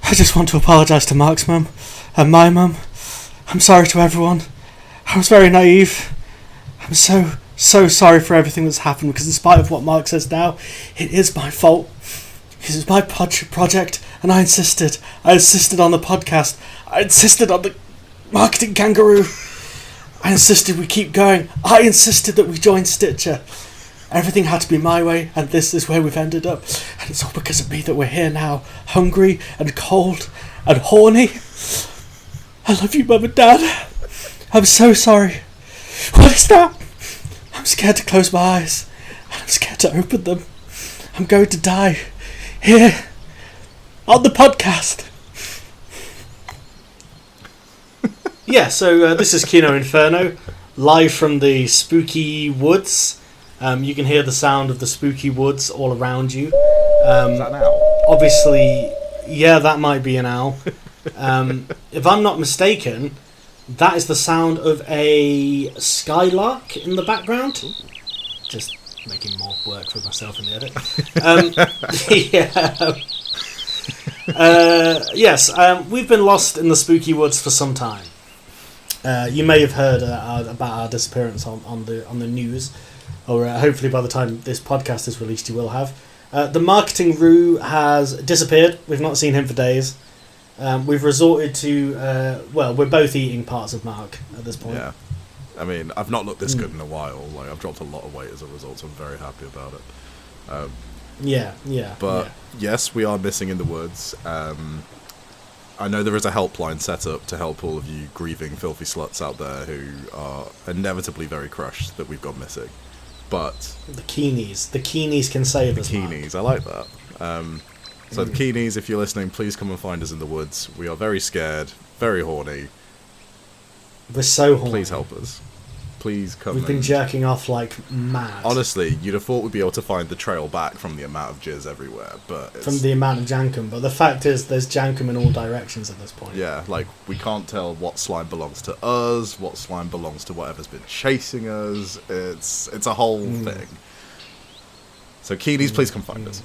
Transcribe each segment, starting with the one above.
I just want to apologise to Mark's mum and my mum. I'm sorry to everyone. I was very naive. I'm so sorry for everything that's happened, because in spite of what Mark says now, it is my fault. Because it's my project, and I insisted. I insisted on the podcast. I insisted on the marketing kangaroo. I insisted we keep going. I insisted that we join Stitcher. Everything had to be my way, and this is where we've ended up. And it's all because of me that we're here now, hungry and cold and horny. I love you, Mum and Dad. I'm so sorry. What is that? I'm scared to close my eyes, and I'm scared to open them. I'm going to die. Here, on the podcast. So this is Kino Inferno, live from the spooky woods. You can hear the sound of the spooky woods all around you. Is that an owl? Obviously, yeah, that might be an owl. If I'm not mistaken, that is the sound of a skylark in the background. Just making more work for myself in the edit. Yes, we've been lost in the spooky woods for some time. You may have heard about our disappearance on the news, or hopefully by the time this podcast is released you will have. The marketing roux has disappeared. We've not seen him for days. We've resorted to we're both eating parts of Mark at this point. Yeah, I mean, I've not looked this good in a while. Like, I've dropped a lot of weight as a result, so I'm very happy about it. But yes, we are missing in the woods. I know there is a helpline set up to help all of you grieving filthy sluts out there who are inevitably very crushed that we've gone missing. But the Keenies can save us. The Keenies, I like that. So the Keenies, if you're listening, please come and find us in the woods. We are very scared, very horny. We're so horny. Please help us. Please come. We've been jerking off like mad. Honestly, you'd have thought we'd be able to find the trail back from the amount of jizz everywhere, but from the amount of jankum. But the fact is, there's jankum in all directions at this point. Yeah, like, we can't tell what slime belongs to us, what slime belongs to whatever's been chasing us. It's a whole thing. So Keenies, please come find us.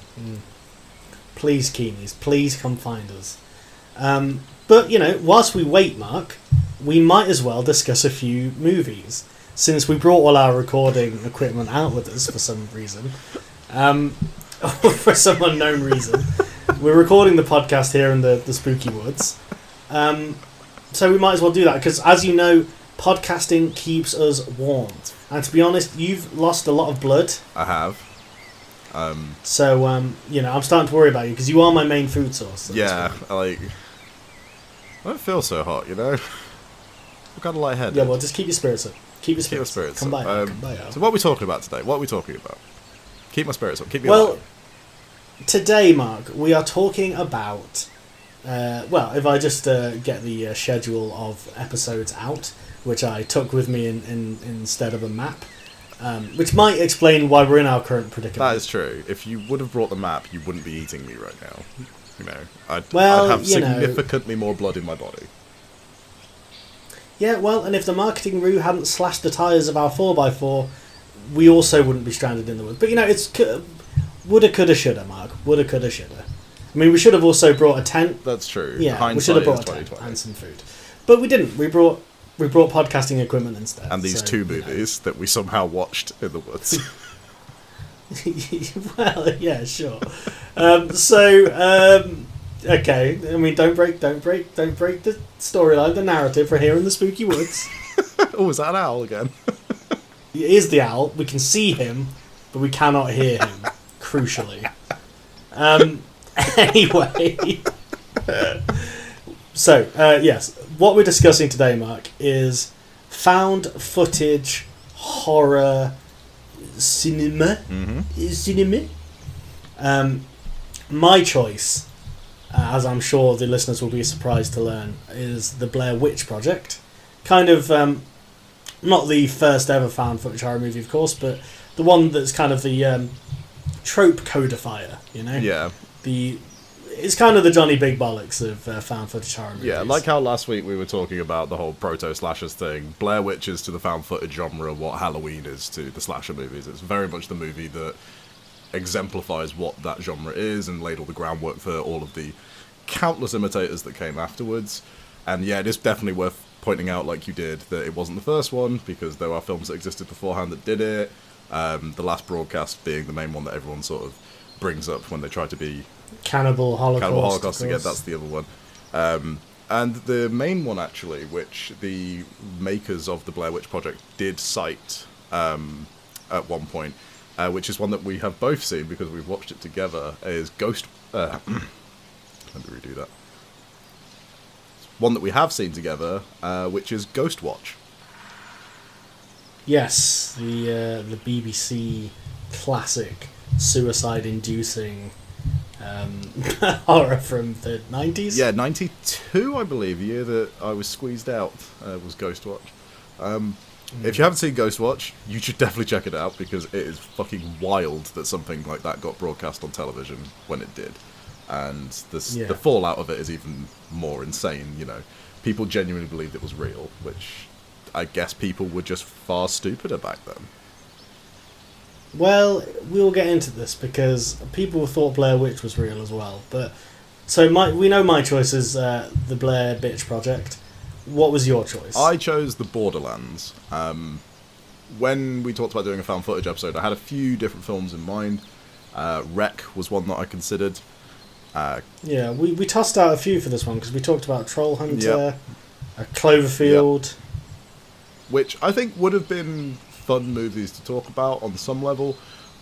Please, Keenies, please come find us. But, whilst we wait, Mark, we might as well discuss a few movies, since we brought all our recording equipment out with us for some reason. For some unknown reason. We're recording the podcast here in the spooky woods. So we might as well do that, because as you know, podcasting keeps us warm. And to be honest, you've lost a lot of blood. I have. So, I'm starting to worry about you, because you are my main food source. Yeah, I don't feel so hot, I'm kind of lightheaded. Yeah, well, just keep your spirits up. Keep your spirits up. Come by. So what are we talking about today? What are we talking about? Keep my spirits up. Keep me alive. Today, Mark, we are talking about... if I just get the schedule of episodes out, which I took with me instead of a map, which might explain why we're in our current predicament. That is true. If you would have brought the map, you wouldn't be eating me right now. I'd have significantly more blood in my body. Yeah, well, and if the marketing roux hadn't slashed the tyres of our 4x4, we also wouldn't be stranded in the woods. But, it's woulda, coulda, shoulda, Mark. Woulda, coulda, shoulda. I mean, we should have also brought a tent. That's true. Yeah, we should have brought a tent and some food. But we didn't. We brought podcasting equipment instead. And these two movies that we somehow watched in the woods. Well, yeah, sure. Okay. I mean, don't break the storyline, the narrative. We're here in the spooky woods. Oh, is that an owl again? It is the owl. We can see him, but we cannot hear him. Crucially. Anyway. So, yes, what we're discussing today, Mark, is found footage horror cinema. Cinema. My choice, as I'm sure the listeners will be surprised to learn, is the Blair Witch Project. Kind of, not the first ever found footage horror movie, of course, but the one that's kind of the trope codifier, Yeah. It's kind of the Johnny Big Bollocks of found footage horror movies. Yeah, like how last week we were talking about the whole proto-slashers thing. Blair Witch is to the found footage genre what Halloween is to the slasher movies. It's very much the movie that exemplifies what that genre is and laid all the groundwork for all of the countless imitators that came afterwards. And yeah, it is definitely worth pointing out, like you did, that it wasn't the first one, because there are films that existed beforehand that did it. The Last Broadcast being the main one that everyone sort of brings up when they try to be... Cannibal Holocaust, again, that's the other one. And the main one, actually, which the makers of the Blair Witch Project did cite at one point, which is one that we have both seen because we've watched it together, is Ghost... let me redo that. One that we have seen together, which is Ghost Watch. Yes, the BBC classic suicide-inducing horror from the 90s. Yeah, 92, I believe, the year that I was squeezed out, was Ghost Watch. If you haven't seen Ghost Watch, you should definitely check it out, because it is fucking wild that something like that got broadcast on television when it did. And the fallout of it is even more insane, you know. People genuinely believed it was real, which I guess people were just far stupider back then. Well, we'll get into this, because people thought Blair Witch was real as well. But so we know my choice is the Blair Bitch Project. What was your choice? I chose the Borderlands. When we talked about doing a found footage episode, I had a few different films in mind. Wreck was one that I considered. Yeah, we tossed out a few for this one, because we talked about Troll Hunter, Cloverfield. Yep. Which I think would have been fun movies to talk about on some level,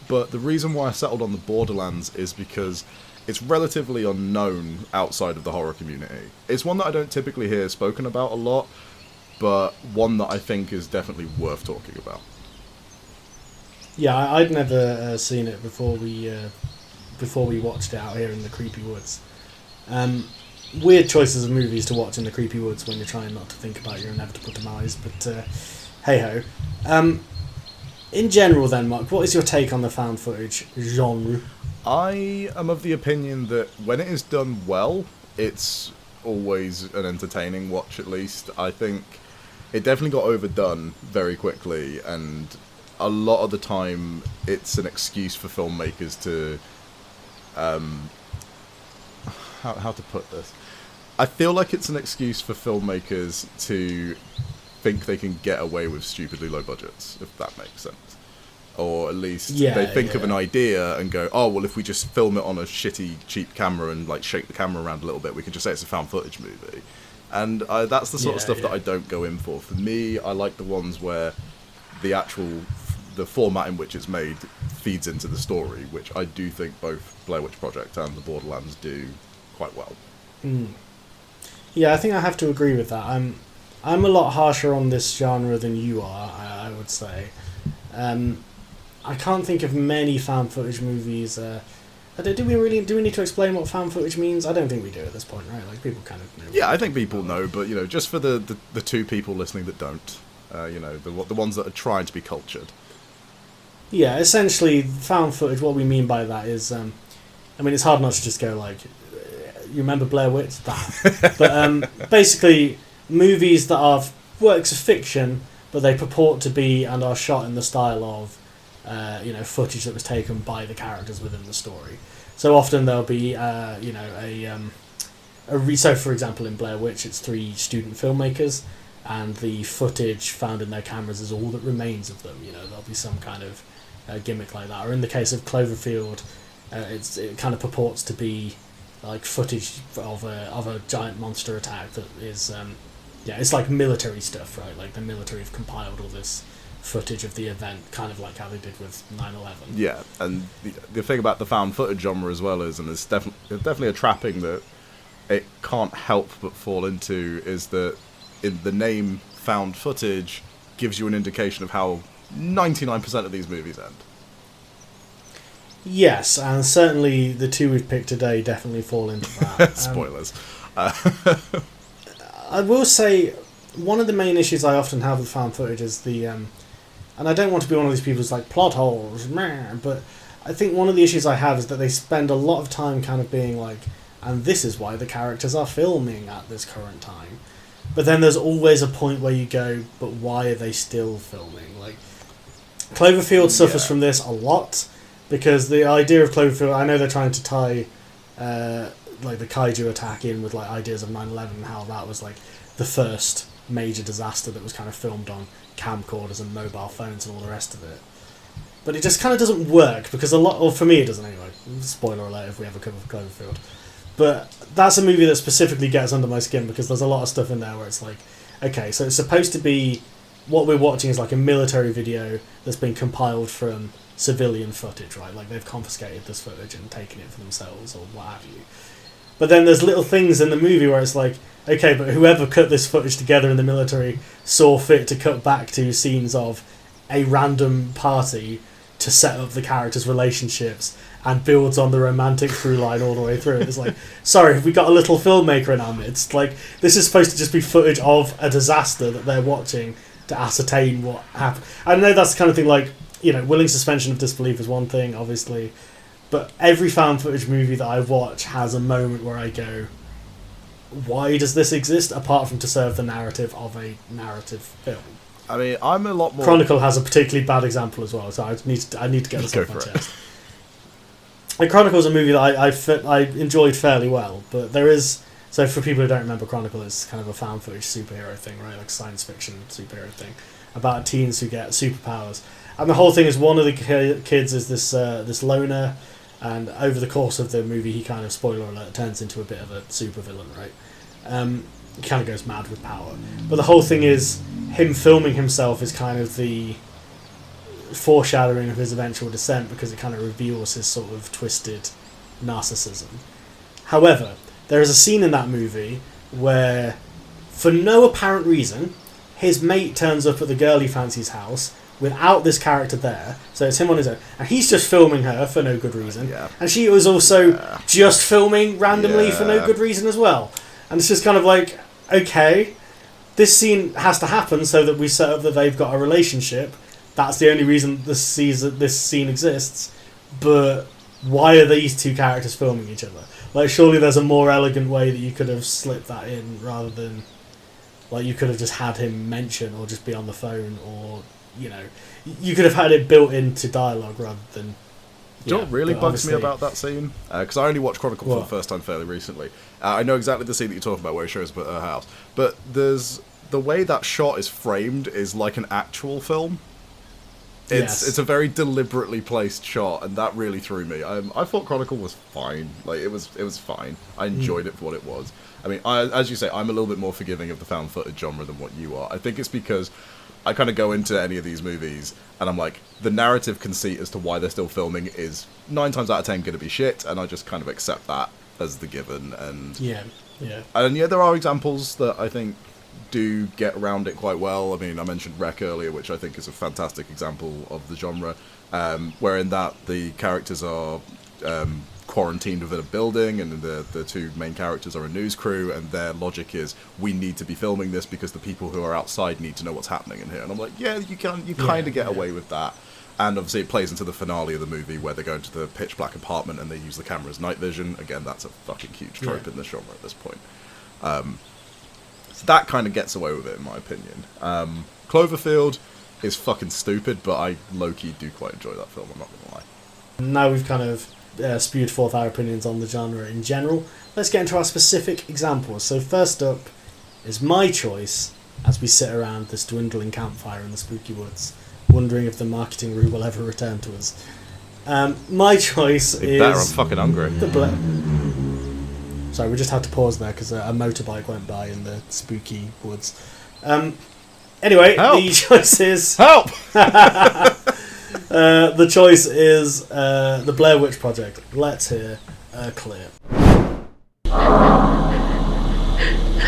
but the reason why I settled on the Borderlands is because it's relatively unknown outside of the horror community. It's one that I don't typically hear spoken about a lot, but one that I think is definitely worth talking about. Yeah, I'd never seen it before we watched it out here in the creepy woods. Weird choices of movies to watch in the creepy woods when you're trying not to think about your inevitable demise, but hey-ho. In general then, Mark, what is your take on the found footage genre? I am of the opinion that when it is done well, it's always an entertaining watch, at least. I think it definitely got overdone very quickly, and a lot of the time it's an excuse for filmmakers to... how to put this? I feel like it's an excuse for filmmakers to think they can get away with stupidly low budgets, if that makes sense. Or at least they think of an idea and go, oh, well, if we just film it on a shitty, cheap camera and like shake the camera around a little bit, we can just say it's a found footage movie. And that's the sort of stuff that I don't go in for. For me, I like the ones where the format in which it's made feeds into the story, which I do think both Blair Witch Project and the Borderlands do quite well. Yeah, I think I have to agree with that. I'm a lot harsher on this genre than you are, I would say. I can't think of many found footage movies. Do we need to explain what found footage means? I don't think we do at this point, right? Like, people kind of know. Yeah, I think people know, but you know, just for the two people listening that don't, you know, the ones that are trying to be cultured. Yeah, essentially, found footage. What we mean by that is, I mean, it's hard not to just go like, you remember Blair Witch? That. But basically, movies that are works of fiction, but they purport to be and are shot in the style of, footage that was taken by the characters within the story. So often there'll be, so for example in Blair Witch, it's 3 student filmmakers, and the footage found in their cameras is all that remains of them. You know, there'll be some kind of gimmick like that. Or in the case of Cloverfield, it kind of purports to be like footage of a giant monster attack that is, it's like military stuff, right? Like the military have compiled all this footage of the event, kind of like how they did with 9/11. Yeah, and the thing about the found footage genre as well is, and it's definitely a trapping that it can't help but fall into, is that in the name found footage gives you an indication of how 99% of these movies end. Yes, and certainly the 2 we've picked today definitely fall into that. Spoilers. I will say, one of the main issues I often have with found footage is the... and I don't want to be one of these people who's like, plot holes, meh, but I think one of the issues I have is that they spend a lot of time kind of being like, and this is why the characters are filming at this current time. But then there's always a point where you go, but why are they still filming? Like, Cloverfield suffers from this a lot, because the idea of Cloverfield, I know they're trying to tie like the kaiju attack in with like ideas of 9/11 and how that was like the first major disaster that was kind of filmed on camcorders and mobile phones and all the rest of it. But it just kind of doesn't work because for me it doesn't anyway. Spoiler alert if we ever cover Cloverfield. But that's a movie that specifically gets under my skin because there's a lot of stuff in there where it's like, okay, so it's supposed to be, what we're watching is like a military video that's been compiled from civilian footage, right? Like they've confiscated this footage and taken it for themselves or what have you. But then there's little things in the movie where it's like, okay, but whoever cut this footage together in the military saw fit to cut back to scenes of a random party to set up the characters' relationships and builds on the romantic through line all the way through. It's like, sorry, have we got a little filmmaker in our midst? Like, this is supposed to just be footage of a disaster that they're watching to ascertain what happened. I know that's the kind of thing, like, you know, willing suspension of disbelief is one thing, obviously, but every found footage movie that I watch has a moment where I go, why does this exist apart from to serve the narrative of a narrative film? I mean, I'm a lot more... Chronicle has a particularly bad example as well, so I need to get this off my chest. And Chronicle is a movie that I enjoyed fairly well, but there is... So for people who don't remember, Chronicle is kind of a found footage superhero thing, right? Like science fiction superhero thing, about teens who get superpowers. And the whole thing is one of the kids is this loner, and over the course of the movie, he kind of, spoiler alert, turns into a bit of a supervillain, right? He kind of goes mad with power. But the whole thing is, him filming himself is kind of the foreshadowing of his eventual descent because it kind of reveals his sort of twisted narcissism. However, there is a scene in that movie where, for no apparent reason, his mate turns up at the girl he fancies house without this character there, so it's him on his own, and he's just filming her for no good reason, and she was also just filming randomly for no good reason as well. And it's just kind of like, okay, this scene has to happen so that we set up that they've got a relationship. That's the only reason this scene exists. But why are these two characters filming each other? Like, surely there's a more elegant way that you could have slipped that in rather than, like, you could have just had him mention or just be on the phone, or, you know, you could have had it built into dialogue rather than... Do you know what really bugs me about that scene? Because I only watched Chronicle for the first time fairly recently. I know exactly the scene that you're talking about where he shows up at her house. But there's... The way that shot is framed is like an actual film. It's a very deliberately placed shot, and that really threw me. I thought Chronicle was fine. Like, it was fine. I enjoyed it for what it was. I mean, as you say, I'm a little bit more forgiving of the found footage genre than what you are. I think it's because I kind of go into any of these movies and I'm like, the narrative conceit as to why they're still filming is 9 times out of 10 going to be shit, and I just kind of accept that as the given. And and there are examples that I think do get around it quite well. I mean, I mentioned Wreck earlier, which I think is a fantastic example of the genre, wherein that the characters are quarantined within a building, and the two main characters are a news crew, and their logic is, we need to be filming this because the people who are outside need to know what's happening in here. And I'm like, you kind of get away with that. And obviously it plays into the finale of the movie where they go into the pitch black apartment and they use the camera's night vision. Again, that's a fucking huge trope in the genre at this point. So that kind of gets away with it, in my opinion. Cloverfield is fucking stupid, but I low-key do quite enjoy that film, I'm not gonna lie. Now we've kind of spewed forth our opinions on the genre in general, let's get into our specific examples. So first up is my choice as we sit around this dwindling campfire in the spooky woods, wondering if the marketing route will ever return to us. My choice is... Better, I'm fucking hungry. Sorry, we just had to pause there because a motorbike went by in the spooky woods. Anyway, Help! The choice is... Help! The choice is the Blair Witch Project. Let's hear a clip.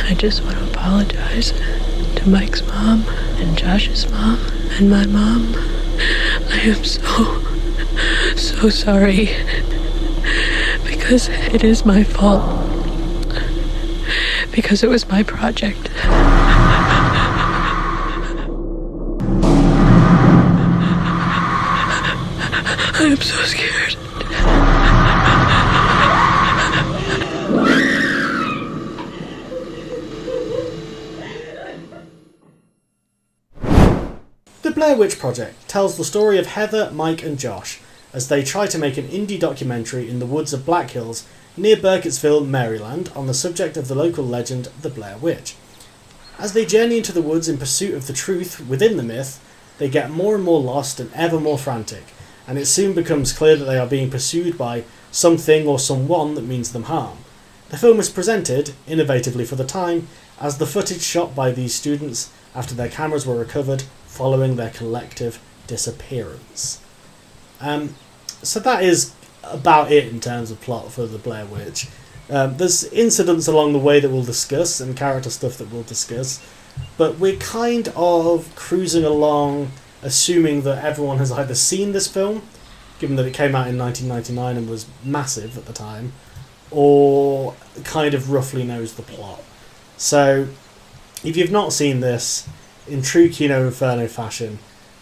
I just want to apologize to Mike's mom and Josh's mom and my mom. I am so sorry, because it is my fault, because it was my project. I am so scared. The Blair Witch Project tells the story of Heather, Mike and Josh as they try to make an indie documentary in the woods of Black Hills near Burkittsville, Maryland, on the subject of the local legend, the Blair Witch. As they journey into the woods in pursuit of the truth within the myth, they get more and more lost and ever more frantic, and it soon becomes clear that they are being pursued by something or someone that means them harm. The film is presented, innovatively for the time, as the footage shot by these students after their cameras were recovered following their collective disappearance. So that is about it in terms of plot for the Blair Witch. There's incidents along the way that we'll discuss and character stuff that we'll discuss, but we're kind of cruising along assuming that everyone has either seen this film, given that it came out in 1999 and was massive at the time, or kind of roughly knows the plot. So if you've not seen this, in true Kino Inferno fashion,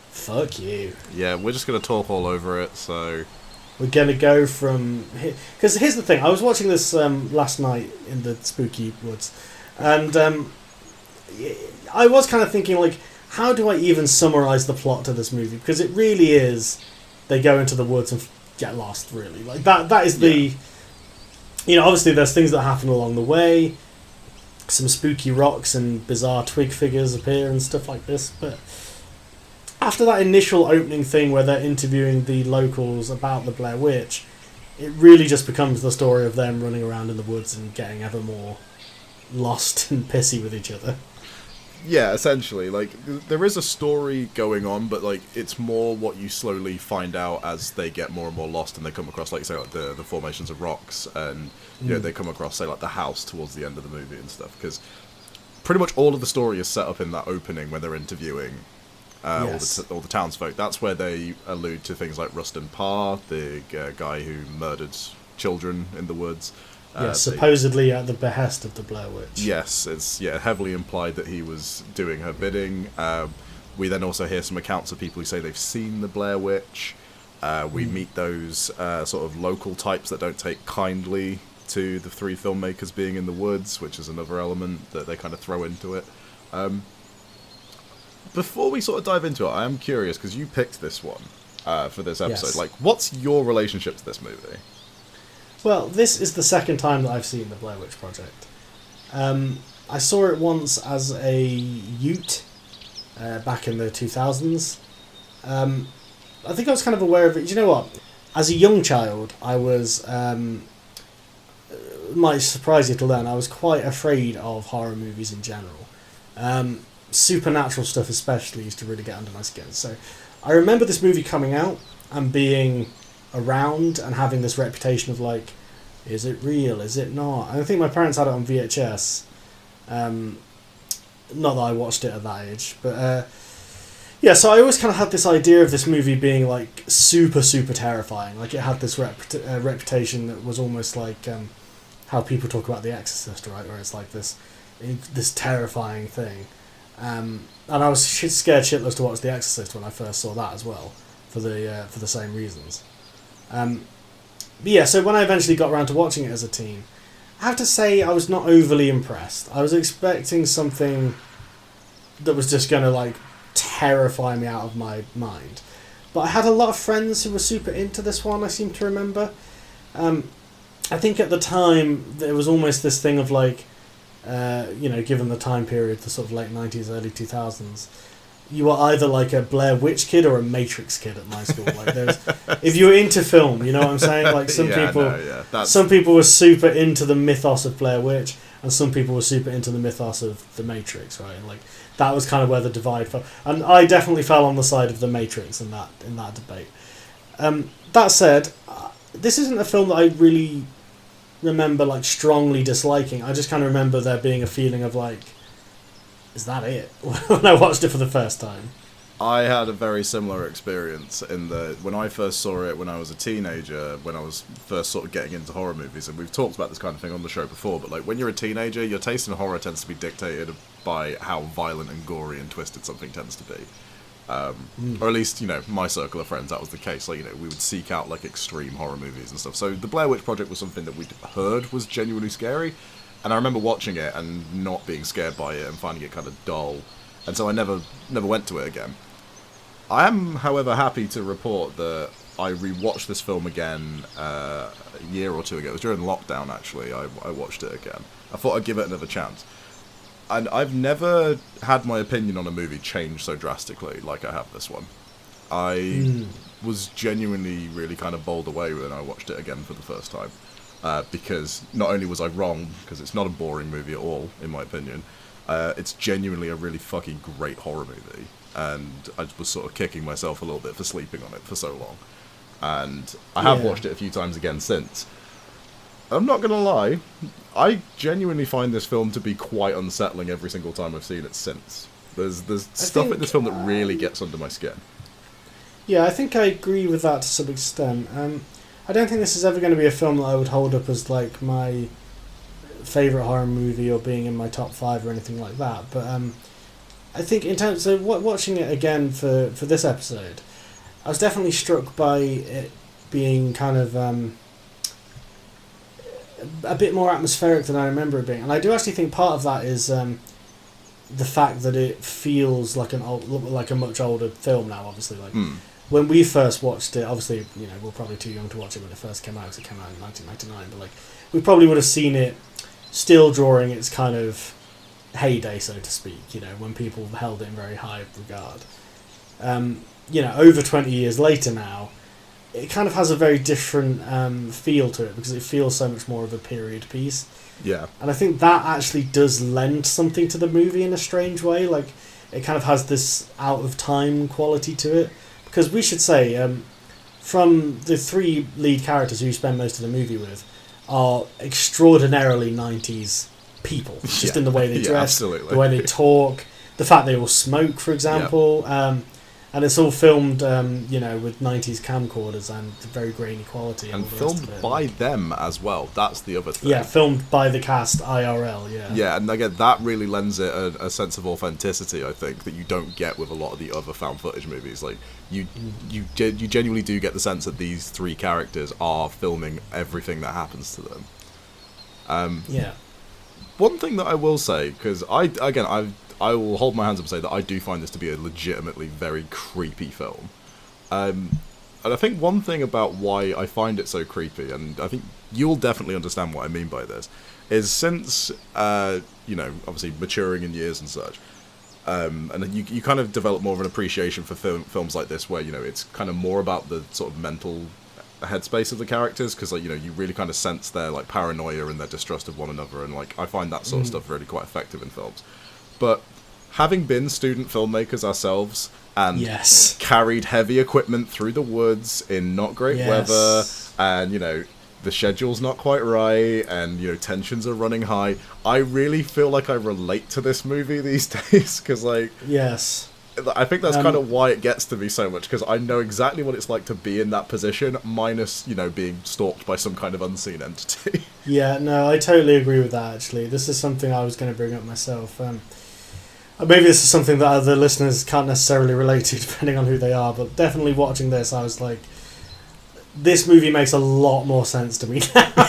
fuck you. Yeah, we're just going to talk all over it, so... We're going to go from... Because here's the thing, I was watching this last night in the spooky woods, and I was kind of thinking, like, how do I even summarise the plot to this movie? Because it really is, they go into the woods and get lost, really. Like, that is the... Yeah. You know, obviously there's things that happen along the way, some spooky rocks and bizarre twig figures appear and stuff like this, but... After that initial opening thing where they're interviewing the locals about the Blair Witch, it really just becomes the story of them running around in the woods and getting ever more lost and pissy with each other. Yeah, essentially. Like, there is a story going on, but, like, it's more what you slowly find out as they get more and more lost and they come across, like you say, like, the formations of rocks and, you know, they come across, say, like, the house towards the end of the movie and stuff, because pretty much all of the story is set up in that opening when they're interviewing yes. all the townsfolk. That's where they allude to things like Rustin Parr, the guy who murdered children in the woods. Supposedly at the behest of the Blair Witch. Yes, it's heavily implied that he was doing her bidding. We then also hear some accounts of people who say they've seen the Blair Witch. We meet those sort of local types that don't take kindly to the three filmmakers being in the woods, which is another element that they kind of throw into it. Before we sort of dive into it, I am curious, because you picked this one for this episode. Yes. Like, what's your relationship to this movie? Well, this is the second time that I've seen the Blair Witch Project. I saw it once as a Ute back in the 2000s. I think I was kind of aware of it. You know what? As a young child, I was... might surprise you to learn, I was quite afraid of horror movies in general. Supernatural stuff especially used to really get under my skin. So I remember this movie coming out and being around and having this reputation of, like, is it real, is it not? And I think my parents had it on VHS. Not that I watched it at that age, but yeah, so I always kind of had this idea of this movie being, like, super, super terrifying. Like, it had this reputation that was almost like how people talk about The Exorcist, right? Where it's like this terrifying thing. And I was scared shitless to watch The Exorcist when I first saw that as well, for the same reasons. But yeah, so when I eventually got around to watching it as a teen, I have to say I was not overly impressed. I was expecting something that was just going to, like, terrify me out of my mind. But I had a lot of friends who were super into this one, I seem to remember. I think at the time there was almost this thing of, like, you know, given the time period, the sort of late 90s, early 2000s, you were either like a Blair Witch kid or a Matrix kid at my school. Like, if you were into film, you know what I'm saying? Like, some people were super into the mythos of Blair Witch, and some people were super into the mythos of the Matrix, right? And, like, that was kind of where the divide fell. And I definitely fell on the side of the Matrix in that debate. That said, this isn't a film that I really remember, like, strongly disliking. I just kind of remember there being a feeling of, like, is that it? When I watched it for the first time. I had a very similar experience when I first saw it when I was a teenager, when I was first sort of getting into horror movies, and we've talked about this kind of thing on the show before, but, like, when you're a teenager, your taste in horror tends to be dictated by how violent and gory and twisted something tends to be. Or at least, you know, my circle of friends, that was the case. Like, you know, we would seek out, like, extreme horror movies and stuff. So the Blair Witch Project was something that we'd heard was genuinely scary, and I remember watching it and not being scared by it and finding it kind of dull, and so I never went to it again. I am, however, happy to report that I rewatched this film again a year or two ago. It was during lockdown, actually. I watched it again. I thought I'd give it another chance. And I've never had my opinion on a movie change so drastically like I have this one. I was genuinely really kind of bowled away when I watched it again for the first time. Because not only was I wrong, because it's not a boring movie at all, in my opinion, it's genuinely a really fucking great horror movie. And I was sort of kicking myself a little bit for sleeping on it for so long. And I have watched it a few times again since. I'm not going to lie, I genuinely find this film to be quite unsettling every single time I've seen it since. There's stuff in this film that really gets under my skin. Yeah, I think I agree with that to some extent. I don't think this is ever going to be a film that I would hold up as like my favourite horror movie or being in my top 5 or anything like that. But I think in terms of watching it again for this episode, I was definitely struck by it being kind of a bit more atmospheric than I remember it being. And I do actually think part of that is the fact that it feels like a much older film now, obviously. Like when we first watched it, obviously, you know, we're probably too young to watch it when it first came out, because it came out in 1999, but like we probably would have seen it still during its kind of heyday, so to speak, you know, when people held it in very high regard. You know, over 20 years later now, it kind of has a very different feel to it, because it feels so much more of a period piece. Yeah. And I think that actually does lend something to the movie in a strange way. Like, it kind of has this out-of-time quality to it. Because we should say, from the 3 lead characters who you spend most of the movie with, are extraordinarily 90s people. Just in the way they dress, the way they talk, the fact they all smoke, for example. And it's all filmed, you know, with 90s camcorders and very grainy quality. And filmed by them as well. That's the other thing. Yeah, filmed by the cast IRL, yeah. Yeah, and again, that really lends it a sense of authenticity, I think, that you don't get with a lot of the other found footage movies. Like, you genuinely do get the sense that these 3 characters are filming everything that happens to them. One thing that I will say, because I will hold my hands up and say that I do find this to be a legitimately very creepy film. And I think one thing about why I find it so creepy, and I think you'll definitely understand what I mean by this, is since, you know, obviously maturing in years and such, and you kind of develop more of an appreciation for films like this, where, you know, it's kind of more about the sort of mental headspace of the characters, because, like, you know, you really kind of sense their, like, paranoia and their distrust of one another, and, like, I find that sort of stuff really quite effective in films. But having been student filmmakers ourselves and carried heavy equipment through the woods in not great weather, and, you know, the schedule's not quite right, and, you know, tensions are running high, I really feel like I relate to this movie these days, because, like... I think that's kind of why it gets to me so much, because I know exactly what it's like to be in that position, minus, you know, being stalked by some kind of unseen entity. Yeah, no, I totally agree with that, actually. This is something I was going to bring up myself. Maybe this is something that other listeners can't necessarily relate to, depending on who they are, but definitely watching this, I was like, this movie makes a lot more sense to me now,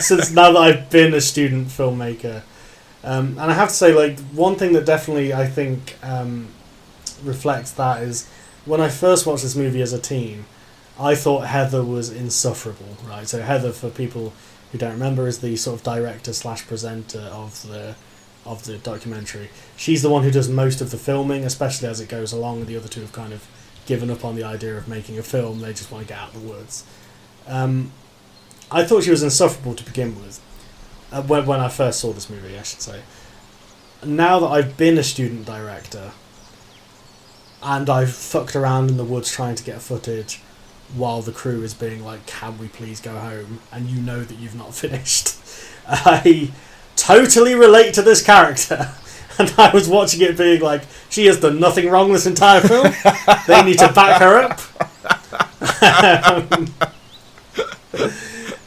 since now that I've been a student filmmaker. And I have to say, like, one thing that definitely, I think... reflects that is when I first watched this movie as a teen, I thought Heather was insufferable, right? So Heather, for people who don't remember, is the sort of director / presenter of the documentary. She's the one who does most of the filming, especially as it goes along. The other 2 have kind of given up on the idea of making a film. They just want to get out of the woods. I thought she was insufferable to begin with, when I first saw this movie, I should say. Now that I've been a student director, and I've fucked around in the woods trying to get footage while the crew is being like, can we please go home? And you know that you've not finished. I totally relate to this character. And I was watching it being like, she has done nothing wrong this entire film. They need to back her up.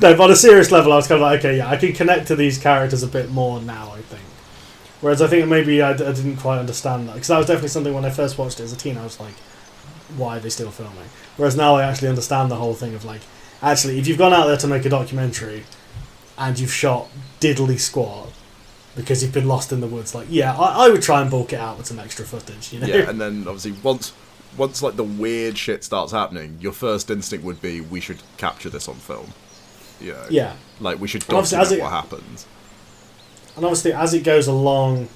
No, but on a serious level, I was kind of like, okay, yeah, I can connect to these characters a bit more now, I think. Whereas I think maybe I didn't quite understand that. Because that was definitely something when I first watched it as a teen, I was like, why are they still filming? Whereas now I actually understand the whole thing of, like, actually, if you've gone out there to make a documentary and you've shot diddly squat because you've been lost in the woods, like, yeah, I would try and bulk it out with some extra footage, you know? Yeah, and then obviously once like the weird shit starts happening, your first instinct would be, we should capture this on film. You know? Yeah. Like, we should document what happens. And obviously, as it goes along,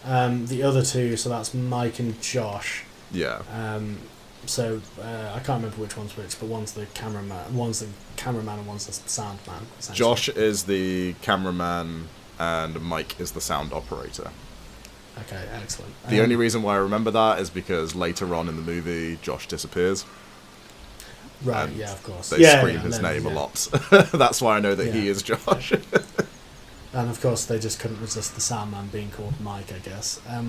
the other two, so that's Mike and Josh. Yeah. So I can't remember which one's which, but one's the cameraman, and one's the sound man. Josh is the cameraman, and Mike is the sound operator. Okay, excellent. The only reason why I remember that is because later on in the movie, Josh disappears. Right, yeah, of course. They scream his name a lot. That's why I know that he is Josh. And of course, they just couldn't resist the sound man being called Mike, I guess. How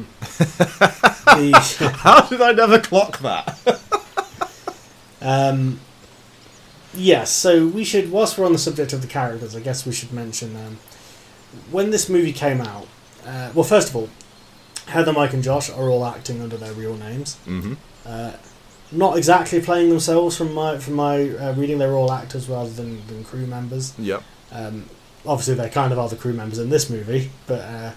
did I never clock that? So we should, whilst we're on the subject of the characters, I guess we should mention when this movie came out. Well, first of all, Heather, Mike, and Josh are all acting under their real names. Mm-hmm. Not exactly playing themselves from my reading. They're all actors rather than crew members. Yep. Obviously, they kind of are the crew members in this movie, but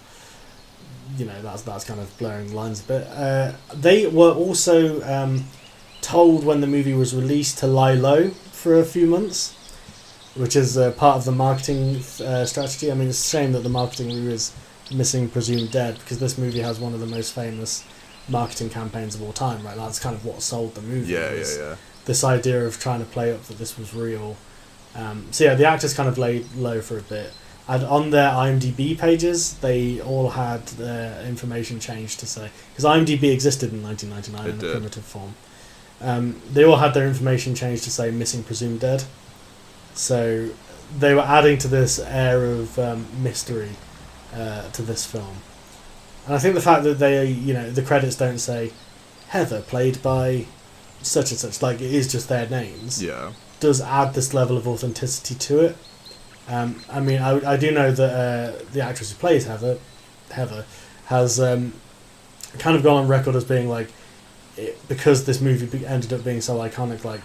that's kind of blurring the lines a bit. They were also told when the movie was released to lie low for a few months, which is part of the marketing strategy. I mean, it's a shame that the marketing review is missing Presumed Dead, because this movie has one of the most famous marketing campaigns of all time, right? That's kind of what sold the movie. Yeah. This idea of trying to play up that this was real. The actors kind of laid low for a bit. And on their IMDb pages, they all had their information changed to say... Because IMDb existed in 1999 in a primitive form. They all had their information changed to say Missing Presumed Dead. So they were adding to this air of mystery to this film. And I think the fact that they, the credits don't say Heather, played by such and such, like it is just their names, does add this level of authenticity to it. I mean, I do know that the actress who plays Heather has kind of gone on record as being like, because this movie ended up being so iconic, like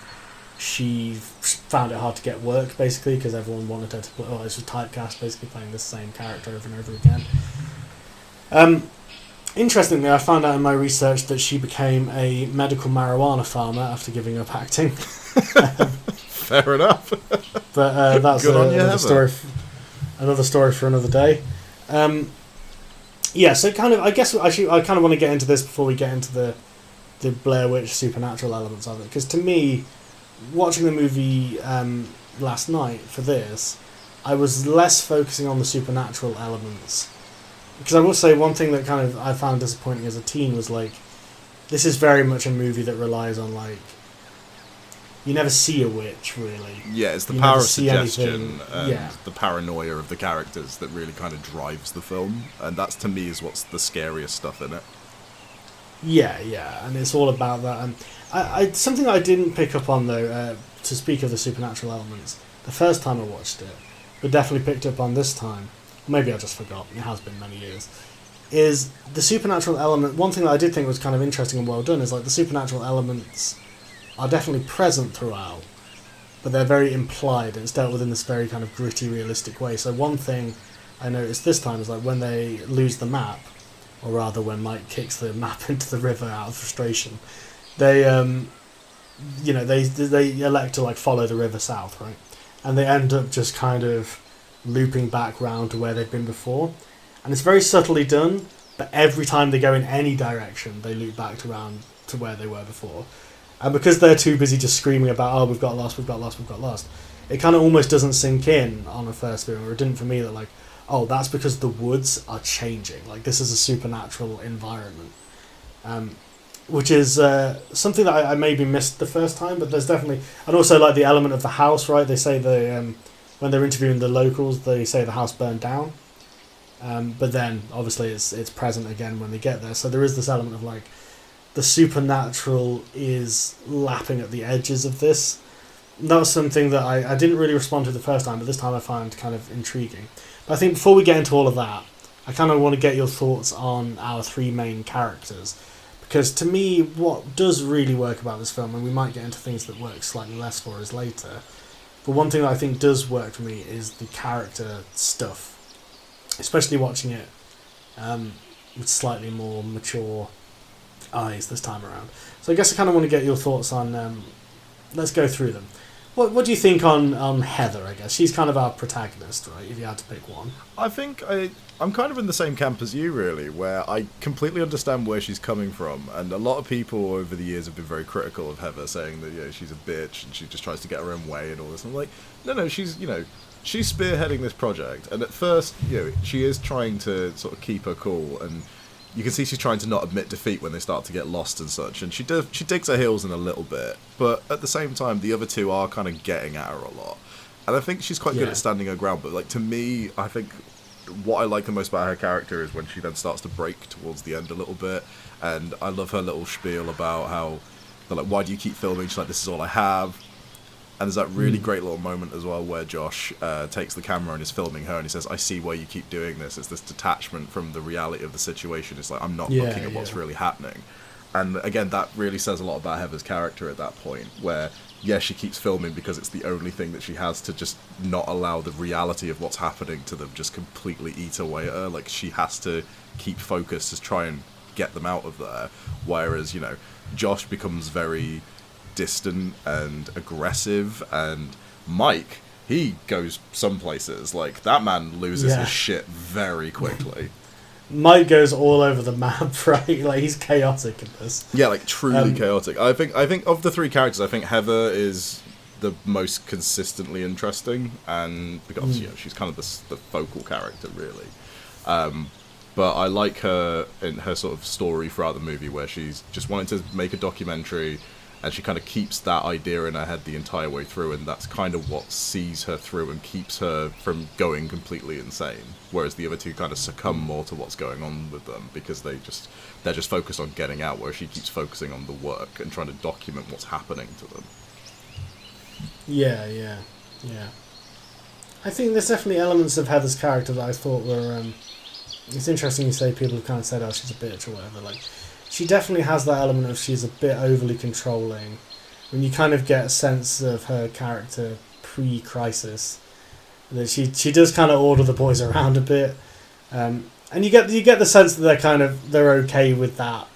she found it hard to get work, basically, because everyone wanted her to play, it's just typecast, basically playing the same character over and over again. Interestingly, I found out in my research that she became a medical marijuana farmer after giving up acting. Fair enough. But that's another story for another day. So kind of, I guess I kind of want to get into this before we get into the Blair Witch supernatural elements of it, because to me, watching the movie last night for this, I was less focusing on the supernatural elements. Because I will say one thing that kind of I found disappointing as a teen was like, this is very much a movie that relies on like, you never see a witch really. Yeah, it's the power of suggestion and the paranoia of the characters that really kind of drives the film, and that's to me is what's the scariest stuff in it. Yeah, and it's all about that. And I something that I didn't pick up on though, to speak of the supernatural elements, the first time I watched it, but definitely picked up on this time. Maybe I just forgot, it has been many years, is the supernatural element. One thing that I did think was kind of interesting and well done is like the supernatural elements are definitely present throughout, but they're very implied, and it's dealt with in this very kind of gritty, realistic way. So one thing I noticed this time is like when they lose the map, or rather when Mike kicks the map into the river out of frustration, they they elect to like follow the river south, right? And they end up just kind of looping back round to where they've been before, and it's very subtly done, but every time they go in any direction they loop back around to where they were before, and because they're too busy just screaming about we've got lost, it kind of almost doesn't sink in on a first viewing, or it didn't for me, that like, that's because the woods are changing, like this is a supernatural environment, which is something that I maybe missed the first time, but there's definitely, and also like the element of the house, right? They say when they're interviewing the locals, they say the house burned down, but then obviously it's present again when they get there. So there is this element of like the supernatural is lapping at the edges of this. And that was something that I didn't really respond to the first time, but this time I found kind of intriguing. But I think before we get into all of that, I kind of want to get your thoughts on our three main characters, because to me what does really work about this film, and we might get into things that work slightly less for us later, but one thing that I think does work for me is the character stuff, especially watching it with slightly more mature eyes this time around. So I guess I kind of want to get your thoughts on. Let's go through them. What do you think on Heather, I guess? She's kind of our protagonist, right, if you had to pick one? I think I'm kind of in the same camp as you, really, where I completely understand where she's coming from. And a lot of people over the years have been very critical of Heather, saying that, she's a bitch and she just tries to get her own way and all this. And I'm like, no, she's spearheading this project. And at first, she is trying to sort of keep her cool, and you can see she's trying to not admit defeat when they start to get lost and such, and she digs her heels in a little bit, but at the same time, the other two are kind of getting at her a lot, and I think she's quite good at standing her ground. But to me, I think what I like the most about her character is when she then starts to break towards the end a little bit, and I love her little spiel about how they're like, why do you keep filming? She's like, this is all I have. And there's that really great little moment as well where Josh takes the camera and is filming her, and he says, I see why you keep doing this. It's this detachment from the reality of the situation. It's like, I'm not looking at what's really happening. And again, that really says a lot about Heather's character at that point, where, she keeps filming because it's the only thing that she has to just not allow the reality of what's happening to them just completely eat away at her. Like, she has to keep focused to try and get them out of there. Whereas, Josh becomes very distant and aggressive, and Mike, he goes some places. Like, that man loses his shit very quickly. Mike goes all over the map, right? Like, he's chaotic in this. Yeah, like, truly chaotic. I think of the three characters, I think Heather is the most consistently interesting, and because she's kind of the focal character, really. But I like her in her sort of story throughout the movie, where she's just wanting to make a documentary, and she kind of keeps that idea in her head the entire way through, and that's kind of what sees her through and keeps her from going completely insane. Whereas the other two kind of succumb more to what's going on with them, because they're just focused on getting out, whereas she keeps focusing on the work and trying to document what's happening to them. Yeah. I think there's definitely elements of Heather's character that I thought were... it's interesting you say people have kind of said, oh, she's a bitch or whatever, like... She definitely has that element of she's a bit overly controlling. When you kind of get a sense of her character pre-crisis, that she does kind of order the boys around a bit, and you get the sense that they're okay with that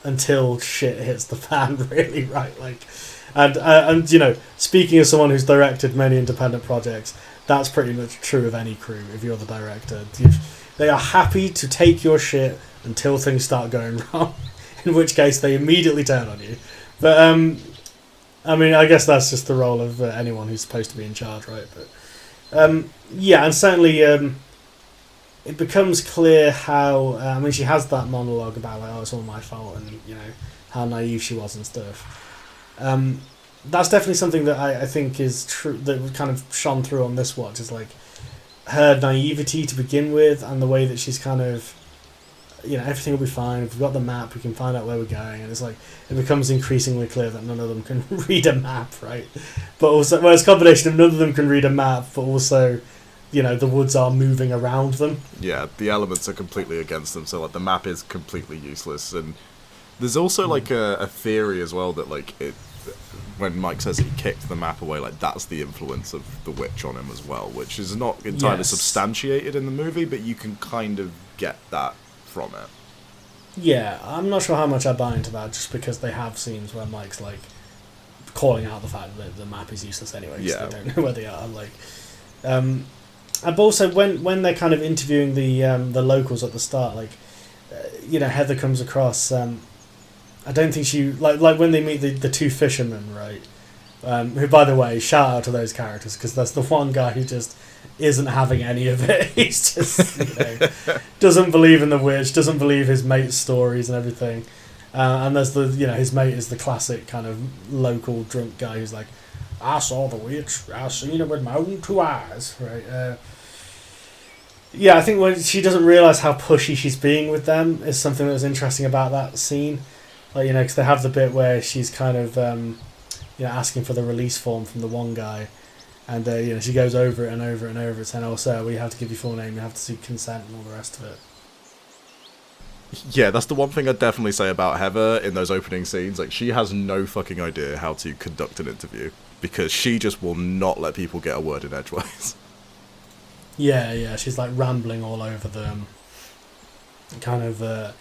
until shit hits the fan, really, right? Like, and speaking as someone who's directed many independent projects, that's pretty much true of any crew. If you're the director, they are happy to take your shit until things start going wrong, in which case they immediately turn on you. But I guess that's just the role of anyone who's supposed to be in charge, right? But and certainly it becomes clear how she has that monologue about like, oh, it's all my fault, and how naive she was and stuff. That's definitely something that I think is true, that kind of shone through on this watch, is like her naivety to begin with, and the way that she's kind of, everything will be fine. If we've got the map, we can find out where we're going. And it's like, it becomes increasingly clear that none of them can read a map, right? But also, it's a combination of none of them can read a map, but also, the woods are moving around them. Yeah, the elements are completely against them, so like the map is completely useless. And there's also like a theory as well that like when Mike says he kicked the map away, like that's the influence of the witch on him as well, which is not entirely substantiated in the movie, but you can kind of get that from it. Yeah, I'm not sure how much I buy into that, just because they have scenes where Mike's like calling out the fact that the map is useless anyway, because they don't know where they are. Like, and also when they're kind of interviewing the locals at the start, like Heather comes across. I don't think she like when they meet the two fishermen, right? Who, by the way, shout out to those characters, because that's the one guy who just isn't having any of it. He's just doesn't believe in the witch, doesn't believe his mate's stories and everything. And there's his mate is the classic kind of local drunk guy who's like, I saw the witch, I seen her with my own two eyes, right? I think when she doesn't realise how pushy she's being with them is something that was interesting about that scene. Like, because they have the bit where she's kind of, asking for the release form from the one guy, and she goes over it and over it and over it, saying, "Oh, sir, we have to give you full name, you have to seek consent," and all the rest of it. Yeah, that's the one thing I'd definitely say about Heather in those opening scenes. Like, she has no fucking idea how to conduct an interview, because she just will not let people get a word in edgeways. Yeah, she's like rambling all over them, kind of.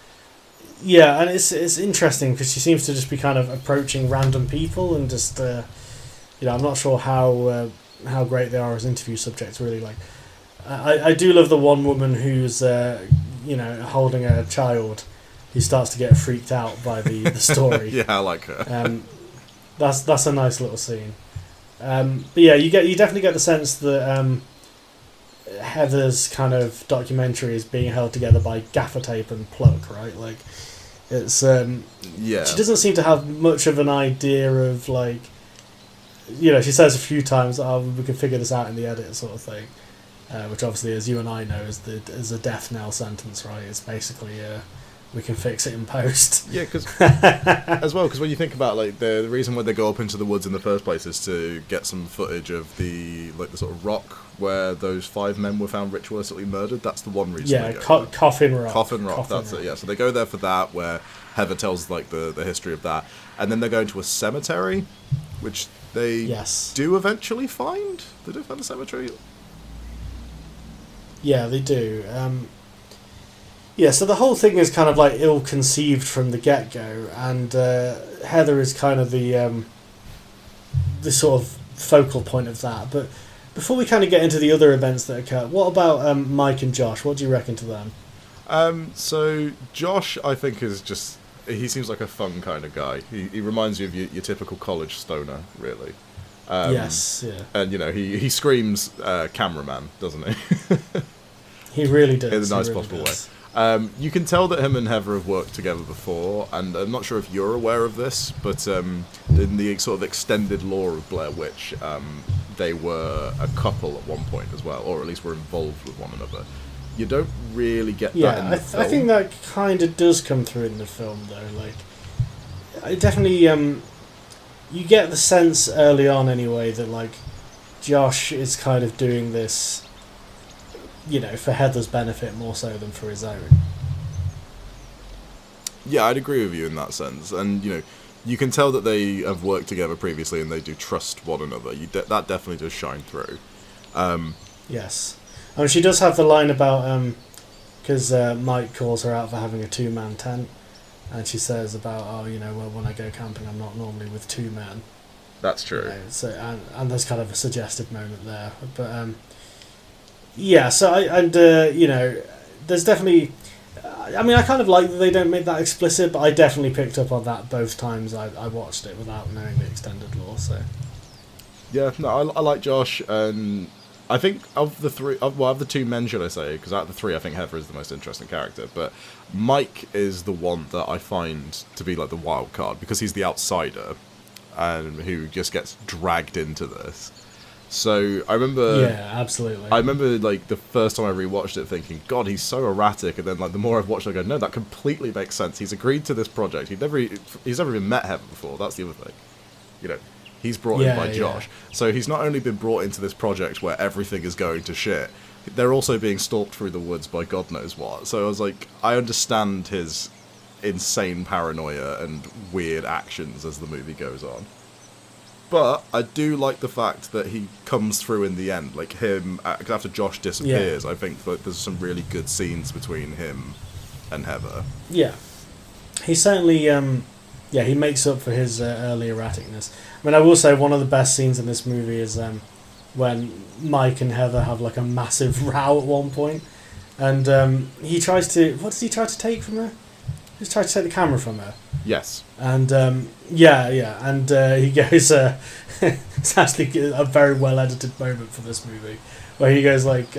Yeah, and it's interesting because she seems to just be kind of approaching random people and just, I'm not sure how great they are as interview subjects, really. Like, I do love the one woman who's, holding a child who starts to get freaked out by the story. Yeah, I like her. That's a nice little scene. But yeah, you definitely get the sense that Heather's kind of documentary is being held together by gaffer tape and plug, right? Like, it's yeah. She doesn't seem to have much of an idea of, like, she says a few times, we can figure this out in the edit, sort of thing, which obviously, as you and I know, is a death knell sentence, right? It's basically we can fix it in post. Yeah, because when you think about, like, the reason why they go up into the woods in the first place is to get some footage of the sort of rock where those 5 men were found ritualistically murdered. That's the one reason. Yeah, Coffin Rock. Coffin Rock. That's it. Yeah, so they go there for that, where Heather tells, like, the history of that, and then they're going to a cemetery, which they do eventually find. They do find a cemetery. Yeah, they do. Yeah, so the whole thing is kind of like ill-conceived from the get-go, and Heather is kind of the sort of focal point of that. But before we kind of get into the other events that occur, what about Mike and Josh? What do you reckon to them? So Josh, I think, is just... He seems like a fun kind of guy. He reminds you of your typical college stoner, really. Yes, yeah. And, he screams cameraman, doesn't he? He really does. In the nicest possible way. You can tell that him and Heather have worked together before, and I'm not sure if you're aware of this, but in the sort of extended lore of Blair Witch, they were a couple at one point as well, or at least were involved with one another. You don't really get that in the film. I think that kind of does come through in the film, though. Like, I definitely, you get the sense early on, anyway, that, like, Josh is kind of doing this, for Heather's benefit more so than for his own. Yeah, I'd agree with you in that sense. And, you can tell that they have worked together previously and they do trust one another. That definitely does shine through. Yes. She does have the line about, because Mike calls her out for having a 2-man tent, and she says about, well, when I go camping, I'm not normally with 2 men. That's true. So and there's kind of a suggestive moment there. But, yeah, so there's definitely... I mean, I kind of like that they don't make that explicit, but I definitely picked up on that both times I watched it without knowing the extended lore, so... Yeah, no, I like Josh, and I think of the 3... of the 2 men, should I say, because out of the 3, I think Heather is the most interesting character, but Mike is the one that I find to be, like, the wild card, because he's the outsider, and who just gets dragged into this. So I remember... Yeah, absolutely. I remember, like, the first time I rewatched it thinking, God, he's so erratic, and then, like, the more I've watched it, I go, no, that completely makes sense. He's agreed to this project. He's never even met Heather before. That's the other thing. He's brought in by Josh. So he's not only been brought into this project where everything is going to shit, they're also being stalked through the woods by God knows what. So I was like, I understand his insane paranoia and weird actions as the movie goes on. But I do like the fact that he comes through in the end. Like, him, after Josh disappears, I think that there's some really good scenes between him and Heather. Yeah. He certainly, he makes up for his early erraticness. I mean, I will say one of the best scenes in this movie is when Mike and Heather have, like, a massive row at one point. And he tries to... What does he try to take from her? He tries to take the camera from her. Yes. And, and he goes... it's actually a very well-edited moment for this movie, where he goes, like...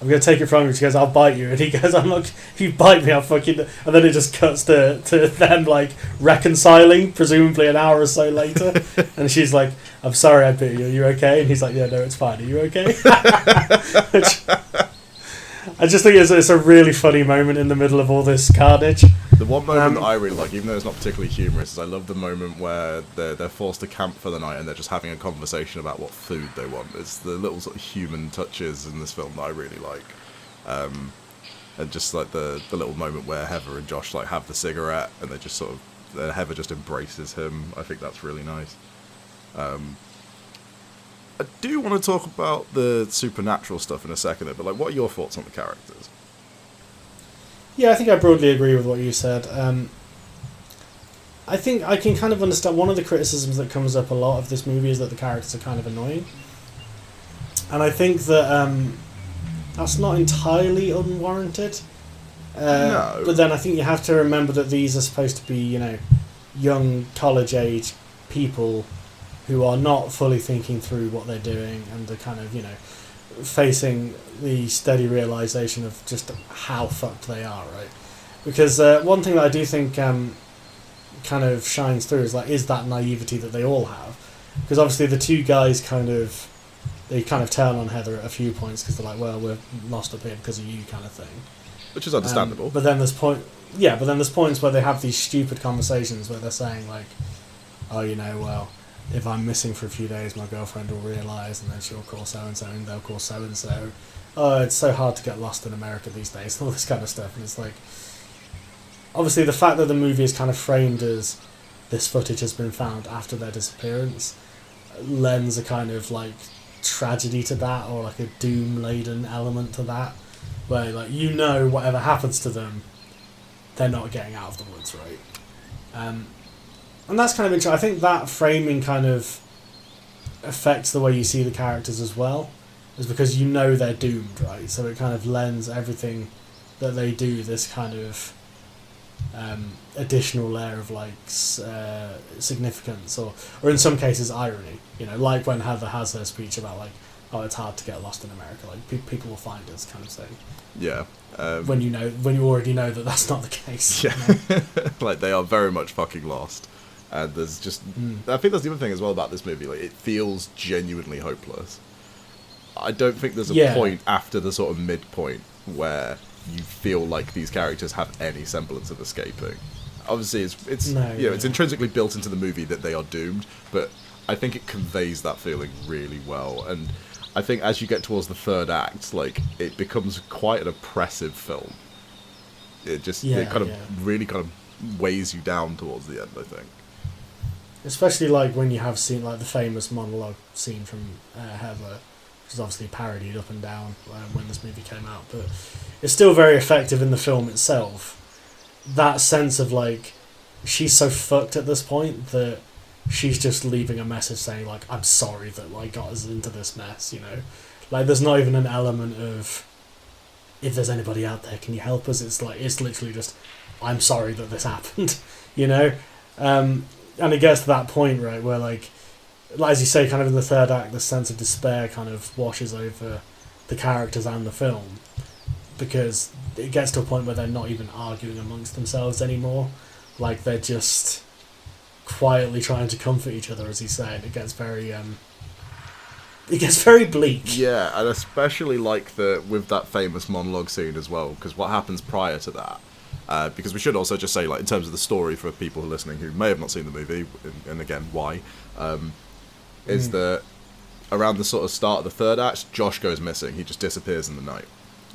I'm going to take it from you. She goes, I'll bite you. And he goes, I'm not... If you bite me, I'll fucking... And then it just cuts to them, like, reconciling, presumably an hour or so later. And she's like, I'm sorry I bit you. Are you okay? And he's like, yeah, no, it's fine. Are you okay? Which, I just think it's a really funny moment in the middle of all this carnage. The one moment that I really like, even though it's not particularly humorous, is I love the moment where they're forced to camp for the night and they're just having a conversation about what food they want. It's the little sort of human touches in this film that I really like. And just like the little moment where Heather and Josh like have the cigarette and they just sort of... Heather just embraces him. I think that's really nice. I do want to talk about the supernatural stuff in a second, but like, what are your thoughts on the characters? Yeah, I think I broadly agree with what you said. I think I can kind of understand one of the criticisms that comes up a lot of this movie is that the characters are kind of annoying. And I think that that's not entirely unwarranted. No. But then I think you have to remember that these are supposed to be, young college-age people who are not fully thinking through what they're doing and are kind of, facing the steady realisation of just how fucked they are, right? Because one thing that I do think kind of shines through is that naivety that they all have. Because obviously the two guys kind of turn on Heather at a few points because they're like, well, we're lost up here because of you, kind of thing. Which is understandable. But then there's points where they have these stupid conversations where they're saying like, oh, well, if I'm missing for a few days, my girlfriend will realise, and then she'll call so and so, and they'll call so and so. Oh, it's so hard to get lost in America these days, and all this kind of stuff. And it's like, obviously, the fact that the movie is kind of framed as this footage has been found after their disappearance lends a kind of like tragedy to that, or like a doom-laden element to that, where like whatever happens to them, they're not getting out of the woods, right? And that's kind of interesting. I think that framing kind of affects the way you see the characters as well, is because they're doomed, right? So it kind of lends everything that they do this kind of additional layer of like significance, or in some cases irony. Like when Heather has her speech about like, oh, it's hard to get lost in America. Like people will find us, kind of thing. Yeah. When you already know that that's not the case. Yeah. Like they are very much fucking lost. And there's just... I think that's the other thing as well about this movie. Like, it feels genuinely hopeless. I don't think there's a point after the sort of midpoint where you feel like these characters have any semblance of escaping. Obviously, it's intrinsically built into the movie that they are doomed, but I think it conveys that feeling really well. And I think as you get towards the third act, like, it becomes quite an oppressive film. It really kind of weighs you down towards the end, I think. Especially like when you have seen like the famous monologue scene from Heather, which is obviously parodied up and down when this movie came out, but it's still very effective in the film itself. That sense of like, she's so fucked at this point that she's just leaving a message saying like, I'm sorry that like got us into this mess, Like there's not even an element of, if there's anybody out there, can you help us? It's literally just, I'm sorry that this happened, And it gets to that point, right, where, like, as you say, kind of in the third act, the sense of despair kind of washes over the characters and the film, because it gets to a point where they're not even arguing amongst themselves anymore. Like, they're just quietly trying to comfort each other, as you said. It gets very bleak. Yeah, and especially, like, with that famous monologue scene as well, because what happens prior to that, because we should also just say, like, in terms of the story for people who are listening who may have not seen the movie, and again, why, is that around the sort of start of the third act, Josh goes missing. He just disappears in the night.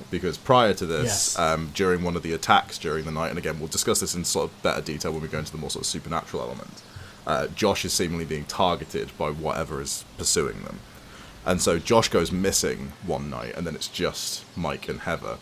Because prior to this, during one of the attacks during the night, and again, we'll discuss this in sort of better detail when we go into the more sort of supernatural element, Josh is seemingly being targeted by whatever is pursuing them. And so Josh goes missing one night, and then it's just Mike and Heather.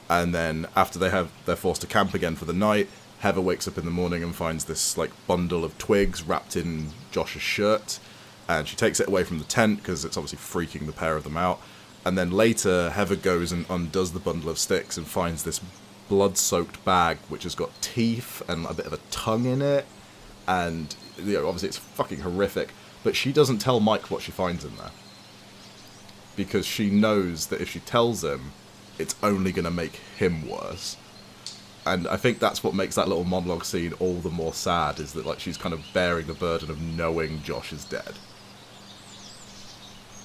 And then after they're forced to camp again for the night, Heather wakes up in the morning and finds this like bundle of twigs wrapped in Josh's shirt, and she takes it away from the tent because it's obviously freaking the pair of them out. And then later, Heather goes and undoes the bundle of sticks and finds this blood-soaked bag which has got teeth and a bit of a tongue in it, and obviously it's fucking horrific. But she doesn't tell Mike what she finds in there because she knows that if she tells him, it's only going to make him worse. And I think that's what makes that little monologue scene all the more sad, is that like she's kind of bearing the burden of knowing Josh is dead.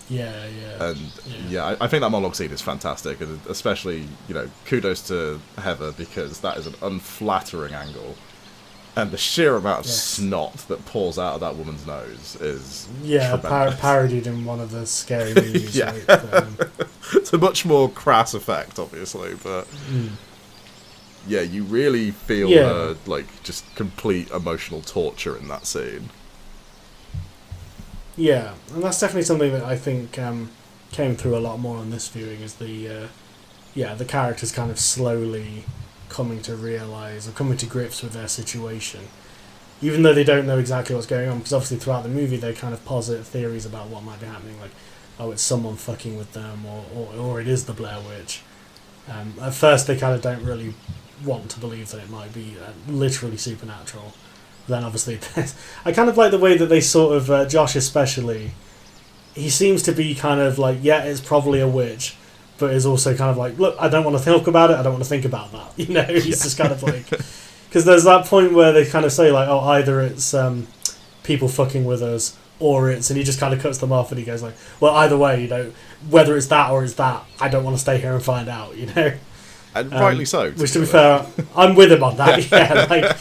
Yeah. And I think that monologue scene is fantastic, and especially, kudos to Heather, because that is an unflattering angle. And the sheer amount of snot that pours out of that woman's nose is parodied in one of the scary movies. Yeah. Right? It's a much more crass effect, obviously, but yeah, you really feel like just complete emotional torture in that scene. Yeah, and that's definitely something that I think came through a lot more on this viewing, is the characters kind of slowly coming to realise or coming to grips with their situation, even though they don't know exactly what's going on, because obviously throughout the movie they kind of posit theories about what might be happening, like, oh, it's someone fucking with them, or it is the Blair Witch. At first they kind of don't really want to believe that it might be literally supernatural. Then obviously I kind of like the way that they sort of, Josh especially, he seems to be kind of like, yeah, it's probably a witch, but is also kind of like, look, I don't want to talk about it, I don't want to think about that. You know, he's just kind of like... Because there's that point where they kind of say, like, oh, either it's people fucking with us, or it's... And he just kind of cuts them off, and he goes like, well, either way, you know, whether it's that or it's that, I don't want to stay here and find out, you know? And rightly so. Which, to be fair, I'm with him on that, yeah. Like,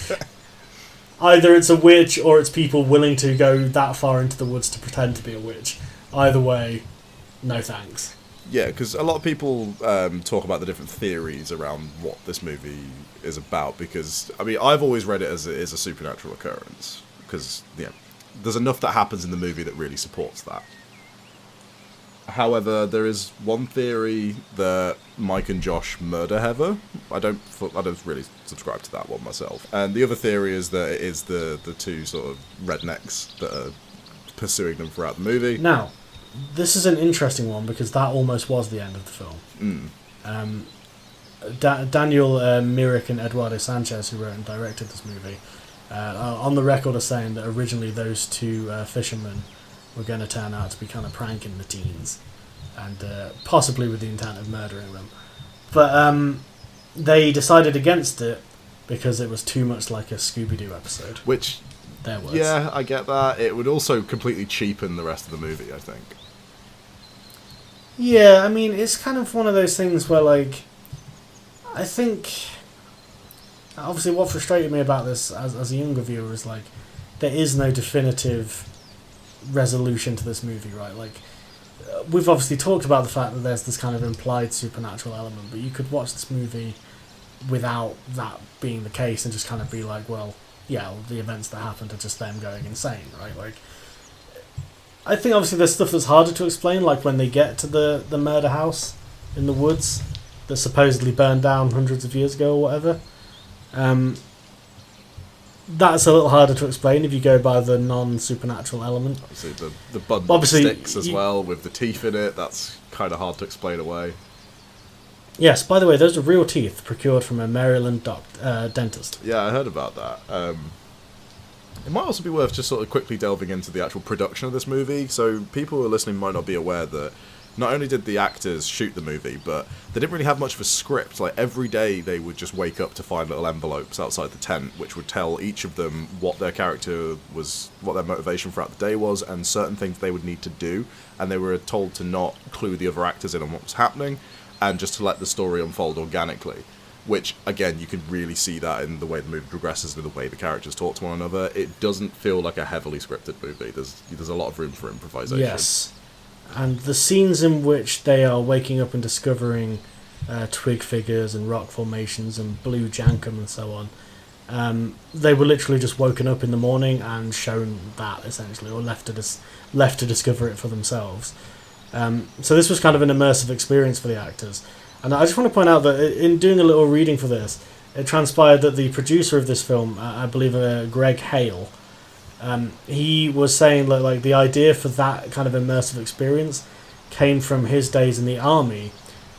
either it's a witch, or it's people willing to go that far into the woods to pretend to be a witch. Either way, no thanks. Yeah, because a lot of people talk about the different theories around what this movie is about, because, I mean, I've always read it as it is a supernatural occurrence, because, yeah, there's enough that happens in the movie that really supports that. However, there is one theory that Mike and Josh murder Heather. I don't really subscribe to that one myself. And the other theory is that it is the two sort of rednecks that are pursuing them throughout the movie. Now, this is an interesting one, because that almost was the end of the film. Daniel Myrick and Eduardo Sanchez, who wrote and directed this movie, are on the record as saying that originally those two fishermen were going to turn out to be kind of pranking the teens, and possibly with the intent of murdering them. But they decided against it because it was too much like a Scooby-Doo episode. Which, their words. Yeah, I get that. It would also completely cheapen the rest of the movie, I think. Yeah, I mean, it's kind of one of those things where, like, I think... Obviously, what frustrated me about this as a younger viewer is, like, there is no definitive resolution to this movie, right? Like, we've obviously talked about the fact that there's this kind of implied supernatural element, but you could watch this movie without that being the case and just kind of be like, well, yeah, the events that happened are just them going insane, right? Like, I think obviously there's stuff that's harder to explain, like when they get to the murder house in the woods that supposedly burned down hundreds of years ago or whatever. That's a little harder to explain if you go by the non-supernatural element. Obviously the bud that sticks as well, with the teeth in it, that's kind of hard to explain away. Yes, by the way, those are real teeth procured from a Maryland dentist. Yeah, I heard about that. It might also be worth just sort of quickly delving into the actual production of this movie. So people who are listening might not be aware that not only did the actors shoot the movie, but they didn't really have much of a script. Like, every day they would just wake up to find little envelopes outside the tent, which would tell each of them what their character was, what their motivation throughout the day was, and certain things they would need to do. And they were told to not clue the other actors in on what was happening, and just to let the story unfold organically. Which, again, you can really see that in the way the movie progresses and the way the characters talk to one another. It doesn't feel like a heavily scripted movie. There's a lot of room for improvisation. Yes. And the scenes in which they are waking up and discovering twig figures and rock formations and blue jankum and so on, they were literally just woken up in the morning and shown that, essentially, or left to discover it for themselves. So this was kind of an immersive experience for the actors. And I just want to point out that in doing a little reading for this, it transpired that the producer of this film, I believe Greg Hale, he was saying that, like, the idea for that kind of immersive experience came from his days in the army,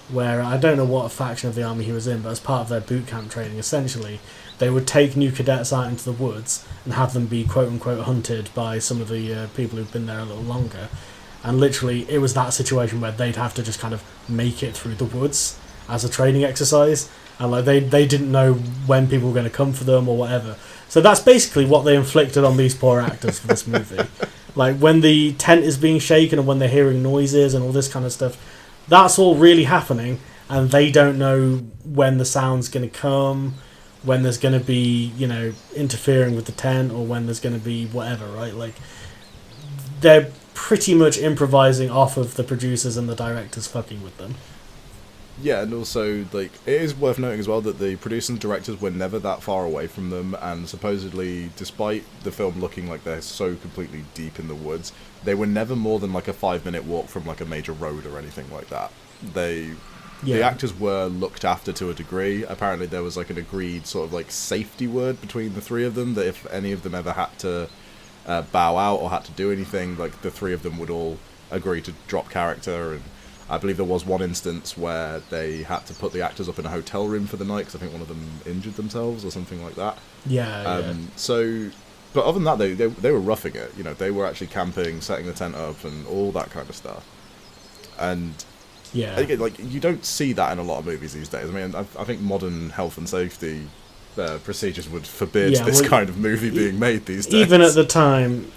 where I don't know what faction of the army he was in, but as part of their boot camp training, essentially, they would take new cadets out into the woods and have them be quote-unquote hunted by some of the people who've been there a little longer. And literally, it was that situation where they'd have to just kind of make it through the woods as a training exercise. And like they didn't know when people were going to come for them or whatever. So that's basically what they inflicted on these poor actors for this movie. Like, when the tent is being shaken and when they're hearing noises and all this kind of stuff, that's all really happening. And they don't know when the sound's going to come, when there's going to be, you know, interfering with the tent, or when there's going to be whatever, right? Like, they're pretty much improvising off of the producers and the directors fucking with them. Yeah, and also, like, it is worth noting as well that the producers and directors were never that far away from them, and supposedly, despite the film looking like they're so completely deep in the woods, they were never more than like a 5-minute walk from like a major road or anything like that. They The actors were looked after to a degree. Apparently there was like an agreed sort of like safety word between the three of them, that if any of them ever had to bow out or had to do anything, like the three of them would all agree to drop character. And I believe there was one instance where they had to put the actors up in a hotel room for the night because I think one of them injured themselves or something like that. So, but other than that, they were roughing it. You know, they were actually camping, setting the tent up, and all that kind of stuff. And again, like, you don't see that in a lot of movies these days. I mean, I think modern health and safety procedures would forbid this kind of movie being made these days. Even at the time,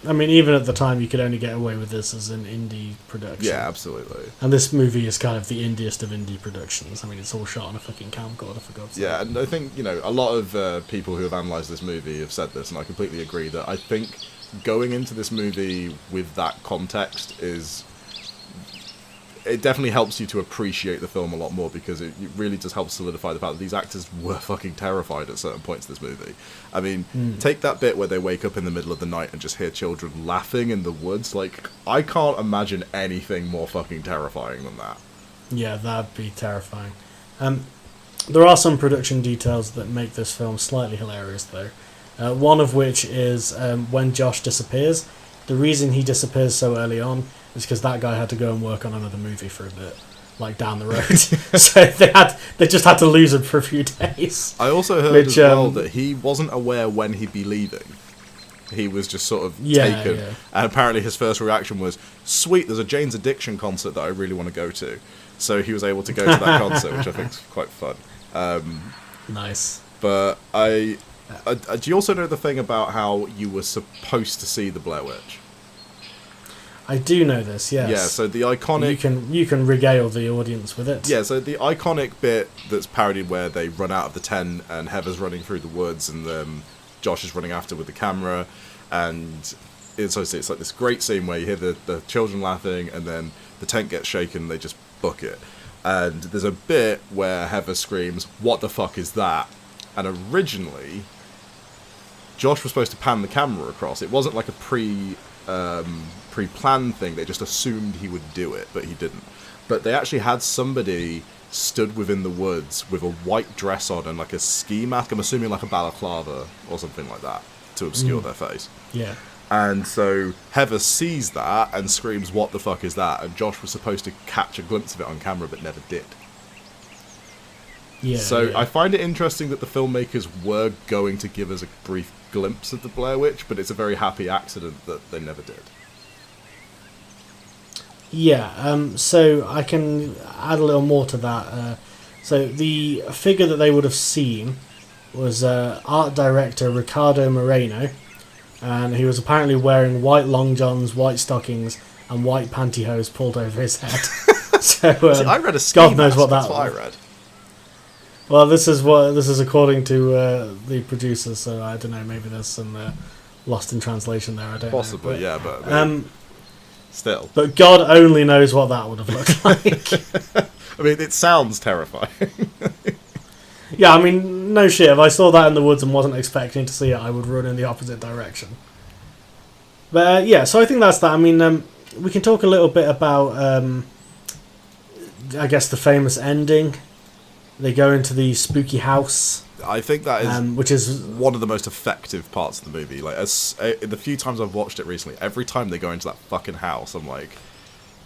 you could only get away with this as an indie production. Yeah, absolutely. And this movie is kind of the indiest of indie productions. I mean, it's all shot on a fucking camcorder, for God's sake. Yeah, and I think, you know, a lot of people who have analysed this movie have said this, and I completely agree, that I think going into this movie with that context it definitely helps you to appreciate the film a lot more, because it really just helps solidify the fact that these actors were fucking terrified at certain points in this movie. I mean, take that bit where they wake up in the middle of the night and just hear children laughing in the woods. Like, I can't imagine anything more fucking terrifying than that. Yeah, that'd be terrifying. There are some production details that make this film slightly hilarious, though. One of which is when Josh disappears. The reason he disappears so early on is because that guy had to go and work on another movie for a bit, like down the road. So they just had to lose him for a few days. I also heard as well that he wasn't aware when he'd be leaving. He was just sort of taken. Yeah. And apparently his first reaction was, sweet, there's a Jane's Addiction concert that I really want to go to. So he was able to go to that concert, which I think is quite fun. Nice. But do you also know the thing about how you were supposed to see the Blair Witch? I do know this, yes. Yeah, so the iconic... You can regale the audience with it. Yeah, so the iconic bit that's parodied where they run out of the tent and Heather's running through the woods and Josh is running after with the camera, and it's like this great scene where you hear the children laughing and then the tent gets shaken and they just book it. And there's a bit where Heather screams, "What the fuck is that?" And originally, Josh was supposed to pan the camera across. It wasn't like a pre-planned thing. They just assumed he would do it, but he didn't. But they actually had somebody stood within the woods with a white dress on and like a ski mask. I'm assuming like a balaclava or something like that to obscure their face. Yeah. And so Heather sees that and screams, "What the fuck is that?" And Josh was supposed to catch a glimpse of it on camera, but never did. Yeah. So I find it interesting that the filmmakers were going to give us a brief glimpse of the Blair Witch, but it's a very happy accident that they never did. Yeah, so I can add a little more to that. So the figure that they would have seen was art director Ricardo Moreno, and he was apparently wearing white long johns, white stockings, and white pantyhose pulled over his head. So See, I read a ski God knows mask, what that's that what was. I read. Well, this is according to the producers, so I don't know. Maybe there's some lost in translation there. I don't Possibly, know. yeah, but still. But God only knows what that would have looked like. I mean, it sounds terrifying. Yeah, I mean, no shit. If I saw that in the woods and wasn't expecting to see it, I would run in the opposite direction. But yeah, so I think that's that. I mean, we can talk a little bit about, I guess, the famous ending. They go into the spooky house. I think that is which is one of the most effective parts of the movie. Like, the few times I've watched it recently, every time they go into that fucking house, I'm like,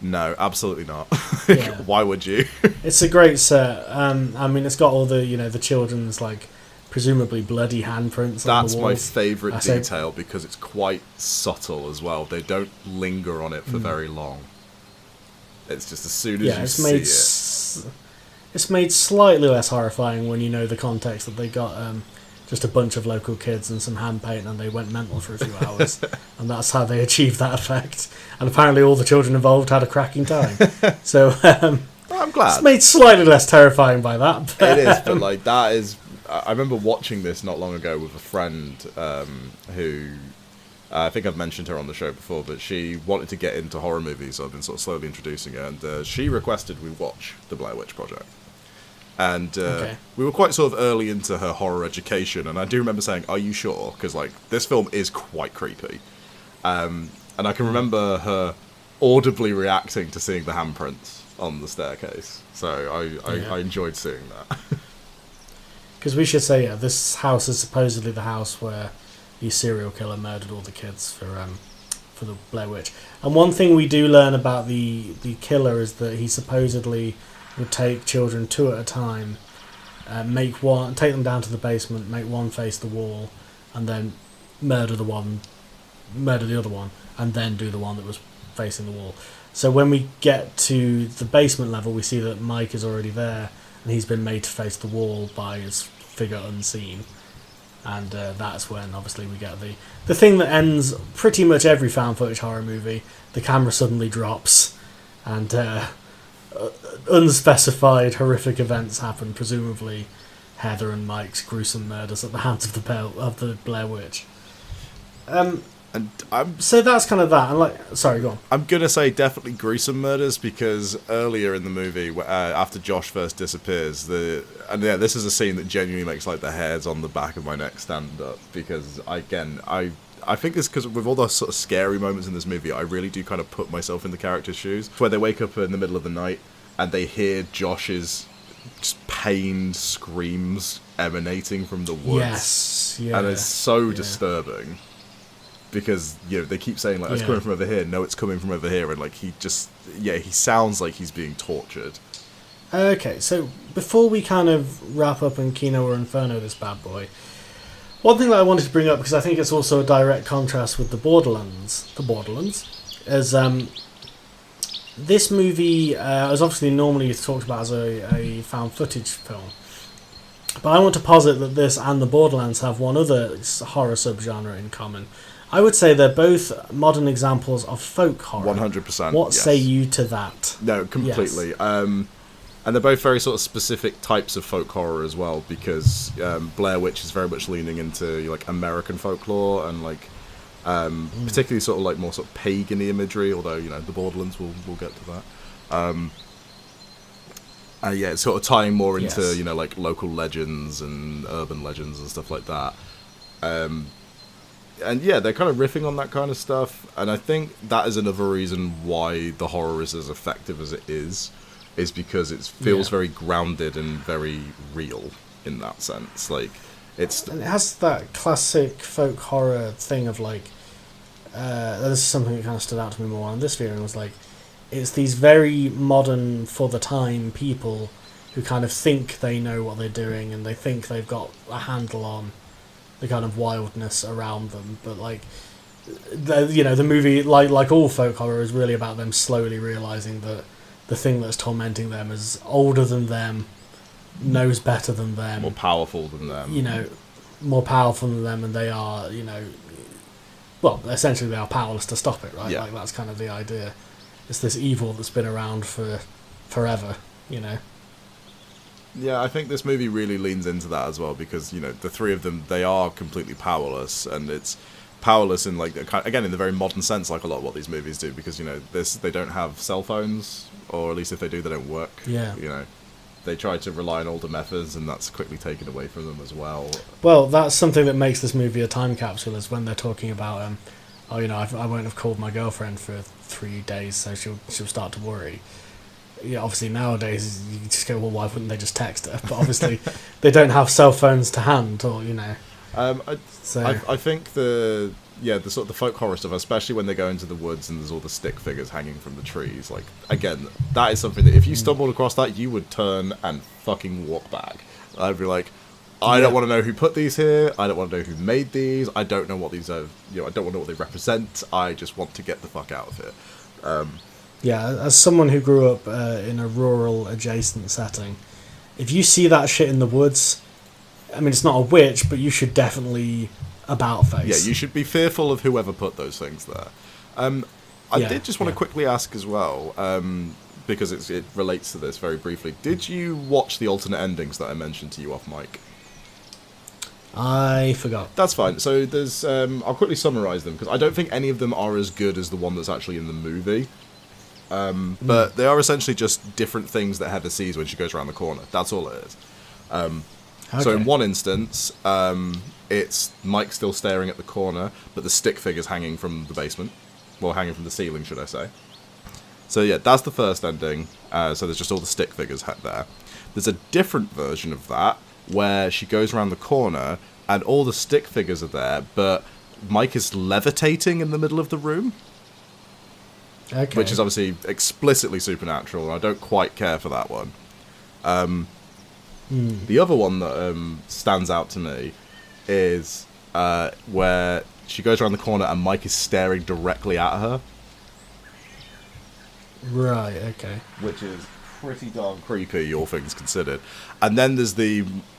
no, absolutely not. Yeah. Why would you? It's a great set. I mean, it's got all the the children's like presumably bloody handprints. That's on the my walls. favourite detail because it's quite subtle as well. They don't linger on it for very long. It's just as soon as you see it. It's made slightly less horrifying when you know the context that they got just a bunch of local kids and some hand paint and they went mental for a few hours. And that's how they achieved that effect. And apparently all the children involved had a cracking time. So I'm glad. It's made slightly less terrifying by that. It is, but like that is... I remember watching this not long ago with a friend who... I think I've mentioned her on the show before, but she wanted to get into horror movies, so I've been sort of slowly introducing her, and she requested we watch The Blair Witch Project. And we were quite sort of early into her horror education, and I do remember saying, "Are you sure?" Because like this film is quite creepy, and I can remember her audibly reacting to seeing the handprints, on the staircase. So I enjoyed seeing that. Because we should say, this house is supposedly the house where the serial killer murdered all the kids for the Blair Witch. And one thing we do learn about the killer is that he supposedly would take children two at a time, take them down to the basement, make one face the wall, and then murder the other one, and then do the one that was facing the wall. So when we get to the basement level, we see that Mike is already there, and he's been made to face the wall by his figure unseen. And that's when, obviously, we get the thing that ends pretty much every found footage horror movie. The camera suddenly drops, and unspecified horrific events happen, presumably Heather and Mike's gruesome murders at the hands of the Blair Witch. So that's kind of that. And sorry, go on. I'm gonna say definitely gruesome murders, because earlier in the movie, after Josh first disappears, this is a scene that genuinely makes like the hairs on the back of my neck stand up, because I think it's because with all those sort of scary moments in this movie, I really do kind of put myself in the character's shoes, where they wake up in the middle of the night and they hear Josh's just pained screams emanating from the woods. Yes, yeah, and it's so disturbing. Because, they keep saying, like, it's coming from over here. No, it's coming from over here. And, like, he sounds like he's being tortured. Okay, so before we kind of wrap up and Kino or Inferno this bad boy, one thing that I wanted to bring up, because I think it's also a direct contrast with the Borderlands, is this movie is obviously normally talked about as a found footage film. But I want to posit that this and the Borderlands have one other horror subgenre in common. I would say they're both modern examples of folk horror. 100%. What say you to that? No, completely. Yes. And they're both very sort of specific types of folk horror as well, because Blair Witch is very much leaning into like American folklore and like particularly sort of like more sort of pagan-y imagery. Although the Borderlands we'll get to that. It's sort of tying more into like local legends and urban legends and stuff like that. And they're kind of riffing on that kind of stuff, and I think that is another reason why the horror is as effective as it is because it feels very grounded and very real in that sense. Like and it has that classic folk horror thing of like, this is something that kind of stood out to me more on this viewing, was like, it's these very modern for the time people who kind of think they know what they're doing and they think they've got a handle on the kind of wildness around them, but like the movie, like all folk horror, is really about them slowly realizing that the thing that's tormenting them is older than them, knows better than them, more powerful than them, more powerful than them, and they are, well, essentially they are powerless to stop it, right? Like that's kind of the idea. It's this evil that's been around for forever, Yeah, I think this movie really leans into that as well, because the three of them, they are completely powerless, and it's powerless in like again in the very modern sense, like a lot of what these movies do, because they don't have cell phones, or at least if they do, they don't work. They try to rely on older methods, and that's quickly taken away from them as well. Well, that's something that makes this movie a time capsule, is when they're talking about I won't have called my girlfriend for 3 days, so she'll start to worry. Obviously nowadays you just go, well, why wouldn't they just text her? But obviously they don't have cell phones to hand, or I think the sort of the folk horror stuff, especially when they go into the woods and there's all the stick figures hanging from the trees, like, again, that is something that if you stumbled across that, you would turn and fucking walk back. I'd be like, I don't want to know who put these here. I don't want to know who made these. I don't know what these are. I don't want to know what they represent. I just want to get the fuck out of here. As someone who grew up in a rural adjacent setting, if you see that shit in the woods, I mean, it's not a witch, but you should definitely about face. Yeah, you should be fearful of whoever put those things there. I did just want to quickly ask as well, because it relates to this very briefly. Did you watch the alternate endings that I mentioned to you off mic? I forgot. That's fine. So there's, I'll quickly summarise them, because I don't think any of them are as good as the one that's actually in the movie. But they are essentially just different things that Heather sees when she goes around the corner. That's all it is. So in one instance, it's Mike still staring at the corner, but the stick figure's hanging from the basement. Well, hanging from the ceiling, should I say. So yeah, that's the first ending. So there's just all the stick figures there. There's a different version of that where she goes around the corner and all the stick figures are there, but Mike is levitating in the middle of the room. Okay. Which is obviously explicitly supernatural, and I don't quite care for that one. The other one that stands out to me is where she goes around the corner and Mike is staring directly at her. Right, okay. Which is pretty darn creepy, all things considered. And then there's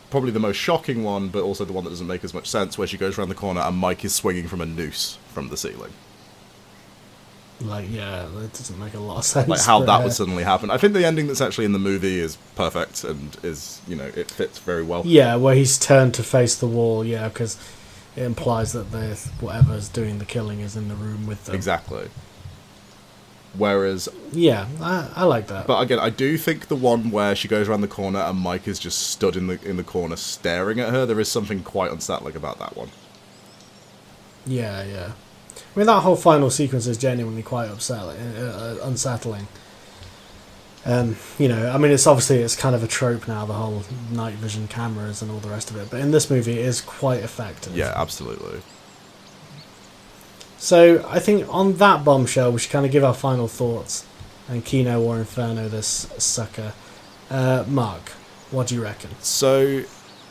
probably the most shocking one, but also the one that doesn't make as much sense, where she goes around the corner and Mike is swinging from a noose from the ceiling. Like, yeah, that doesn't make a lot of sense. Like, how that would suddenly happen. I think the ending that's actually in the movie is perfect and is, it fits very well. Yeah, where he's turned to face the wall, yeah, because it implies that whatever's doing the killing is in the room with them. Exactly. Whereas... Yeah, I like that. But again, I do think the one where she goes around the corner and Mike is just stood in the corner staring at her, there is something quite unsettling about that one. Yeah, yeah. I mean, that whole final sequence is genuinely quite unsettling. I mean, it's kind of a trope now, the whole night vision cameras and all the rest of it. But in this movie, it is quite effective. Yeah, absolutely. So I think on that bombshell, we should kind of give our final thoughts and Kino or Inferno this sucker. Mark, what do you reckon? So,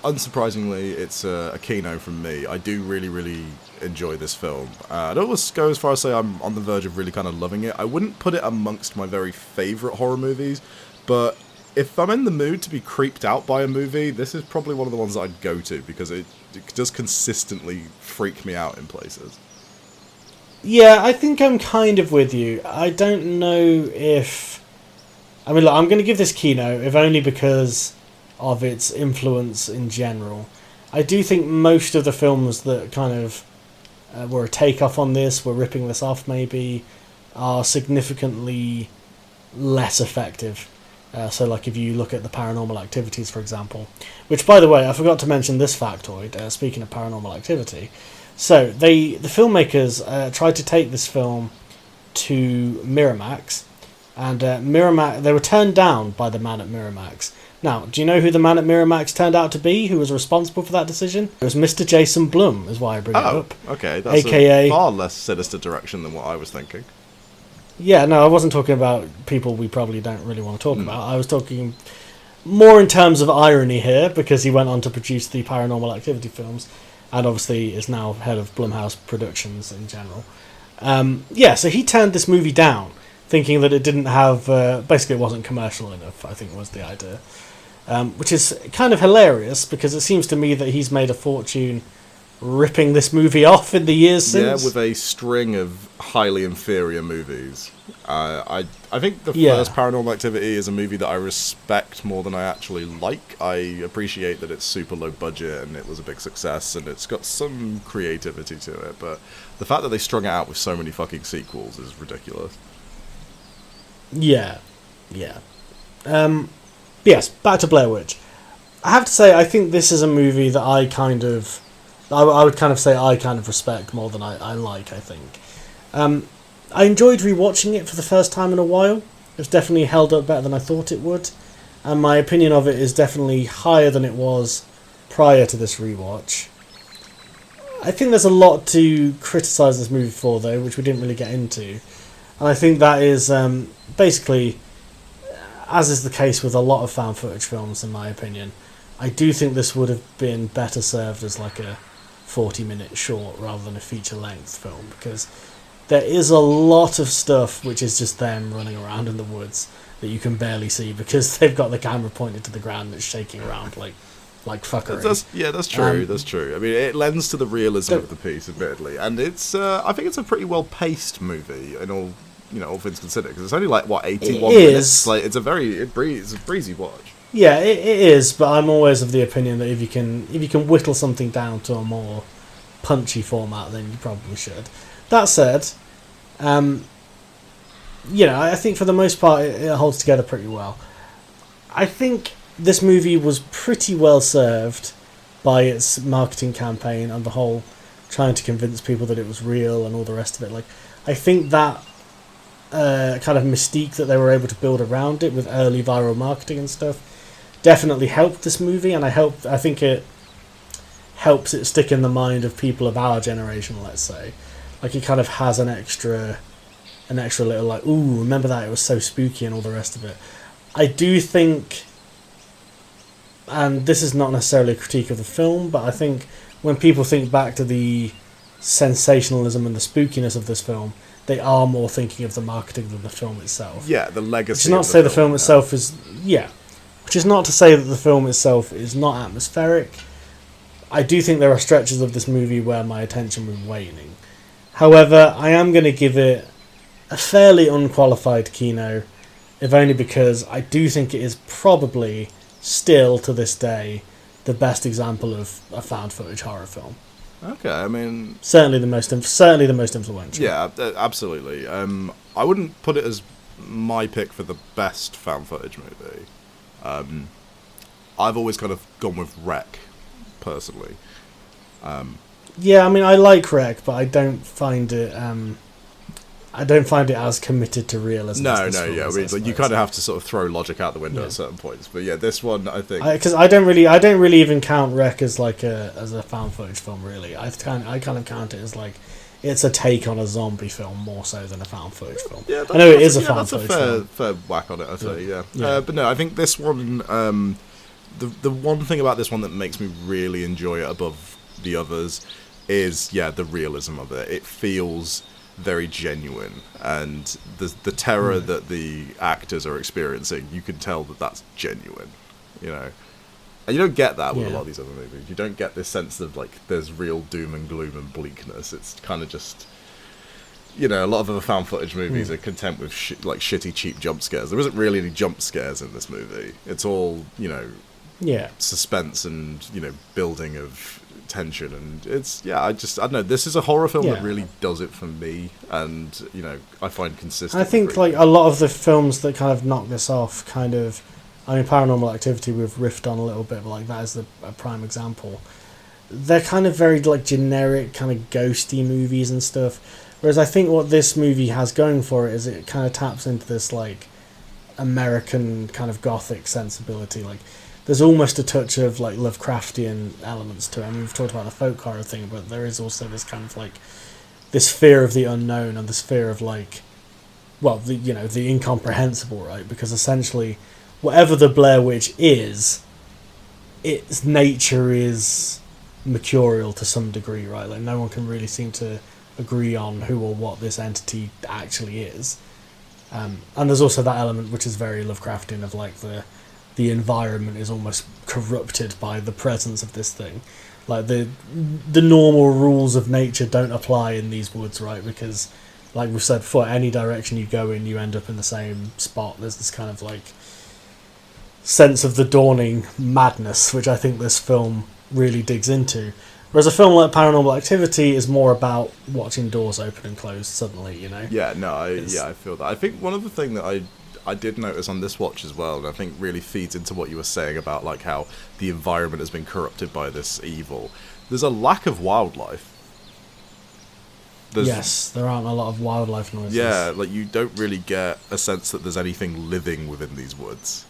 unsurprisingly, it's a Kino from me. I do really, really enjoy this film. I'd almost go as far as say I'm on the verge of really kind of loving it. I wouldn't put it amongst my very favourite horror movies, but if I'm in the mood to be creeped out by a movie, this is probably one of the ones that I'd go to, because it does consistently freak me out in places. Yeah, I think I'm kind of with you. I don't know if... I mean, look, I'm going to give this Kino, if only because of its influence in general. I do think most of the films that kind of were a takeoff on this, were ripping this off maybe, are significantly less effective. So like if you look at the Paranormal Activities, for example, which, by the way, I forgot to mention this factoid, speaking of Paranormal Activity. So the filmmakers tried to take this film to Miramax, and they were turned down by the man at Miramax. Now, do you know who the man at Miramax turned out to be, who was responsible for that decision? It was Mr. Jason Blum, is why I bring it up. Okay, that's a far less sinister direction than what I was thinking. Yeah, no, I wasn't talking about people we probably don't really want to talk about. I was talking more in terms of irony here, because he went on to produce the Paranormal Activity films, and obviously is now head of Blumhouse Productions in general. So he turned this movie down, thinking that it didn't have... basically, it wasn't commercial enough, I think was the idea. Which is kind of hilarious, because it seems to me that he's made a fortune ripping this movie off in the years since. Yeah, with a string of highly inferior movies. I think the first Paranormal Activity is a movie that I respect more than I actually like. I appreciate that it's super low budget and it was a big success and it's got some creativity to it, but the fact that they strung it out with so many fucking sequels is ridiculous. Yeah. Yes, back to Blair Witch. I have to say, I think this is a movie that I would kind of respect more than I like, I think. I enjoyed rewatching it for the first time in a while. It was definitely held up better than I thought it would. And my opinion of it is definitely higher than it was prior to this rewatch. I think there's a lot to criticise this movie for, though, which we didn't really get into. And I think that is basically, as is the case with a lot of found footage films, in my opinion, I do think this would have been better served as like a 40-minute short rather than a feature-length film, because there is a lot of stuff which is just them running around in the woods that you can barely see because they've got the camera pointed to the ground and it's shaking around like fuckery. That's true. That's true. I mean, it lends to the realism of the piece, admittedly, and it's. I think it's a pretty well-paced movie in all things considered, because it's only 81 minutes. Like it's a breezy watch. Yeah, it is, but I'm always of the opinion that if you can whittle something down to a more punchy format, then you probably should. That said, I think for the most part it holds together pretty well. I think this movie was pretty well served by its marketing campaign and the whole trying to convince people that it was real and all the rest of it. Like, I think that kind of mystique that they were able to build around it with early viral marketing and stuff definitely helped this movie, and I think it helps it stick in the mind of people of our generation, let's say. Like, it kind of has an extra little, like, ooh, remember that, it was so spooky and all the rest of it. I do think, and this is not necessarily a critique of the film, but I think when people think back to the sensationalism and the spookiness of this film, they are more thinking of the marketing than the film itself. Yeah, the legacy. Which is not to say the film itself is... Yeah. Which is not to say that the film itself is not atmospheric. I do think there are stretches of this movie where my attention was waning. However, I am going to give it a fairly unqualified Kino, if only because I do think it is probably still, to this day, the best example of a found footage horror film. Okay, I mean... Certainly the most influential. Yeah, absolutely. I wouldn't put it as my pick for the best found footage movie. I've always kind of gone with Wreck, personally. Yeah, I mean, I like Wreck, but I don't find it as committed to realism. No, yeah. I mean, like, you kind of have to sort of throw logic out the window at certain points. But yeah, this one, I think, because I don't really even count Wreck as like as a found footage film. Really, I kind of count it as like it's a take on a zombie film more so than a found footage film. Yeah, I know it is a found footage film. Fair whack on it, I'd say. Yeah. But no, I think this one, the one thing about this one that makes me really enjoy it above the others is the realism of it. It feels very genuine, and the terror that the actors are experiencing, you can tell that that's genuine, and you don't get that with a lot of these other movies. You don't get this sense of like there's real doom and gloom and bleakness. It's kind of just, a lot of other found footage movies are content with shitty cheap jump scares. There isn't really any jump scares in this movie. It's all suspense and building of tension, and it's I don't know, this is a horror film that really does it for me, and I find consistent. I think like a lot of the films that kind of knock this off, kind of, I mean, Paranormal Activity we've riffed on a little bit, but like that is a prime example. They're kind of very like generic kind of ghosty movies and stuff, whereas I think what this movie has going for it is it kind of taps into this like American kind of gothic sensibility. Like, there's almost a touch of like Lovecraftian elements to it. I mean, we've talked about the folk horror thing, but there is also this kind of like this fear of the unknown and this fear of like, well, the incomprehensible, right? Because essentially, whatever the Blair Witch is, its nature is mercurial to some degree, right? Like, no one can really seem to agree on who or what this entity actually is. And there's also that element which is very Lovecraftian of like the environment is almost corrupted by the presence of this thing. Like, the normal rules of nature don't apply in these woods, right? Because, like we've said before, any direction you go in, you end up in the same spot. There's this kind of like sense of the dawning madness, which I think this film really digs into. Whereas a film like Paranormal Activity is more about watching doors open and close suddenly, Yeah, no, I feel that. I think one of the things that I did notice on this watch as well, and I think really feeds into what you were saying about like how the environment has been corrupted by this evil. There's a lack of wildlife. Yes, there aren't a lot of wildlife noises. Yeah, like you don't really get a sense that there's anything living within these woods.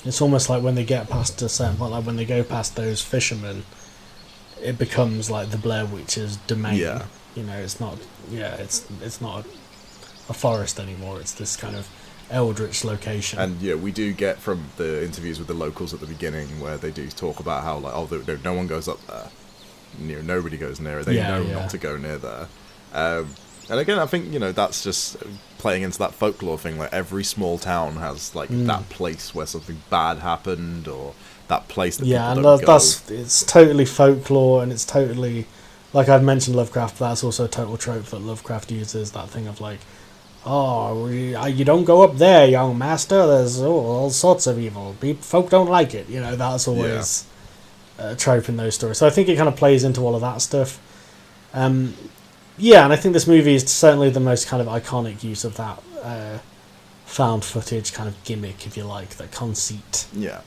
It's almost like when they get past a certain point, like when they go past those fishermen, it becomes like the Blair Witch's domain. Yeah. It's not. Yeah, it's not a forest anymore. It's this kind of eldritch location. And we do get from the interviews with the locals at the beginning where they do talk about how like no one goes up there. Nobody goes near it. They know not to go near there. And again, I think that's just playing into that folklore thing. Like, every small town has like that place where something bad happened, or that place that people don't go. It's totally folklore, and it's totally, like I've mentioned Lovecraft. That's also a total trope that Lovecraft uses. That thing of like, you don't go up there, young master. There's all sorts of evil. Folk don't like it. That's always a trope in those stories. So I think it kind of plays into all of that stuff. And I think this movie is certainly the most kind of iconic use of that found footage kind of gimmick, if you like, that conceit. Yeah.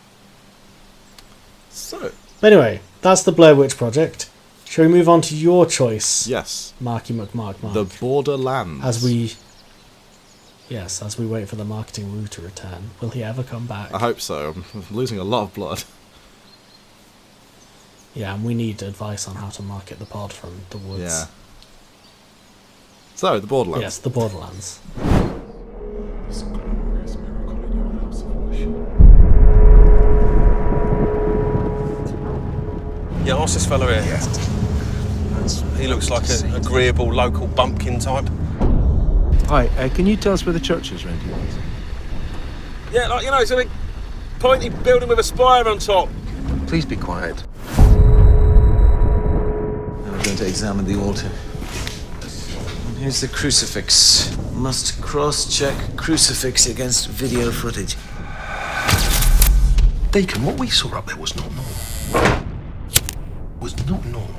So. Anyway, that's the Blair Witch Project. Shall we move on to your choice? Yes. Marky McMark. The Borderlands. As we Yes, as we wait for the marketing Roo to return. Will he ever come back? I hope so. I'm losing a lot of blood. Yeah, and we need advice on how to market the pod from the woods. Yeah. So, the Borderlands. Yes, the Borderlands. This glorious miracle in your house of worship. Yeah, ask this fella here. Yeah. He looks like an agreeable local bumpkin type. Hi, can you tell us where the church is, Randy? Yeah, like, you know, it's a big pointy building with a spire on top. Please be quiet. Now we're going to examine the altar. And here's the crucifix. Must cross-check crucifix against video footage. Deacon, what we saw up there was not normal. Was not normal.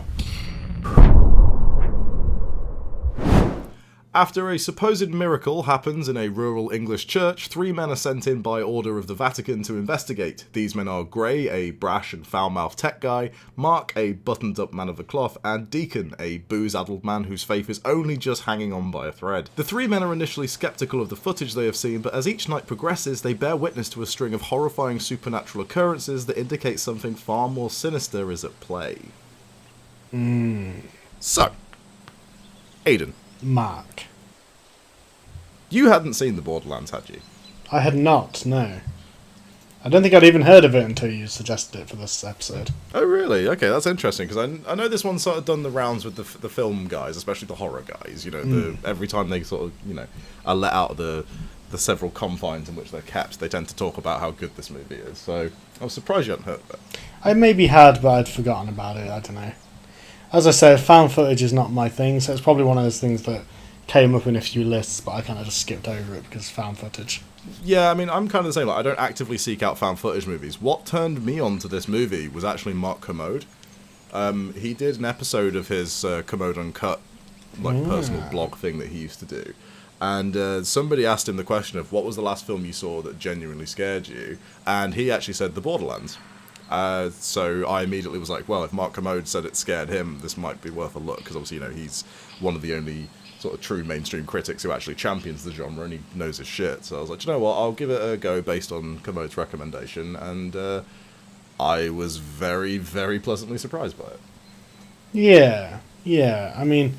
After a supposed miracle happens in a rural English church, 3 men are sent in by order of the Vatican to investigate. These men are Gray, a brash and foul-mouthed tech guy, Mark, a buttoned-up man of the cloth, and Deacon, a booze-addled man whose faith is only just hanging on by a thread. The 3 men are initially skeptical of the footage they have seen, but as each night progresses, they bear witness to a string of horrifying supernatural occurrences that indicate something far more sinister is at play. So, Aidan. Marc. You hadn't seen the Borderlands, had you? I had not, no. I don't think I'd even heard of it until you suggested it for this episode. Oh, really? Okay, that's interesting, because I know this one's sort of done the rounds with the film guys, especially the horror guys. You know, every time they sort of, you know, are let out of the several confines in which they're kept, they tend to talk about how good this movie is. So I was surprised you hadn't heard of it. I maybe had, but I'd forgotten about it. I don't know. As I said, found footage is not my thing, so it's probably one of those things that came up in a few lists, but I kind of just skipped over it because found footage. Yeah, I mean, I'm kind of the same. Like, I don't actively seek out found footage movies. What turned me on to this movie was actually Marc Kermode. He did an episode of his Kermode Uncut, personal blog thing that he used to do. And somebody asked him the question of what was the last film you saw that genuinely scared you, and he actually said The Borderlands. So I immediately was like, well, if Marc Kermode said it scared him, this might be worth a look, because obviously, you know, he's one of the only sort of true mainstream critics who actually champions the genre, and he knows his shit. So I was like, you know what, I'll give it a go based on Kermode's recommendation, and I was very, very pleasantly surprised by it. Yeah. I mean,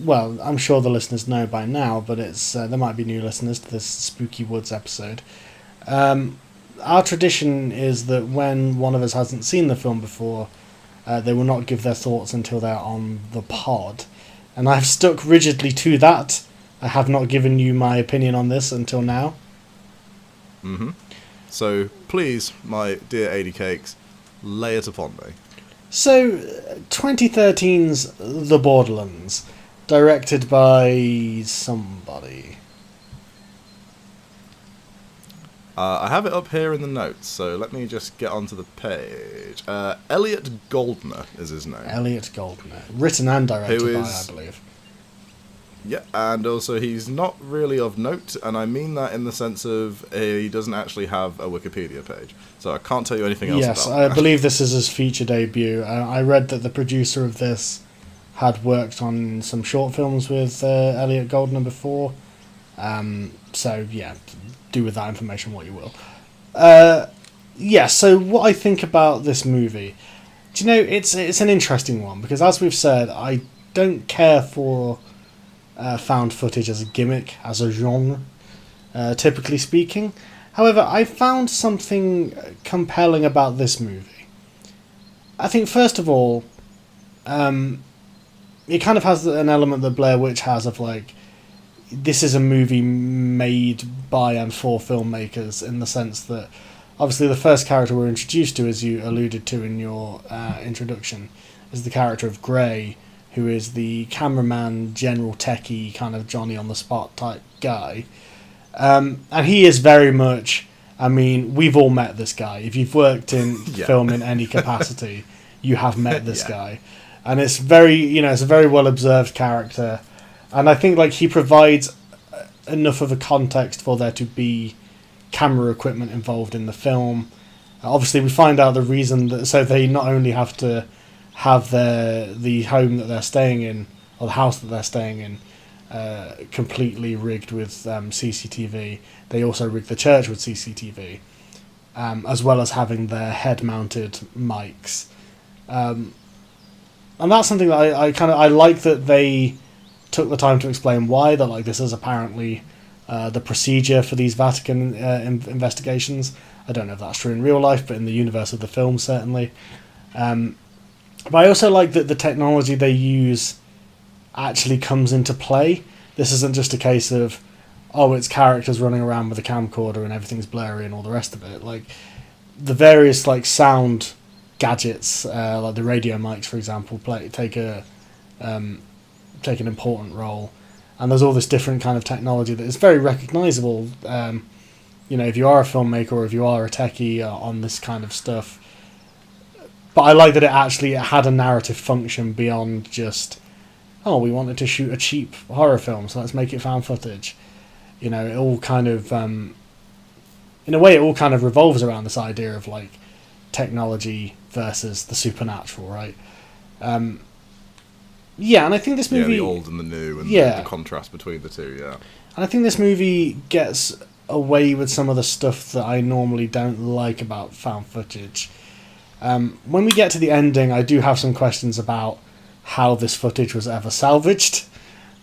well, I'm sure the listeners know by now, but it's there might be new listeners to this Spooky Woods episode. Our tradition is that when one of us hasn't seen the film before, they will not give their thoughts until they're on the pod. And I've stuck rigidly to that. I have not given you my opinion on this until now. So, please, my dear 80 Cakes, lay it upon me. So, 2013's The Borderlands, directed by somebody. I have it up here in the notes, so let me just get onto the page. Elliot Goldner is his name. Elliot Goldner. Written and directed by, I believe. Yeah, and also he's not really of note, and I mean that in the sense of he doesn't actually have a Wikipedia page, so I can't tell you anything else about that. Yes, I believe this is his feature debut. I read that the producer of this had worked on some short films with Elliot Goldner before, so yeah, do with that information what you will. So what I think about this movie, do you know, it's an interesting one, because as we've said, I don't care for found footage as a gimmick, as a genre, typically speaking. However, I found something compelling about this movie. I think, first of all, it kind of has an element that Blair Witch has of, like, this is a movie made by and for filmmakers, in the sense that obviously the first character we're introduced to, as you alluded to in your introduction, is the character of Gray, who is the cameraman, general techie, kind of Johnny on the spot type guy. And he is very much, I mean, we've all met this guy. If you've worked in film in any capacity, you have met this guy. And it's very, it's a very well observed character. And I think, like, he provides enough of a context for there to be camera equipment involved in the film. Obviously, we find out the reason that, so they not only have to have the home that they're staying in, or the house that they're staying in, completely rigged with CCTV. They also rigged the church with CCTV, as well as having their head-mounted mics. And that's something that I like that they took the time to explain why. That like this is apparently the procedure for these Vatican investigations. I don't know if that's true in real life, but in the universe of the film, certainly. But I also like that the technology they use actually comes into play. This isn't just a case of, oh, it's characters running around with a camcorder and everything's blurry and all the rest of it. Like, the various like sound gadgets, like the radio mics, for example, take an important role. And there's all this different kind of technology that is very recognisable. If you are a filmmaker or if you are a techie on this kind of stuff. But I like that it had a narrative function beyond just, oh, we wanted to shoot a cheap horror film, so let's make it found footage. It all kind of, in a way, it all kind of revolves around this idea of like technology versus the supernatural, right? And I think this movie... Yeah, the old and the new, and the contrast between the two, yeah. And I think this movie gets away with some of the stuff that I normally don't like about found footage. When we get to the ending, I do have some questions about how this footage was ever salvaged.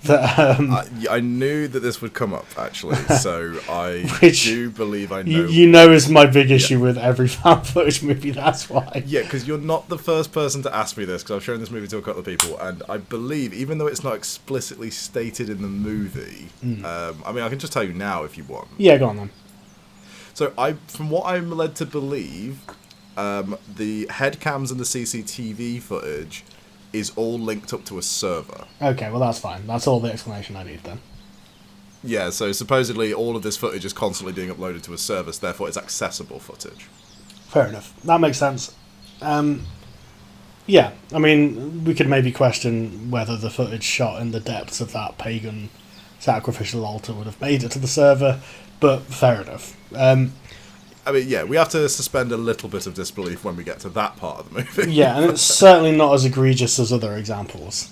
I knew that this would come up, actually, so I do believe I know. Is my big issue with every found footage movie, that's why. Yeah, because you're not the first person to ask me this, because I've shown this movie to a couple of people, and I believe, even though it's not explicitly stated in the movie, I can just tell you now if you want. Yeah, go on then. So, from what I'm led to believe, the head cams and the CCTV footage is all linked up to a server. Okay, well that's fine. That's all the explanation I need then. Yeah, so supposedly all of this footage is constantly being uploaded to a server, so therefore it's accessible footage. Fair enough. That makes sense. Yeah, I mean, we could maybe question whether the footage shot in the depths of that pagan sacrificial altar would have made it to the server, but fair enough. We have to suspend a little bit of disbelief when we get to that part of the movie. Yeah, and it's certainly not as egregious as other examples.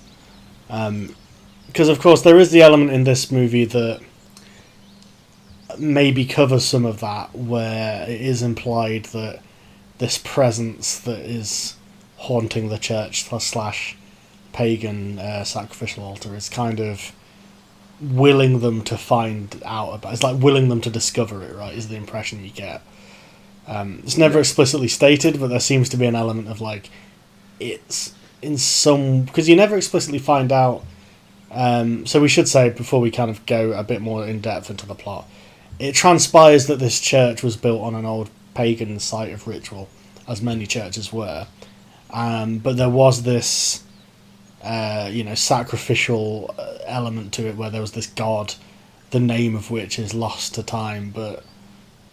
Because, of course, there is the element in this movie that maybe covers some of that, where it is implied that this presence that is haunting the church / pagan sacrificial altar is kind of willing them to find out about. It's like willing them to discover it, right, is the impression you get. It's never explicitly stated, but there seems to be an element of like it's in some, because you never explicitly find out. So we should say, before we kind of go a bit more in depth into the plot, it transpires that this church was built on an old pagan site of ritual, as many churches were, but there was this sacrificial element to it, where there was this god, the name of which is lost to time, but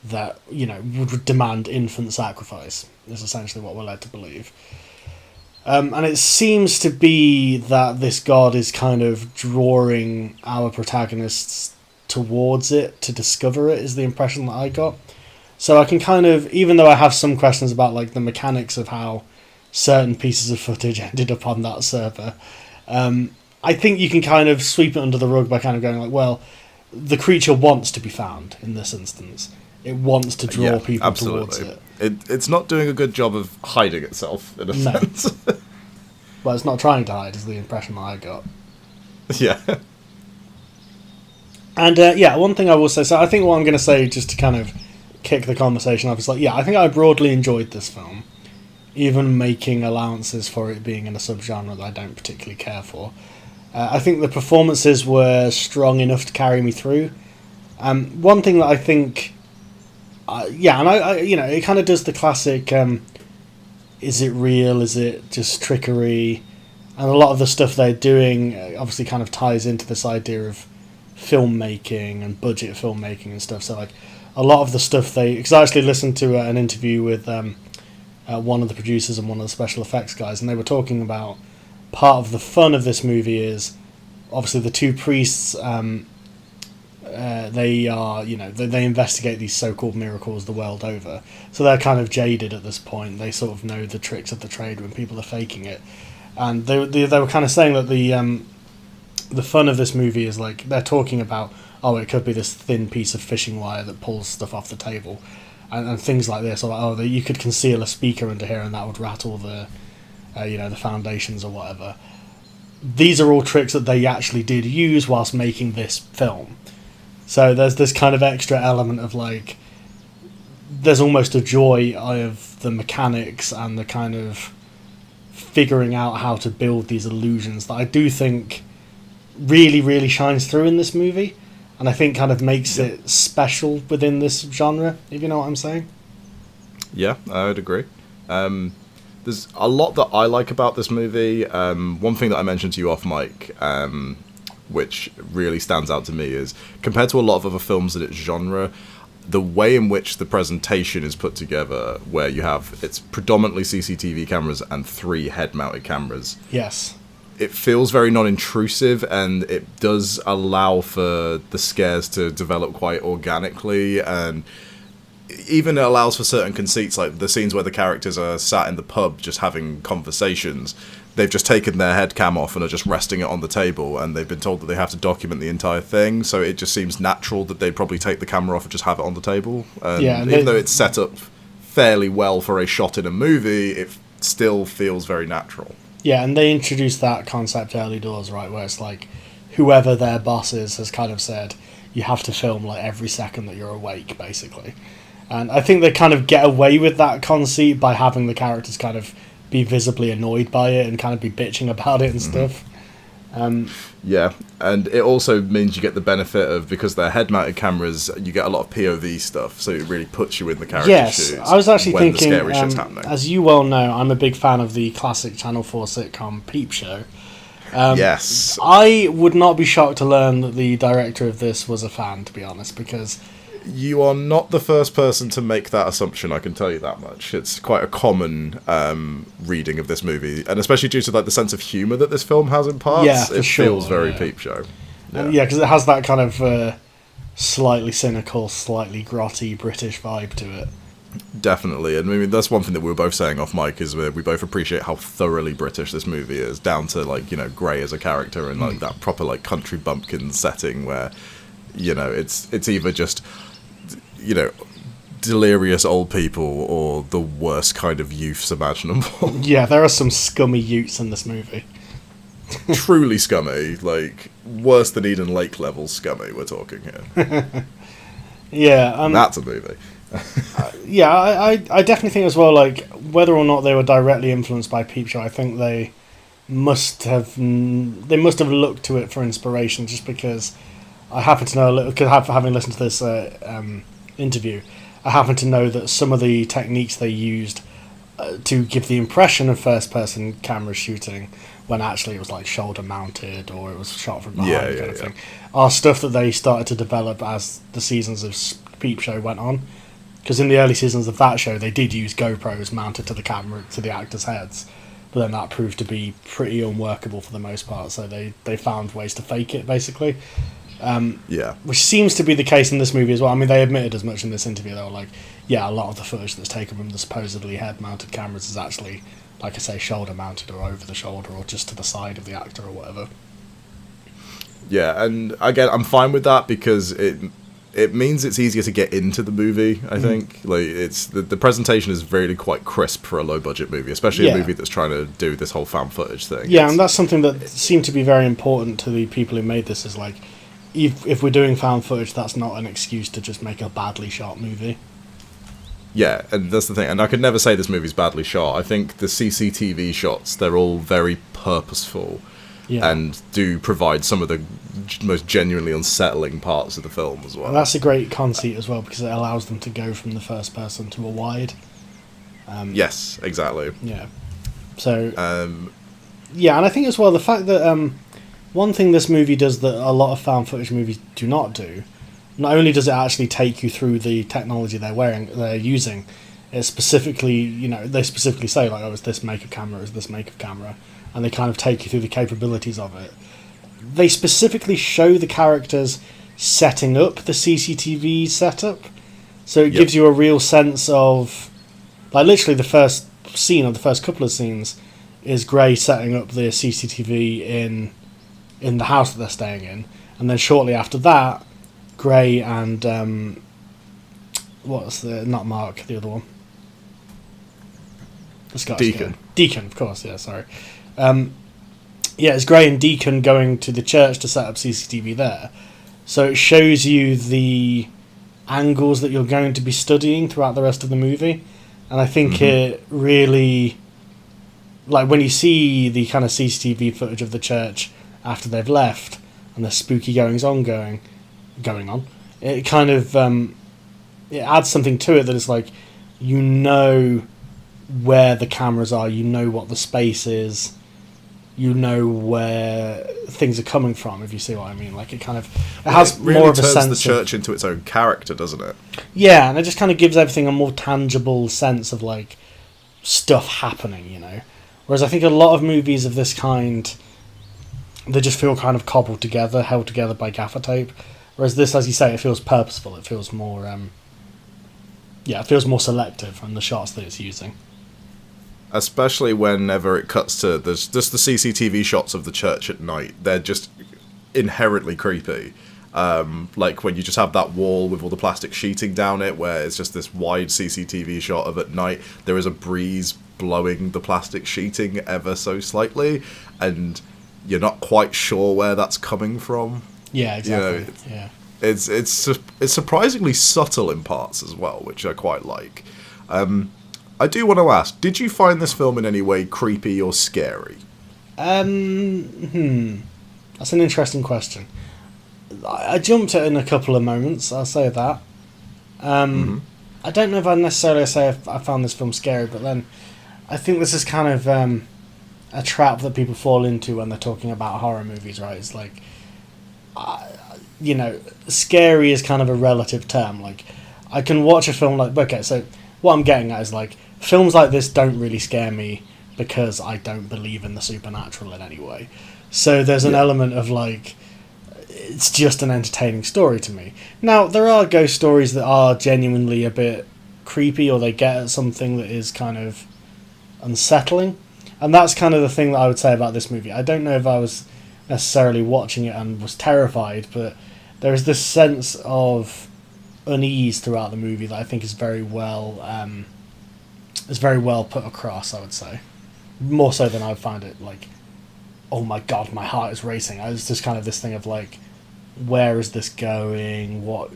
that would demand infant sacrifice, is essentially what we're led to believe. And it seems to be that this god is kind of drawing our protagonists towards it to discover it, is the impression that I got. So I can kind of, even though I have some questions about like the mechanics of how certain pieces of footage ended up on that server, I think you can kind of sweep it under the rug by kind of going like, well, the creature wants to be found in this instance. It wants to draw people towards it. It's not doing a good job of hiding itself, in a sense. Well, it's not trying to hide, is the impression that I got. Yeah. And, one thing I will say, so I think what I'm going to say, just to kind of kick the conversation off, is like, I think I broadly enjoyed this film, even making allowances for it being in a subgenre that I don't particularly care for. I think the performances were strong enough to carry me through. One thing that I think... it kind of does the classic, is it real, is it just trickery? And a lot of the stuff they're doing obviously kind of ties into this idea of filmmaking and budget filmmaking and stuff. So, like, a lot of the stuff because I actually listened to an interview with one of the producers and one of the special effects guys, and they were talking about part of the fun of this movie is obviously the two priests. They are, they investigate these so-called miracles the world over. So they're kind of jaded at this point. They sort of know the tricks of the trade when people are faking it. And they were kind of saying that the fun of this movie is like they're talking about, oh, it could be this thin piece of fishing wire that pulls stuff off the table, and things like this. Or like, oh, you could conceal a speaker under here and that would rattle the, the foundations or whatever. These are all tricks that they actually did use whilst making this film. So there's this kind of extra element of like, there's almost a joy of the mechanics and the kind of figuring out how to build these illusions that I do think really, really shines through in this movie, and I think kind of makes it special within this genre, if you know what I'm saying. Yeah, I would agree. There's a lot that I like about this movie. One thing that I mentioned to you off mic, which really stands out to me, is compared to a lot of other films in its genre, the way in which the presentation is put together, where you have, it's predominantly CCTV cameras and 3 head-mounted cameras. Yes. It feels very non-intrusive, and it does allow for the scares to develop quite organically, and even it allows for certain conceits, like the scenes where the characters are sat in the pub just having conversations. They've just taken their head cam off and are just resting it on the table, and they've been told that they have to document the entire thing, so it just seems natural that they'd probably take the camera off and just have it on the table. And even though it's set up fairly well for a shot in a movie, it still feels very natural. Yeah, and they introduced that concept early doors, right, where it's like, whoever their boss is has kind of said, you have to film like every second that you're awake, basically. And I think they kind of get away with that conceit by having the characters kind of be visibly annoyed by it and kind of be bitching about it and stuff. Yeah, and it also means you get the benefit of, because they're head-mounted cameras, you get a lot of POV stuff, so it really puts you in the character's shoes. Yes, I was actually thinking, the scary shit's happening. as you well know, I'm a big fan of the classic Channel 4 sitcom Peep Show. Yes. I would not be shocked to learn that the director of this was a fan, to be honest, because... You are not the first person to make that assumption, I can tell you that much. It's quite a common reading of this movie, and especially due to like the sense of humour that this film has in parts, it feels very Peep Show. Yeah, because it has that kind of slightly cynical, slightly grotty British vibe to it. Definitely, and I mean that's one thing that we were both saying off mic, is we both appreciate how thoroughly British this movie is, down to like, Grey as a character and like that proper like country bumpkin setting where, it's either just, delirious old people or the worst kind of youths imaginable. Yeah, there are some scummy youths in this movie. Truly scummy, like worse than Eden Lake level scummy we're talking here. Yeah, that's a movie. I definitely think as well, like, whether or not they were directly influenced by Peep Show, I think they must have looked to it for inspiration, just because I happen to know a little, because having listened to this interview, I happen to know that some of the techniques they used to give the impression of first-person camera shooting, when actually it was like shoulder-mounted or it was shot from behind kind of thing, are stuff that they started to develop as the seasons of Peep Show went on. Because in the early seasons of that show, they did use GoPros mounted to the camera, to the actors' heads, but then that proved to be pretty unworkable for the most part, so they found ways to fake it, basically. Which seems to be the case in this movie as well. I mean, they admitted as much in this interview. They were like, a lot of the footage that's taken from the supposedly head-mounted cameras is actually, like I say, shoulder-mounted or over the shoulder or just to the side of the actor or whatever. Yeah, and again, I'm fine with that because it means it's easier to get into the movie, I think. Like, it's the presentation is really quite crisp for a low-budget movie, especially a movie that's trying to do this whole found footage thing. Yeah, and that's something that seemed to be very important to the people who made this, is like, if we're doing found footage, that's not an excuse to just make a badly shot movie. Yeah, and that's the thing. And I could never say this movie's badly shot. I think the CCTV shots, they're all very purposeful and do provide some of the most genuinely unsettling parts of the film as well. And that's a great conceit as well, because it allows them to go from the first person to a wide. Yes, exactly. Yeah. So, and I think as well, the fact that one thing this movie does that a lot of found footage movies do not do, not only does it actually take you through the technology they're using, it specifically, they specifically say, like, oh, it's this make of camera, it's this make of camera, and they kind of take you through the capabilities of it. They specifically show the characters setting up the CCTV setup, so it gives you a real sense of, like, literally the first scene, or the first couple of scenes, is Grey setting up the CCTV in in the house that they're staying in, and then shortly after that, Gray and not Mark, the other one, the Scottish Deacon. guy. Deacon, of course. Yeah, sorry. It's Gray and Deacon going to the church to set up CCTV there. So it shows you the angles that you're going to be studying throughout the rest of the movie. And I think it really... Like, when you see the kind of CCTV footage of the church after they've left, and the spooky goings-on going on, it kind of... it adds something to it that is like, you know where the cameras are, you know what the space is, you know where things are coming from, if you see what I mean. Like, it kind of has really more of a turns sense the church into its own character, doesn't it? Yeah, and it just kind of gives everything a more tangible sense of, like, stuff happening, you know. Whereas I think a lot of movies of this kind, they just feel kind of cobbled together, held together by gaffer tape. Whereas this, as you say, it feels purposeful. It feels more, it feels more selective on the shots that it's using. Especially whenever it cuts to there's just the CCTV shots of the church at night. They're just inherently creepy. Like when you just have that wall with all the plastic sheeting down it, where it's just this wide CCTV shot of at night. There is a breeze blowing the plastic sheeting ever so slightly, and you're not quite sure where that's coming from. Yeah, exactly. You know, it's surprisingly subtle in parts as well, which I quite like. I do want to ask, did you find this film in any way creepy or scary? That's an interesting question. I jumped it in a couple of moments, I'll say that. I don't know if I'd necessarily say I found this film scary, but then I think this is kind of a trap that people fall into when they're talking about horror movies, right? It's like, scary is kind of a relative term. Like, I can watch a film like... Okay, so what I'm getting at is, like, films like this don't really scare me because I don't believe in the supernatural in any way. So there's an element of, like, it's just an entertaining story to me. Now, there are ghost stories that are genuinely a bit creepy, or they get at something that is kind of unsettling. And that's kind of the thing that I would say about this movie. I don't know if I was necessarily watching it and was terrified, but there is this sense of unease throughout the movie that I think is very well put across, I would say. More so than I found it like, oh my god, my heart is racing. It's just kind of this thing of like, where is this going? What,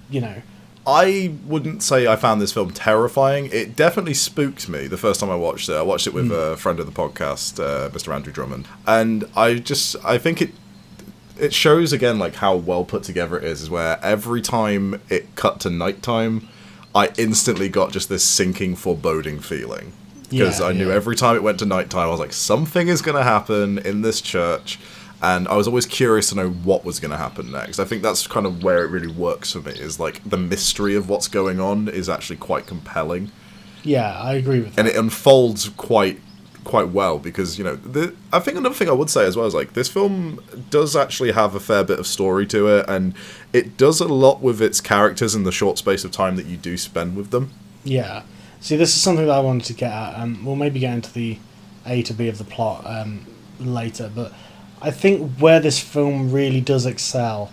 you know. I wouldn't say I found this film terrifying. It definitely spooked me the first time I watched it. I watched it with a friend of the podcast, Mr. Andrew Drummond. And I think it shows again like how well put together it is where every time it cut to nighttime, I instantly got just this sinking foreboding feeling. Because I knew every time it went to nighttime, I was like, something is going to happen in this church. And I was always curious to know what was going to happen next. I think that's kind of where it really works for me, is like the mystery of what's going on is actually quite compelling. Yeah, I agree with that. And it unfolds quite well because, you know, I think another thing I would say as well is like this film does actually have a fair bit of story to it, and it does a lot with its characters in the short space of time that you do spend with them. Yeah. See, this is something that I wanted to get at. We'll maybe get into the A to B of the plot later, but I think where this film really does excel,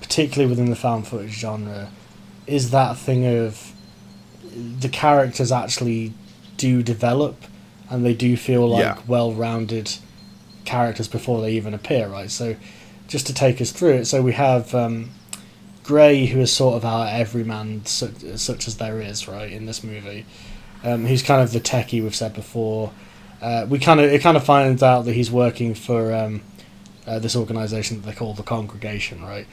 particularly within the found footage genre, is that thing of the characters actually do develop and they do feel like well-rounded characters before they even appear, right? So just to take us through it, so we have Gray, who is sort of our everyman such as there is, right, in this movie. He's kind of the techie we've said before. It kind of finds out that he's working for this organisation that they call the Congregation, right?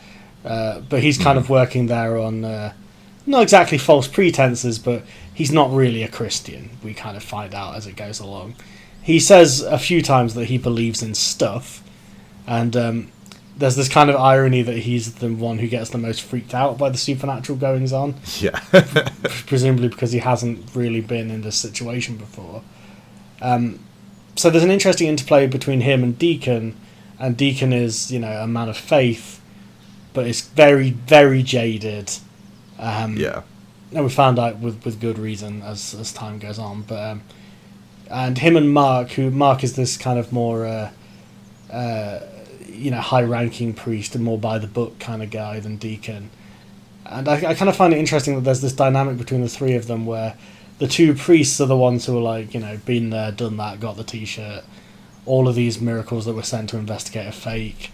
But he's kind of working there on not exactly false pretenses, but he's not really a Christian. We kind of find out as it goes along. He says a few times that he believes in stuff, and there's this kind of irony that he's the one who gets the most freaked out by the supernatural goings on. Yeah. Presumably because he hasn't really been in this situation before. So there's an interesting interplay between him and Deacon is, you know, a man of faith, but is very, very jaded. And we found out with good reason as time goes on. But and him and Mark is this kind of more high-ranking priest and more by-the-book kind of guy than Deacon. And I kind of find it interesting that there's this dynamic between the three of them where the two priests are the ones who are like, been there, done that, got the T-shirt. All of these miracles that were sent to investigate are fake.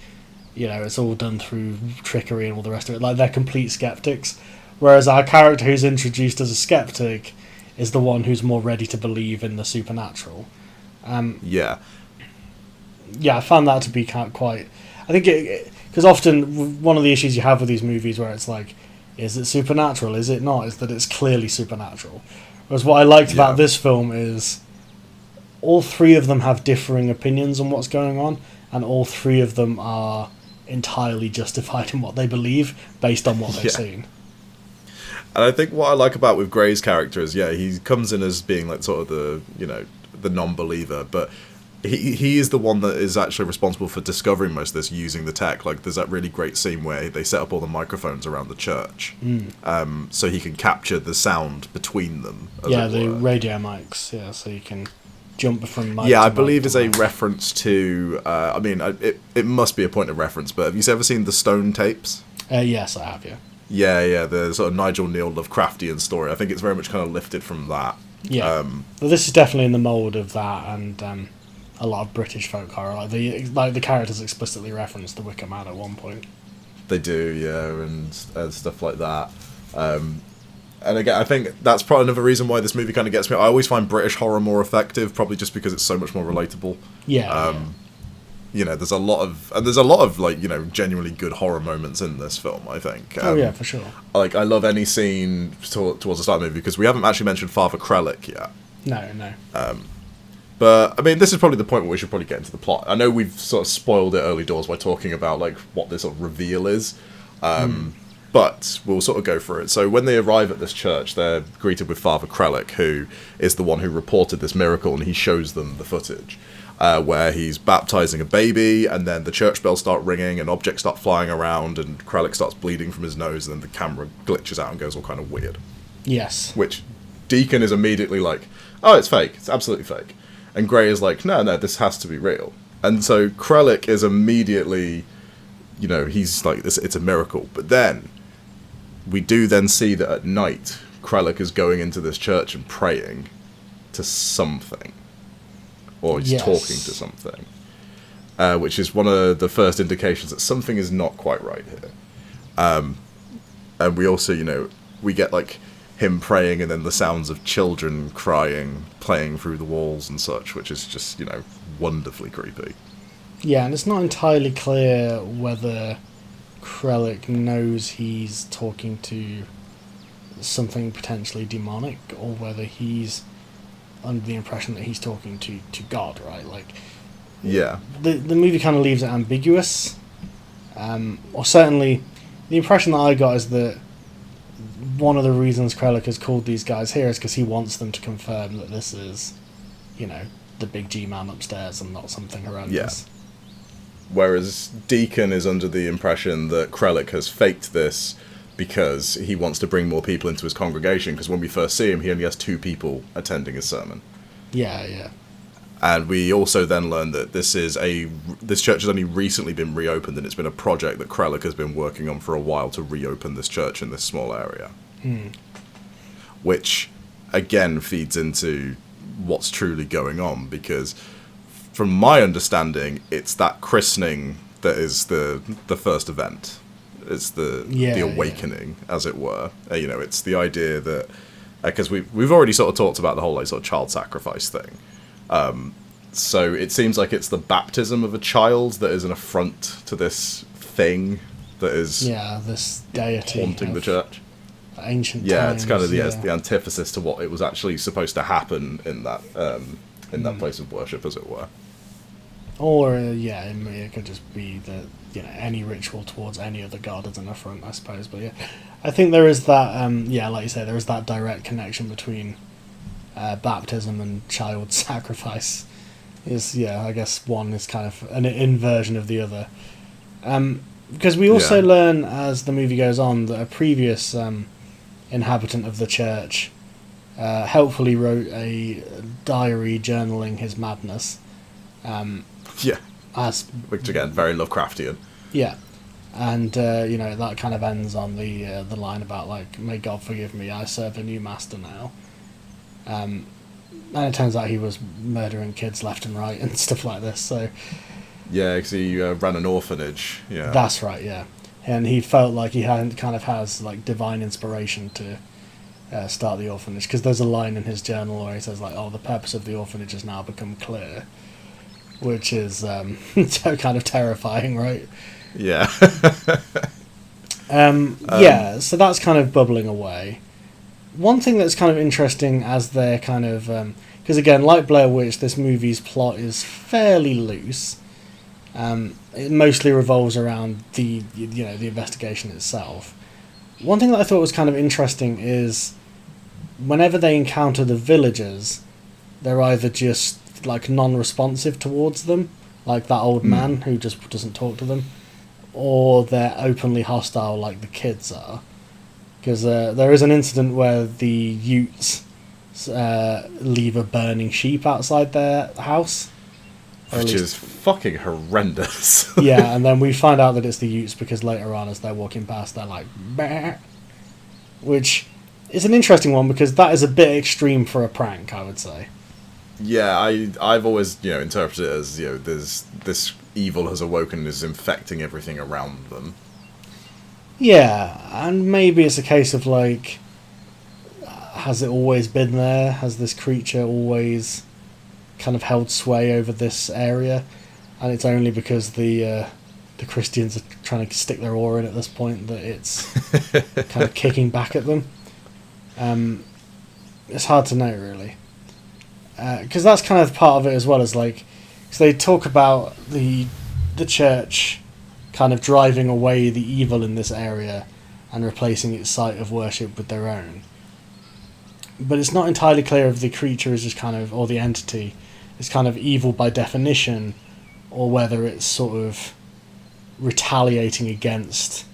It's all done through trickery and all the rest of it. Like, they're complete skeptics. Whereas our character who's introduced as a skeptic is the one who's more ready to believe in the supernatural. Yeah, I found that to be quite... I think because often one of the issues you have with these movies where it's like, is it supernatural? Is it not? Is that it's clearly supernatural. Whereas what I liked about this film is all three of them have differing opinions on what's going on, and all three of them are entirely justified in what they believe based on what they've seen. And I think what I like about with Gray's character is, he comes in as being like sort of the, the non-believer, but he is the one that is actually responsible for discovering most of this using the tech. Like, there's that really great scene where they set up all the microphones around the church, so he can capture the sound between them. The radio mics, so you can jump from mic I to believe mic is a reference to, it must be a point of reference, but have you ever seen the Stone tapes? Yes, I have, Yeah, the sort of Nigel Neal Lovecraftian story. I think it's very much kind of lifted from that. Yeah, well, this is definitely in the mould of that, and a lot of British folk horror. Like the characters explicitly reference the Wicker Man at one point. They do, and stuff like that. And again, I think that's probably another reason why this movie kind of gets me. I always find British horror more effective, probably just because it's so much more relatable. There's a lot of like, genuinely good horror moments in this film, I think. For sure. Like, I love any scene towards the start of the movie, because we haven't actually mentioned Father Krellick yet. No. But, I mean, this is probably the point where we should probably get into the plot. I know we've sort of spoiled it early doors by talking about, like, what this sort of reveal is. But we'll sort of go through it. So when they arrive at this church, they're greeted with Father Krellick, who is the one who reported this miracle, and he shows them the footage. Where he's baptizing a baby, and then the church bells start ringing, and objects start flying around, and Krellick starts bleeding from his nose, and then the camera glitches out and goes all kind of weird. Yes. Which Deacon is immediately like, oh, it's fake. It's absolutely fake. And Gray is like, no, this has to be real. And so Krellick is immediately, he's like, it's a miracle. But then, we do then see that at night, Krellick is going into this church and praying to something. Or he's talking to something. Which is one of the first indications that something is not quite right here. And we also, we get like him praying and then the sounds of children crying, playing through the walls and such, which is just, wonderfully creepy. Yeah, and it's not entirely clear whether Krellick knows he's talking to something potentially demonic, or whether he's under the impression that he's talking to God, right? Like, the movie kind of leaves it ambiguous, or certainly the impression that I got is that one of the reasons Krellick has called these guys here is because he wants them to confirm that this is, the big G-man upstairs and not something horrendous. Yeah. Whereas Deacon is under the impression that Krellick has faked this because he wants to bring more people into his congregation, because when we first see him, he only has 2 people attending his sermon. Yeah. And we also then learn that this church has only recently been reopened, and it's been a project that Krellick has been working on for a while to reopen this church in this small area. Which, again, feeds into what's truly going on, because from my understanding, it's that christening that is the first event. It's the awakening, as it were. It's the idea that, because we've already sort of talked about the whole like sort of child sacrifice thing. So it seems like it's the baptism of a child that is an affront to this thing that is this deity haunting the church. Ancient times, it's kind of the antithesis to what it was actually supposed to happen in that that place of worship, as it were. Or it could just be that any ritual towards any other god is an affront, I suppose. But I think there is that like you say, there is that direct connection between baptism and child sacrifice. I guess one is kind of an inversion of the other. Because we also learn as the movie goes on that a previous inhabitant of the church helpfully wrote a diary journaling his madness. which again, very Lovecraftian. Yeah. And, that kind of ends on the line about, like, may God forgive me, I serve a new master now. And it turns out he was murdering kids left and right and stuff like this, so... Yeah, because he ran an orphanage, yeah. That's right, yeah. And he felt like he has, like, divine inspiration to start the orphanage, because there's a line in his journal where he says, like, the purpose of the orphanage has now become clear, which is kind of terrifying, right? Yeah. Yeah, so that's kind of bubbling away. One thing that's kind of interesting as they're kind of... because again, like Blair Witch, this movie's plot is fairly loose. It mostly revolves around the investigation itself. One thing that I thought was kind of interesting is whenever they encounter the villagers, they're either just like non-responsive towards them, like that old man who just doesn't talk to them, or they're openly hostile like the kids are. Because there is an incident where the Utes leave a burning sheep outside their house. Which is fucking horrendous. Yeah, and then we find out that it's the Utes because later on as they're walking past they're like, bah! Which is an interesting one because that is a bit extreme for a prank, I would say. Yeah, I've always interpreted it as there's this evil has awoken and is infecting everything around them. Yeah, and maybe it's a case of like, has it always been there? Has this creature always kind of held sway over this area? And it's only because the Christians are trying to stick their oar in at this point that it's kind of kicking back at them. It's hard to know, really. Because that's kind of part of it as well, as like, because they talk about the church kind of driving away the evil in this area and replacing its site of worship with their own. But it's not entirely clear if the creature is just kind of, or the entity is kind of evil by definition, or whether it's sort of retaliating against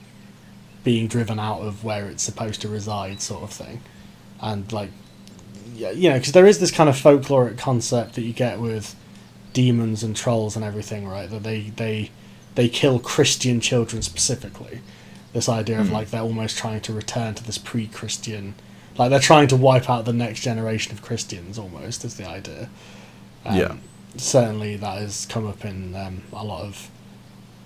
being driven out of where it's supposed to reside, sort of thing. And like, because there is this kind of folkloric concept that you get with demons and trolls and everything, right? That they kill Christian children specifically. This idea of like they're almost trying to return to this pre-Christian, like they're trying to wipe out the next generation of Christians almost, is the idea. Certainly that has come up in a lot of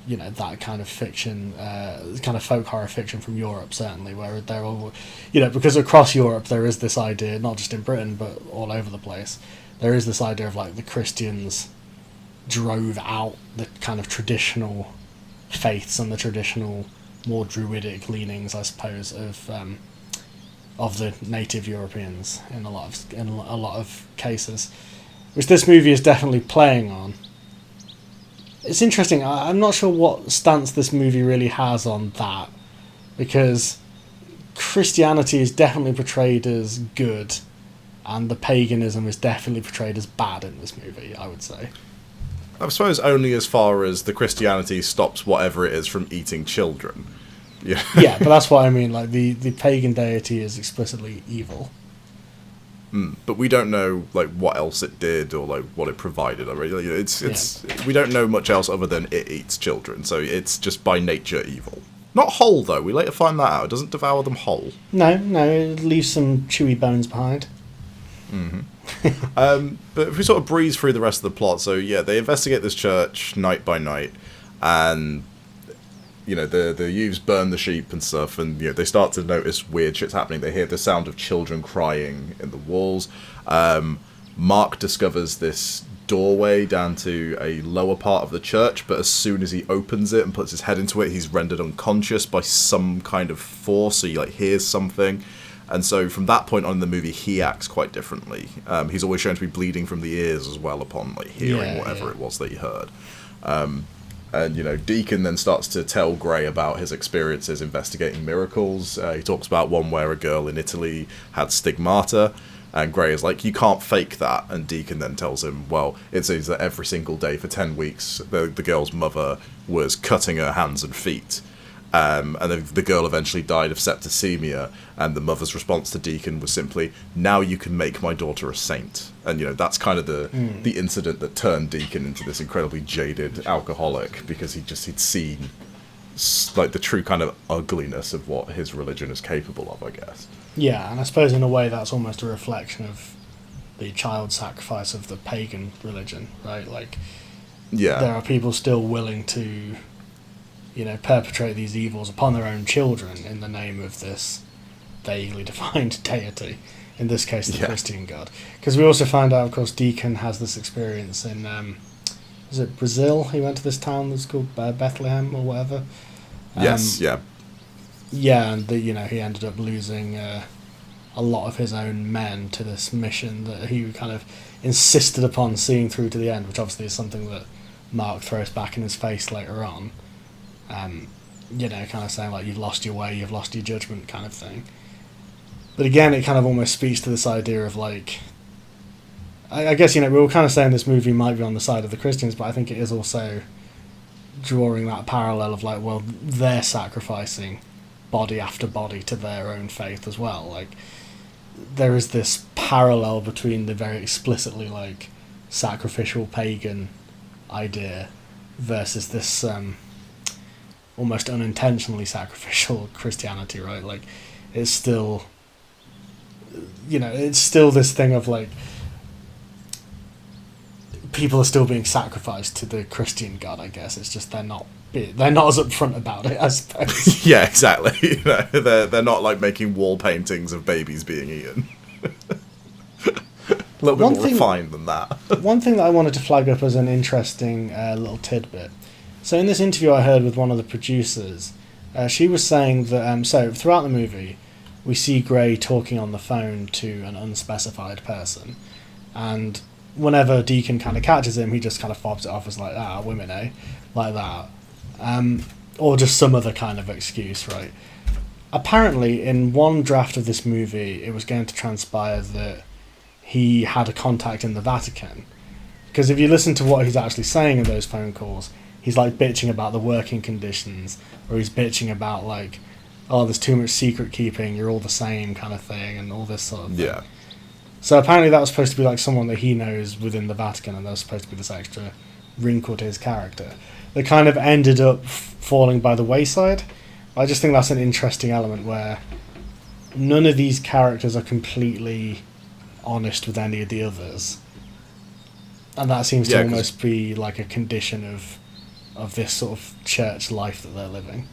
that kind of fiction, kind of folk horror fiction from Europe, certainly, where they're all, because across Europe there is this idea, not just in Britain but all over the place, there is this idea of like the Christians drove out the kind of traditional faiths and the traditional more druidic leanings, I suppose, of the native Europeans in a lot of cases, which this movie is definitely playing on. It's interesting. I'm not sure what stance this movie really has on that, because Christianity is definitely portrayed as good, and the paganism is definitely portrayed as bad in this movie, I would say. I suppose only as far as the Christianity stops whatever it is from eating children. Yeah, yeah, but that's what I mean. Like the pagan deity is explicitly evil. But we don't know like what else it did or like what it provided. We don't know much else other than it eats children, so it's just by nature evil. Not whole though. We later find that out. It doesn't devour them whole. No, it leaves some chewy bones behind. But if we sort of breeze through the rest of the plot, so yeah, they investigate this church night by night, and the youths burn the sheep and stuff, and they start to notice weird shit's happening. They hear the sound of children crying in the walls. Mark discovers this doorway down to a lower part of the church, but as soon as he opens it and puts his head into it, he's rendered unconscious by some kind of force, so he hears something. And so from that point on in the movie, he acts quite differently. He's always shown to be bleeding from the ears as well upon hearing whatever it was that he heard. And Deacon then starts to tell Gray about his experiences investigating miracles. He talks about one where a girl in Italy had stigmata, and Gray is like, you can't fake that. And Deacon then tells him, well, it seems that every single day for 10 weeks, the girl's mother was cutting her hands and feet. And the girl eventually died of septicemia, and the mother's response to Deacon was simply, "Now you can make my daughter a saint." And that's kind of the incident that turned Deacon into this incredibly jaded alcoholic, because he'd seen like the true kind of ugliness of what his religion is capable of, I guess. Yeah, and I suppose in a way that's almost a reflection of the child sacrifice of the pagan religion, right? Like, there are people still willing to, perpetrate these evils upon their own children in the name of this vaguely defined deity, in this case the Christian god. Because we also find out, of course, Deacon has this experience in, is it Brazil? He went to this town that's called Bethlehem or whatever. Yeah, and he ended up losing a lot of his own men to this mission that he kind of insisted upon seeing through to the end, which obviously is something that Mark throws back in his face later on. Kind of saying, like, you've lost your way, you've lost your judgment kind of thing. But again, it kind of almost speaks to this idea of, like, I guess, we were kind of saying this movie might be on the side of the Christians, but I think it is also drawing that parallel of, like, well, they're sacrificing body after body to their own faith as well. Like, there is this parallel between the very explicitly, like, sacrificial pagan idea versus this almost unintentionally sacrificial Christianity, right? Like, it's still, it's still this thing of, like, people are still being sacrificed to the Christian god, I guess. It's just they're not as upfront about it, I suppose. Yeah, exactly. They're not, like, making wall paintings of babies being eaten. A little bit more refined than that. One thing that I wanted to flag up as an interesting little tidbit. So in this interview I heard with one of the producers, she was saying that, so throughout the movie, we see Gray talking on the phone to an unspecified person, and whenever Deacon kind of catches him, he just kind of fobs it off as, like, women, eh? Like that. Or just some other kind of excuse, right? Apparently, in one draft of this movie, it was going to transpire that he had a contact in the Vatican. Because if you listen to what he's actually saying in those phone calls, he's, like, bitching about the working conditions, or he's bitching about, like, oh, there's too much secret keeping, you're all the same kind of thing, and all this sort of thing. Yeah. So apparently that was supposed to be, like, someone that he knows within the Vatican, and there was supposed to be this extra wrinkle to his character that kind of ended up falling by the wayside. I just think that's an interesting element where none of these characters are completely honest with any of the others, and that seems to almost be like a condition of this sort of church life that they're living.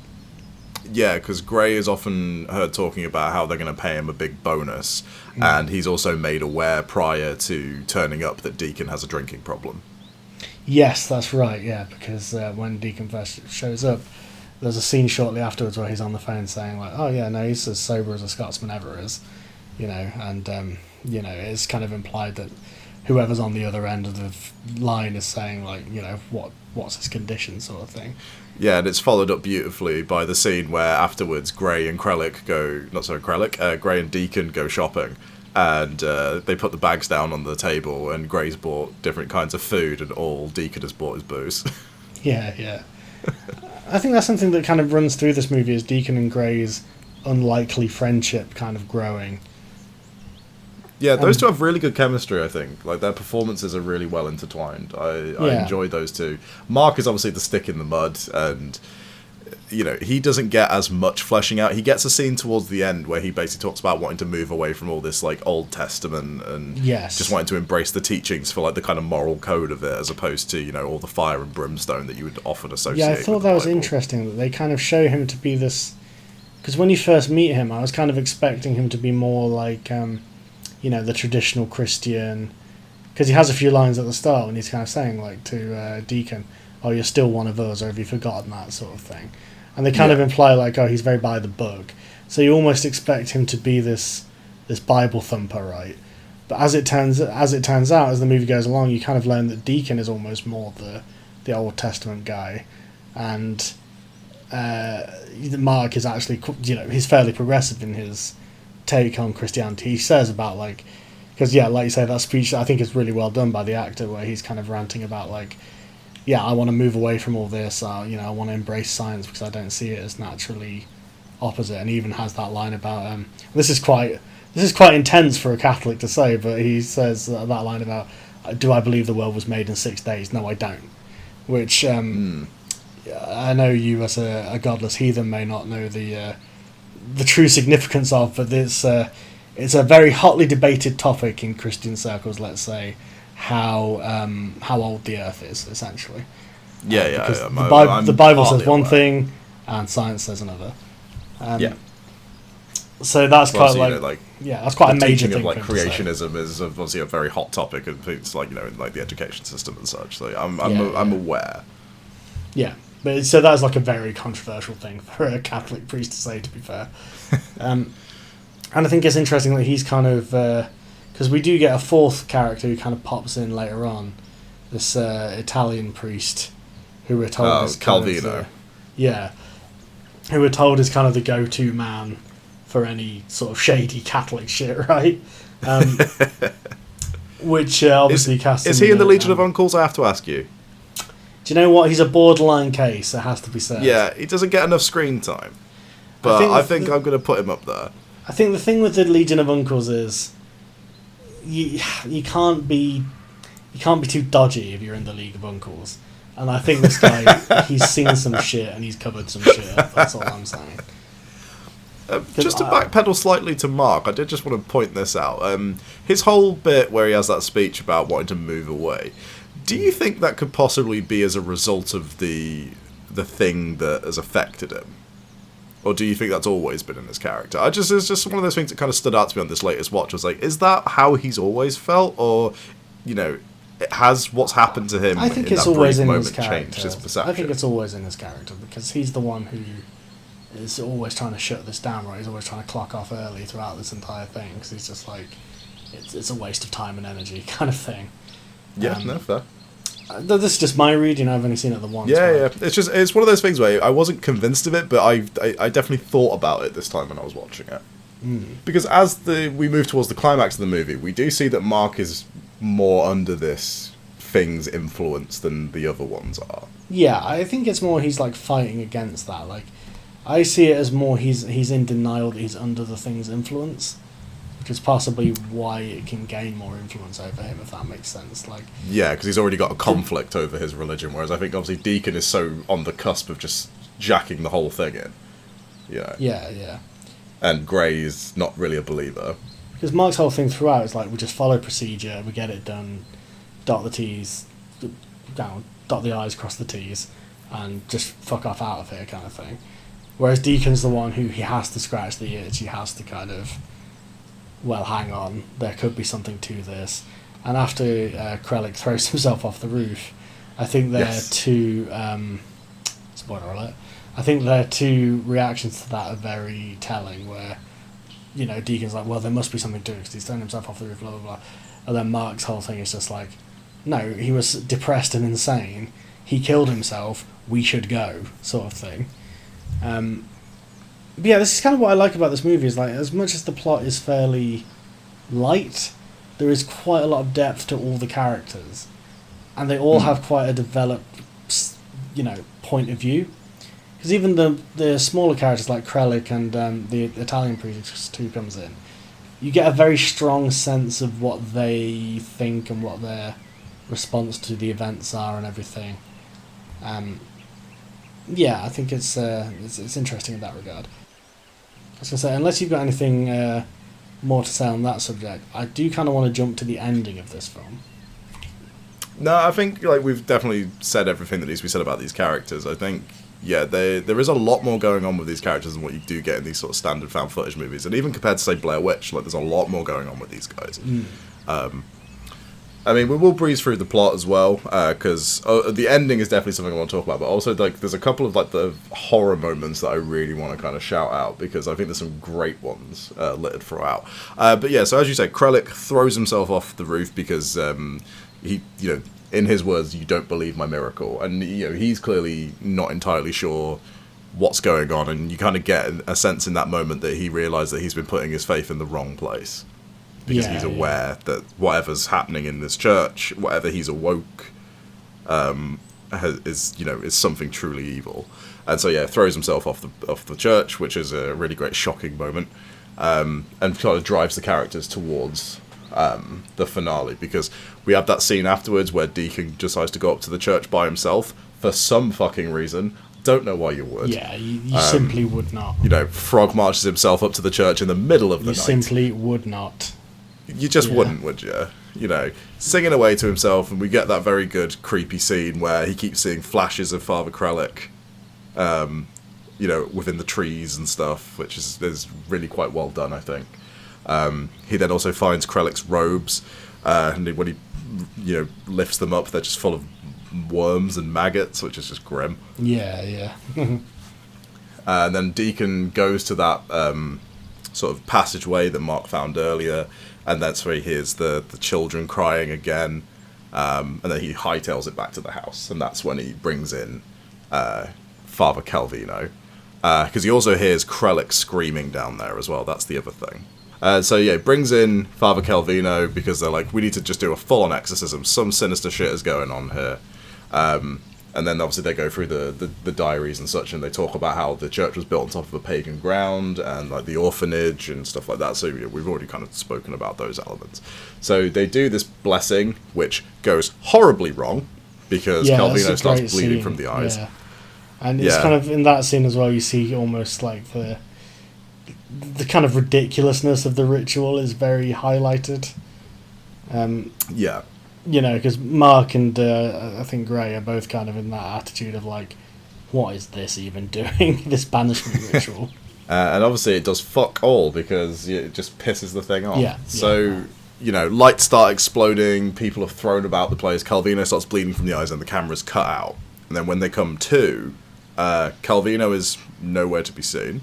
Yeah, because Gray is often heard talking about how they're going to pay him a big bonus, and he's also made aware prior to turning up that Deacon has a drinking problem. Yes, that's right, yeah, because when Deacon first shows up, there's a scene shortly afterwards where he's on the phone saying, like, oh yeah, no, he's as sober as a Scotsman ever is, and, it's kind of implied that whoever's on the other end of the line is saying, like, what's his condition sort of thing. Yeah, and it's followed up beautifully by the scene where afterwards Gray and Gray and Deacon go shopping, and they put the bags down on the table, and Gray's bought different kinds of food, and all Deacon has bought is booze. Yeah. I think that's something that kind of runs through this movie, is Deacon and Gray's unlikely friendship kind of growing. Yeah, those two have really good chemistry, I think. Like, their performances are really well intertwined. I enjoy those two. Mark is obviously the stick in the mud, and, he doesn't get as much fleshing out. He gets a scene towards the end where he basically talks about wanting to move away from all this, like, Old Testament and just wanting to embrace the teachings for, like, the kind of moral code of it, as opposed to, all the fire and brimstone that you would often associate with the Bible. Yeah, I thought that was interesting, that they kind of show him to be this... Because when you first meet him, I was kind of expecting him to be more like... the traditional Christian, because he has a few lines at the start when he's kind of saying, like, to Deacon, oh, you're still one of us, or have you forgotten that sort of thing, and they kind of imply, like, oh, he's very by the book, so you almost expect him to be this Bible thumper, right? But as it turns out, as the movie goes along, you kind of learn that Deacon is almost more the Old Testament guy, and Mark is actually, he's fairly progressive in his take on Christianity. He says about, like, because like you say, that speech I think is really well done by the actor, where he's kind of ranting about, like, yeah, I want to move away from all this. I want to embrace science because I don't see it as naturally opposite. And he even has that line about this is quite intense for a Catholic to say, but he says that line about, "Do I believe the world was made in 6 days? No, I don't." Which I know you as a godless heathen may not know the true significance of, but it's a very hotly debated topic in Christian circles. Let's say how old the Earth is, essentially. The Bible says one thing, and science says another. So that's quite that's quite a major thing. Like creationism is obviously a very hot topic, and it's like in like the education system and such. So I'm aware. Yeah, but so that's like a very controversial thing for a Catholic priest to say. To be fair, and I think it's interesting that he's kind of because we do get a fourth character who kind of pops in later on, this Italian priest who we're told is Calvino. Who we're told is kind of the go-to man for any sort of shady Catholic shit, right? Which obviously casts him. Is he in the Legion of Uncles? I have to ask you. Do you know what? He's a borderline case. It has to be said. Yeah, he doesn't get enough screen time, but I think I'm going to put him up there. I think the thing with the Legion of Uncles is you can't be too dodgy if you're in the League of Uncles. And I think this guy, he's seen some shit and he's covered some shit up. That's all I'm saying. Just to backpedal slightly to Mark, I did just want to point this out. His whole bit where he has that speech about wanting to move away, do you think that could possibly be as a result of the thing that has affected him? Or do you think that's always been in his character? It's just one of those things that kind of stood out to me on this latest watch. I was like, is that how he's always felt? Or, has what's happened to him I think it's always in his character. Changed his perception? I think it's always in his character because he's the one who is always trying to shut this down, right? He's always trying to clock off early throughout this entire thing because he's just like, it's a waste of time and energy kind of thing. Yeah, no, fair. This is just my reading. I've only seen it the once. Yeah. It's one of those things where I wasn't convinced of it, but I definitely thought about it this time when I was watching it. Because as we move towards the climax of the movie, we do see that Mark is more under this thing's influence than the other ones are. Yeah, I think it's more he's like fighting against that. Like, I see it as more he's in denial that he's under the thing's influence, which is possibly why it can gain more influence over him, if that makes sense. Like, yeah, because he's already got a conflict over his religion, whereas I think obviously Deacon is so on the cusp of just jacking the whole thing in. Yeah. And Grey is not really a believer. Because Mark's whole thing throughout is like, we just follow procedure, we get it done, dot the T's, dot the I's, cross the T's, and just fuck off out of here kind of thing. Whereas Deacon's the one who he has to scratch the itch, he has to kind of, well, hang on, there could be something to this. And after Krellick throws himself off the roof, I think there are two, spoiler alert, I think their two reactions to that are very telling, where, Deacon's like, well, there must be something to it because he's thrown himself off the roof, blah, blah, blah. And then Mark's whole thing is just like, no, he was depressed and insane, he killed himself, we should go, sort of thing. But yeah, this is kind of what I like about this movie, is like, as much as the plot is fairly light, there is quite a lot of depth to all the characters, and they all have quite a developed, point of view. Because even the smaller characters like Krellick and the Italian priest who comes in, you get a very strong sense of what they think and what their response to the events are and everything. Yeah, I think it's interesting in that regard. I was going to say, unless you've got anything more to say on that subject, I do kind of want to jump to the ending of this film. No, I think we've definitely said everything that needs to be said about these characters. I think, yeah, there is a lot more going on with these characters than what you do get in these sort of standard found footage movies. And even compared to, say, Blair Witch, there's a lot more going on with these guys. I mean, we will breeze through the plot as well, because the ending is definitely something I want to talk about, but also, there's a couple of, the horror moments that I really want to kind of shout out, because I think there's some great ones littered throughout. But yeah, so as you said, Krellick throws himself off the roof because he, in his words, you don't believe my miracle, and, he's clearly not entirely sure what's going on, and you kind of get a sense in that moment that he realised that he's been putting his faith in the wrong place. Because he's aware that whatever's happening in this church, whatever he's awoke, is something truly evil, and so throws himself off the church, which is a really great shocking moment, and kind of drives the characters towards the finale, because we have that scene afterwards where Deacon decides to go up to the church by himself for some fucking reason. Don't know why you would. Yeah, you simply would not. Frog marches himself up to the church in the middle of the night. You simply would not. You just wouldn't, would you? Singing away to himself, and we get that very good creepy scene where he keeps seeing flashes of Father Krellick, within the trees and stuff, which is really quite well done, I think. He then also finds Krellick's robes, and when he lifts them up, they're just full of worms and maggots, which is just grim. Yeah. And then Deacon goes to that sort of passageway that Mark found earlier, and that's where he hears the children crying again, and then he hightails it back to the house, and that's when he brings in Father Calvino, because he also hears Krellick screaming down there as well. That's the other thing. Brings in Father Calvino because they're like, we need to just do a full-on exorcism. Some sinister shit is going on here. And then obviously they go through the diaries and such, and they talk about how the church was built on top of a pagan ground, and like the orphanage and stuff like that. So we've already kind of spoken about those elements. So they do this blessing, which goes horribly wrong, because Calvino starts bleeding from the eyes. Yeah. And it's kind of in that scene as well, you see almost like the kind of ridiculousness of the ritual is very highlighted. Because Mark and I think Gray are both kind of in that attitude of like, what is this even doing, this banishment ritual? And obviously it does fuck all, because it just pisses the thing off. Lights start exploding, people are thrown about the place, Calvino starts bleeding from the eyes, and the camera's cut out. And then when they come to, Calvino is nowhere to be seen.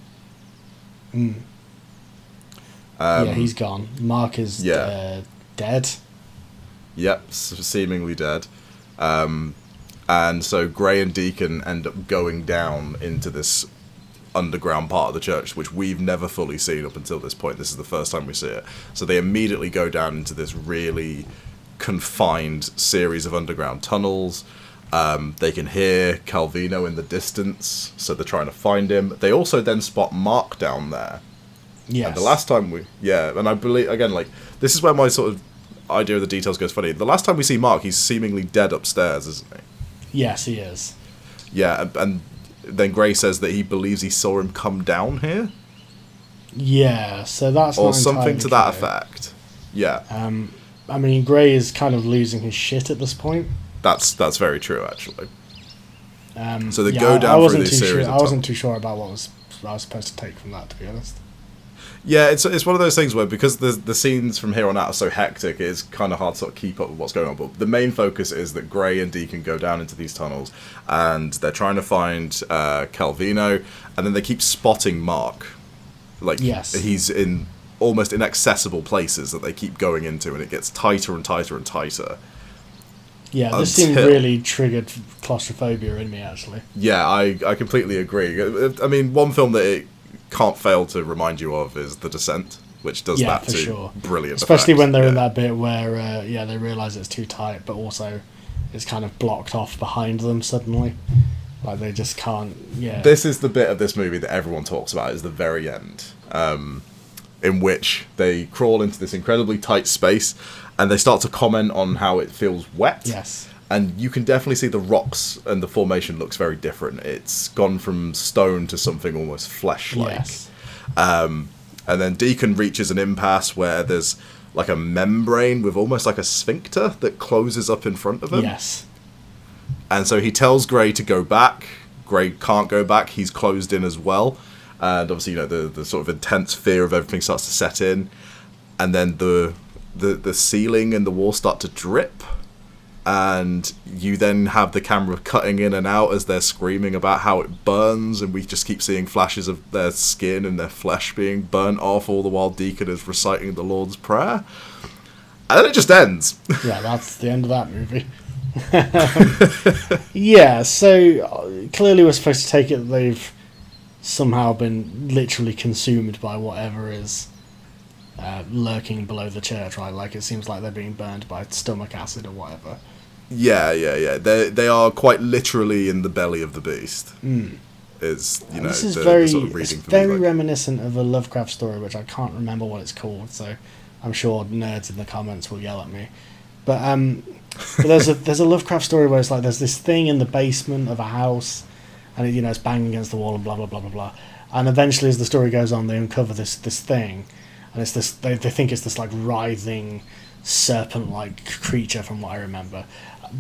He's gone. Mark is dead. Yep, seemingly dead. And so Gray and Deacon end up going down into this underground part of the church, which we've never fully seen up until this point. This is the first time we see it. So they immediately go down into this really confined series of underground tunnels. They can hear Calvino in the distance, so they're trying to find him. They also then spot Mark down there. Yes. And the last time and I believe, again, like, this is where my sort of idea of the details goes funny. The last time we see Mark, he's seemingly dead upstairs, isn't he? Yes, he is. Yeah, and then Gray says that he believes he saw him come down here. Yeah, so that's or not something to that clear. effect. Yeah. I mean, Gray is kind of losing his shit at this point. That's very true, actually. So they go down through this series. I wasn't too sure about what I was supposed to take from that, to be honest. Yeah, it's one of those things where, because the scenes from here on out are so hectic, it's kind of hard to sort of keep up with what's going on. But the main focus is that Gray and Deacon go down into these tunnels, and they're trying to find Calvino, and then they keep spotting Mark. Like, he's in almost inaccessible places that they keep going into, and it gets tighter and tighter and tighter. Yeah, this scene really triggered claustrophobia in me, actually. Yeah, I completely agree. I mean, one film that it can't fail to remind you of is The Descent, which does that too. Sure. Brilliant. Especially effects. when they're in that bit where they realise it's too tight, but also it's kind of blocked off behind them suddenly. Like, they just can't. Yeah. This is the bit of this movie that everyone talks about, is the very end, in which they crawl into this incredibly tight space, and they start to comment on how it feels wet. Yes. And you can definitely see the rocks, and the formation looks very different. It's gone from stone to something almost flesh-like. Yes. And then Deacon reaches an impasse where there's like a membrane with almost like a sphincter that closes up in front of him. Yes. And so he tells Gray to go back. Gray can't go back. He's closed in as well. And obviously, the sort of intense fear of everything starts to set in. And then the ceiling and the wall start to drip. And you then have the camera cutting in and out as they're screaming about how it burns, and we just keep seeing flashes of their skin and their flesh being burnt off, all the while Deacon is reciting the Lord's Prayer. And then it just ends. Yeah, that's the end of that movie. Yeah, so clearly we're supposed to take it that they've somehow been literally consumed by whatever is lurking below the church, right? Like, it seems like they're being burned by stomach acid or whatever. Yeah. They are quite literally in the belly of the beast. Is this is the very sort of reading it's for very me, like, reminiscent of a Lovecraft story, which I can't remember what it's called. So I'm sure nerds in the comments will yell at me. But there's a Lovecraft story where it's like there's this thing in the basement of a house, and it's banging against the wall and blah blah blah blah blah. And eventually, as the story goes on, they uncover this thing, and it's this. They think it's this like writhing serpent-like creature, from what I remember.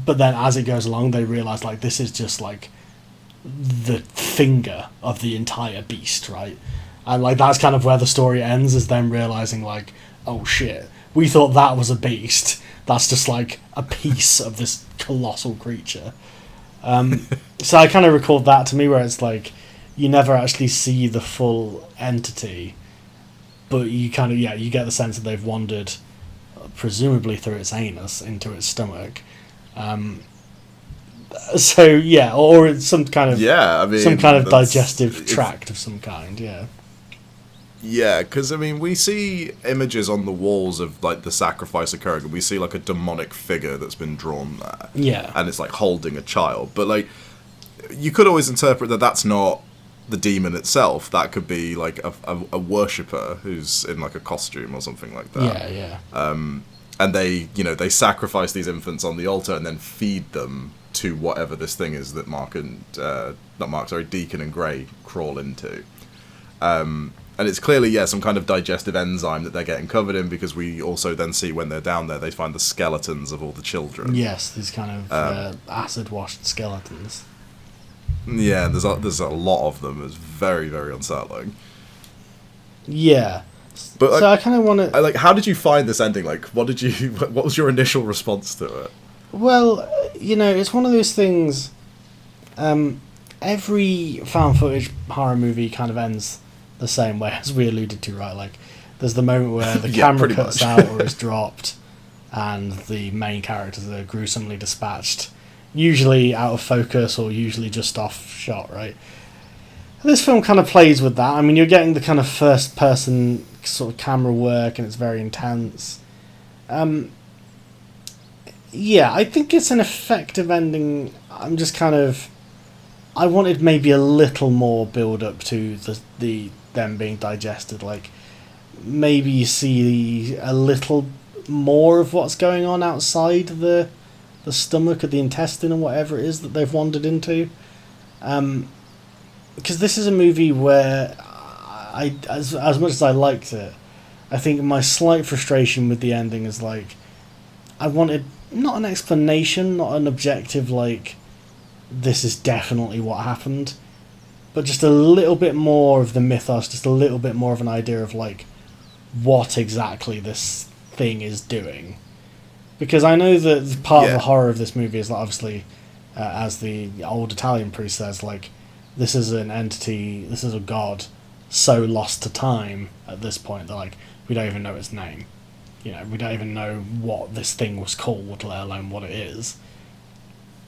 But then, as it goes along, they realize like this is just like the finger of the entire beast, right? And like that's kind of where the story ends, is them realizing like, oh shit, we thought that was a beast. That's just like a piece of this colossal creature. So I kind of recalled that to me, where it's like you never actually see the full entity, but you kind of you get the sense that they've wandered, presumably through its anus into its stomach. So yeah, or it's some kind of some kind of digestive tract of some kind. Yeah, because I mean, we see images on the walls of like the sacrifice occurring, and we see like a demonic figure that's been drawn there. Yeah, and it's like holding a child, but like you could always interpret that that's not the demon itself. That could be like a worshipper who's in like a costume or something like that. Yeah. And they they sacrifice these infants on the altar and then feed them to whatever this thing is that Deacon and Grey crawl into. And it's clearly, some kind of digestive enzyme that they're getting covered in, because we also then see when they're down there, they find the skeletons of all the children. Yes, these kind of acid-washed skeletons. Yeah, there's a lot of them. It's very, very unsettling. Yeah. But so I kind of want to... how did you find this ending? Like, what was your initial response to it? Well, it's one of those things... every found footage horror movie kind of ends the same way, as we alluded to, right? Like, there's the moment where the camera cuts out or is dropped, and the main characters are gruesomely dispatched, usually out of focus or usually just off shot, right? This film kind of plays with that. I mean, you're getting the kind of first person sort of camera work, and it's very intense. I think it's an effective ending. I'm just kind of... I wanted maybe a little more build up to them being digested. Like, maybe you see a little more of what's going on outside the stomach or the intestine or whatever it is that they've wandered into. Because this is a movie where as much as I liked it, I think my slight frustration with the ending is like, I wanted not an explanation, not an objective like, this is definitely what happened, but just a little bit more of the mythos, just a little bit more of an idea of like what exactly this thing is doing. Because I know that part of the horror of this movie is that obviously, as the old Italian priest says, like, this is an entity, this is a god so lost to time at this point that like we don't even know its name. We don't even know what this thing was called, let alone what it is.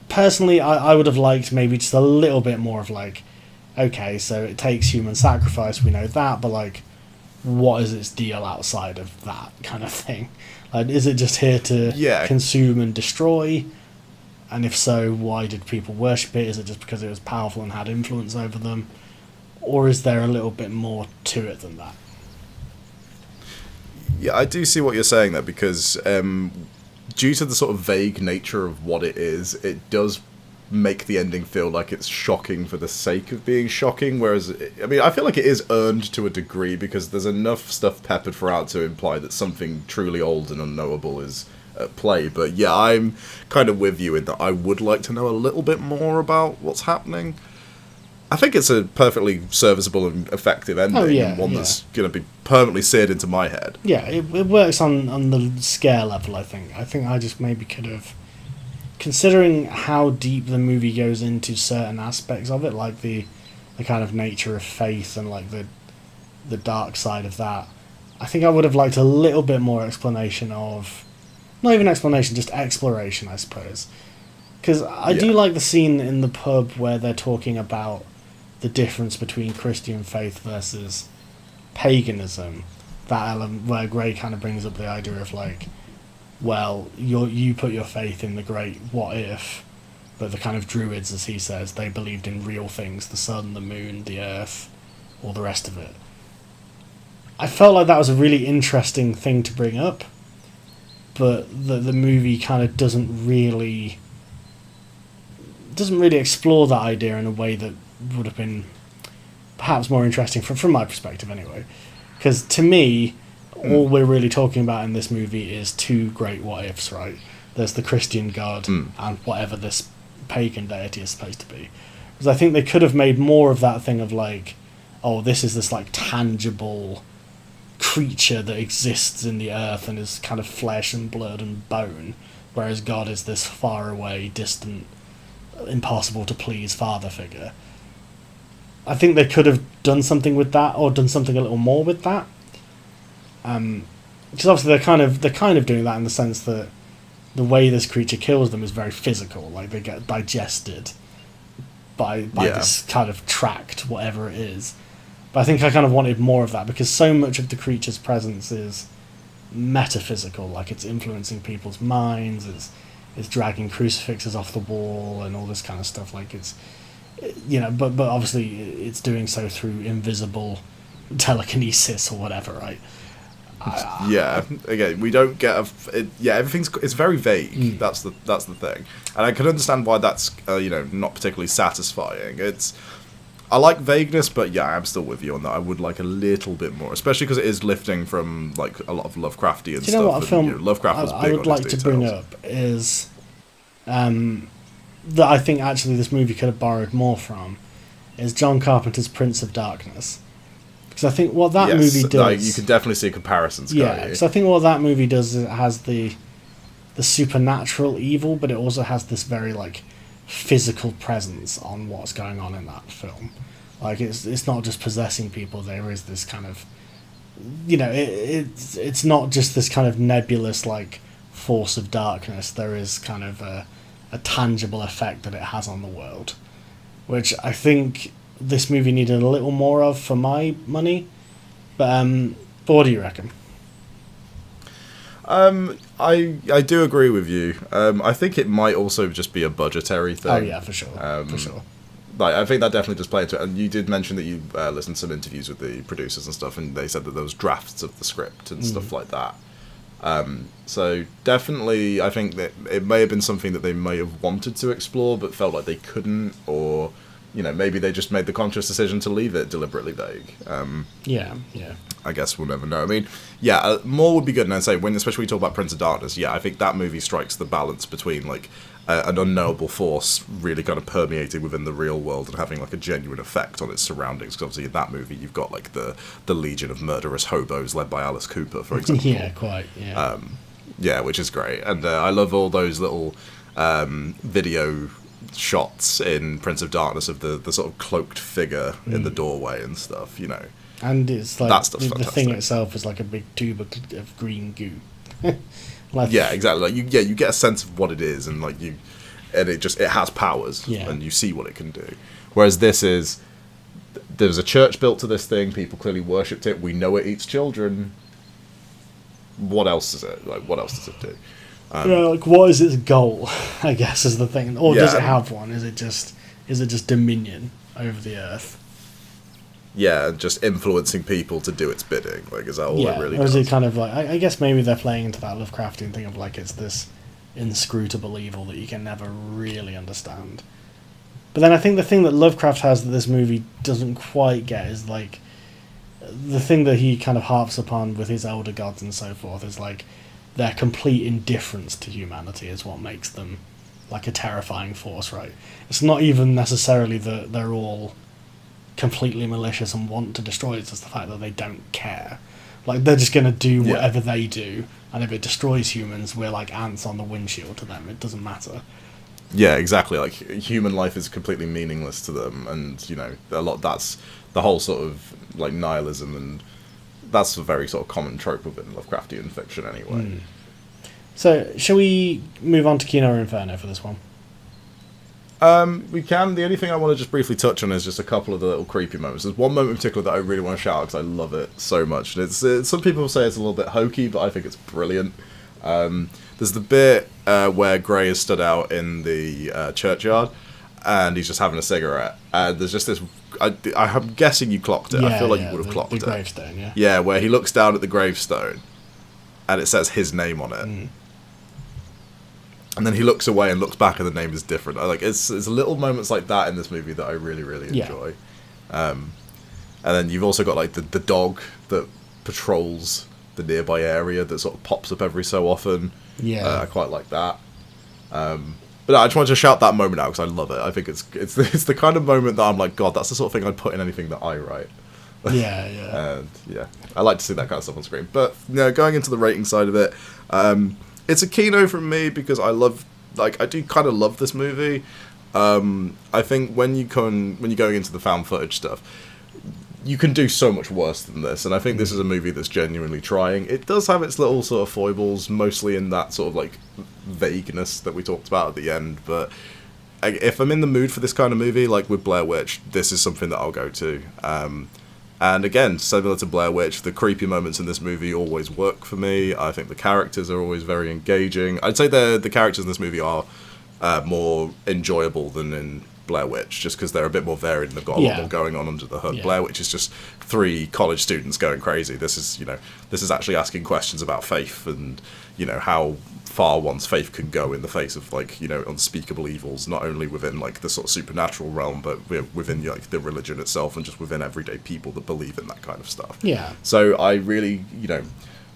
Personally, I would have liked maybe just a little bit more of like, okay, so it takes human sacrifice, we know that, but like, what is its deal outside of that kind of thing? Like, is it just here to consume and destroy? And if so, why did people worship it? Is it just because it was powerful and had influence over them? Or is there a little bit more to it than that? Yeah, I do see what you're saying there, because due to the sort of vague nature of what it is, it does make the ending feel like it's shocking for the sake of being shocking, whereas, I mean, I feel like it is earned to a degree, because there's enough stuff peppered throughout to imply that something truly old and unknowable is at play. But yeah, I'm kind of with you in that I would like to know a little bit more about what's happening. I think it's a perfectly serviceable and effective ending, and one that's going to be permanently seared into my head. Yeah, it works on the scare level, I think. I think I just maybe could have... Considering how deep the movie goes into certain aspects of it, like the kind of nature of faith and like the dark side of that, I think I would have liked a little bit more explanation of... Not even explanation, just exploration, I suppose. Because I do like the scene in the pub where they're talking about the difference between Christian faith versus paganism. That element where Grey kind of brings up the idea of like, well, you put your faith in the great what if, but the kind of druids, as he says, they believed in real things, the sun, the moon, the earth, all the rest of it. I felt like that was a really interesting thing to bring up, but the movie kind of doesn't really explore that idea in a way that would have been perhaps more interesting from my perspective anyway. Because to me, all we're really talking about in this movie is two great what ifs, right? There's the Christian god and whatever this pagan deity is supposed to be. Because I think they could have made more of that thing of like, oh, this is this like tangible creature that exists in the earth and is kind of flesh and blood and bone, whereas God is this far away, distant, impossible to please father figure. I think they could have done something with that, or done something a little more with that. Because obviously they're kind of doing that in the sense that the way this creature kills them is very physical, like they get digested by this kind of tract, whatever it is. But I think I kind of wanted more of that, because so much of the creature's presence is metaphysical, like it's influencing people's minds, it's dragging crucifixes off the wall and all this kind of stuff. Like it's, but obviously it's doing so through invisible telekinesis or whatever, right? Again, we don't get it's very vague. That's the thing, and I can understand why that's not particularly satisfying. I like vagueness, but I'm still with you on that. I would like a little bit more, especially because it is lifting from like a lot of Lovecraftian stuff. Do you know what a film Lovecraft was big I would like to bring up is that I think actually this movie could have borrowed more from is John Carpenter's Prince of Darkness. Because I think what that movie does... you can definitely see comparisons. Yeah, because I think what that movie does is it has the supernatural evil, but it also has this very like physical presence on what's going on in that film. Like it's not just possessing people. There is this kind of, it's not just this kind of nebulous like force of darkness. There is kind of a tangible effect that it has on the world, which I think this movie needed a little more of for my money. But what do you reckon? I do agree with you. I think it might also just be a budgetary thing. Oh yeah, for sure. For sure. Like, I think that definitely does play into it. And you did mention that you listened to some interviews with the producers and stuff, and they said that there was drafts of the script and stuff like that. So definitely, I think that it may have been something that they may have wanted to explore, but felt like they couldn't, or maybe they just made the conscious decision to leave it deliberately vague. Yeah. I guess we'll never know. I mean, more would be good. And I'd say, especially when we talk about Prince of Darkness, I think that movie strikes the balance between like an unknowable force really kind of permeating within the real world and having like a genuine effect on its surroundings. Because obviously in that movie you've got like the legion of murderous hobos led by Alice Cooper, for example. Yeah, quite. Yeah. Which is great. And I love all those little video shots in Prince of Darkness of the sort of cloaked figure in the doorway and stuff, And it's like that the thing itself is like a big tube of green goo. Exactly. Like you get a sense of what it is, and like it has powers, and you see what it can do. Whereas there's a church built to this thing. People clearly worshipped it. We know it eats children. What else is it? Like, what else does it do? What is its goal? I guess is the thing, or does it have one? Is it just dominion over the earth? Yeah, just influencing people to do its bidding. Like, is that all it really does? Or is it kind of like, I guess maybe they're playing into that Lovecraftian thing of like it's this inscrutable evil that you can never really understand. But then I think the thing that Lovecraft has that this movie doesn't quite get is like the thing that he kind of harps upon with his elder gods and so forth is like their complete indifference to humanity is what makes them like a terrifying force, right? It's not even necessarily that they're all completely malicious and want to destroy it, it's just the fact that they don't care. Like, they're just going to do whatever they do, and if it destroys humans, we're like ants on the windshield to them. It doesn't matter. Yeah, exactly. Like, human life is completely meaningless to them, and, that's the whole sort of, like, nihilism, and that's a very sort of common trope within Lovecraftian fiction anyway. So, shall we move on to Kino or Inferno for this one? We can. The only thing I want to just briefly touch on is just a couple of the little creepy moments. There's one moment in particular that I really want to shout out because I love it so much. And it's some people say it's a little bit hokey, but I think it's brilliant. There's the bit where Gray is stood out in the churchyard, and he's just having a cigarette. And there's just this. I'm guessing you clocked it. I feel like you would have clocked it. The gravestone, yeah. Yeah, where he looks down at the gravestone, and it says his name on it. And then he looks away and looks back, and the name is different. It's little moments like that in this movie that I really, really enjoy. And then you've also got like the dog that patrols the nearby area that sort of pops up every so often. Yeah, I quite like that. But no, I just wanted to shout that moment out because I love it. I think it's the kind of moment that I'm like, God, that's the sort of thing I'd put in anything that I write. And I like to see that kind of stuff on screen. But going into the rating side of it. It's a Kino from me because I do kind of love this movie. I think when you're going into the found footage stuff, you can do so much worse than this, and I think this is a movie that's genuinely trying. It does have its little sort of foibles, mostly in that sort of like vagueness that we talked about at the end, but if I'm in the mood for this kind of movie, like with Blair Witch, this is something that I'll go to. And again, similar to Blair Witch, the creepy moments in this movie always work for me. I think the characters are always very engaging. I'd say the characters in this movie are more enjoyable than in Blair Witch, just because they're a bit more varied and they've got a lot more going on under the hood. Yeah. Blair Witch is just 3 college students going crazy. This is actually asking questions about faith and, how far one's faith can go in the face of unspeakable evils, not only within the sort of supernatural realm, but within the religion itself and just within everyday people that believe in that kind of stuff. Yeah. So I really,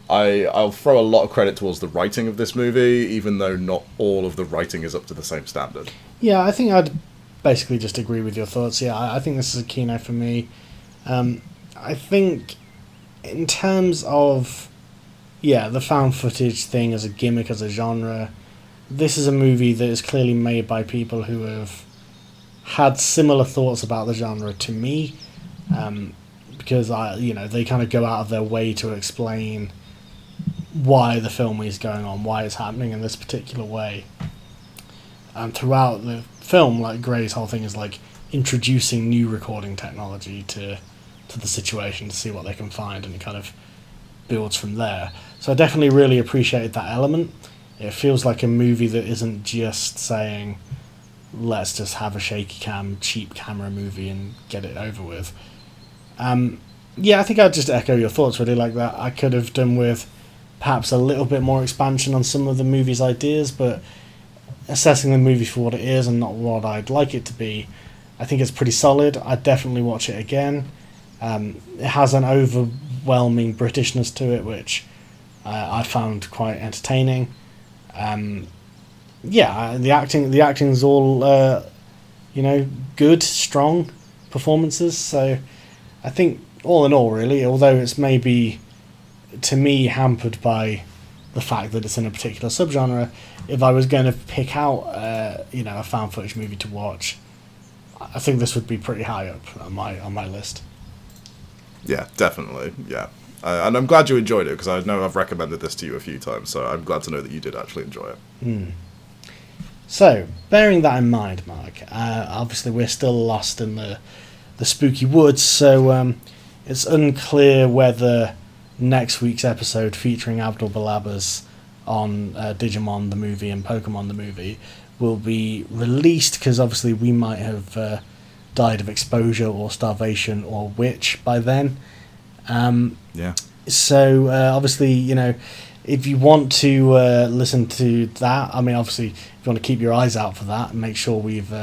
I'll throw a lot of credit towards the writing of this movie, even though not all of the writing is up to the same standard. Yeah, I think I'd basically just agree with your thoughts. Yeah, I think this is a Kino for me. I think in terms of the found footage thing as a gimmick, as a genre, this is a movie that is clearly made by people who have had similar thoughts about the genre to me, because they kind of go out of their way to explain why the film is going on, why it's happening in this particular way. And throughout the film, Gray's whole thing is introducing new recording technology to the situation to see what they can find, and it kind of builds from there. So I definitely really appreciated that element. It feels like a movie that isn't just saying, let's just have a shaky cam, cheap camera movie and get it over with. I think I'd just echo your thoughts really like that. I could have done with perhaps a little bit more expansion on some of the movie's ideas, but assessing the movie for what it is and not what I'd like it to be, I think it's pretty solid. I'd definitely watch it again. It has an overwhelming Britishness to it, which I found quite entertaining. The acting is all good, strong performances. So I think all in all, really, although it's maybe to me hampered by the fact that it's in a particular subgenre, if I was going to pick out a found footage movie to watch, I think this would be pretty high up on my list. Yeah, definitely. Yeah. And I'm glad you enjoyed it, because I know I've recommended this to you a few times, so I'm glad to know that you did actually enjoy it. So, bearing that in mind, Mark, obviously we're still lost in the spooky woods, so it's unclear whether next week's episode featuring Abdul Balabas on Digimon the movie and Pokemon the movie will be released, because obviously we might have died of exposure or starvation or which by then. So obviously, if you want to listen to that, I mean, obviously, if you want to keep your eyes out for that and make sure we've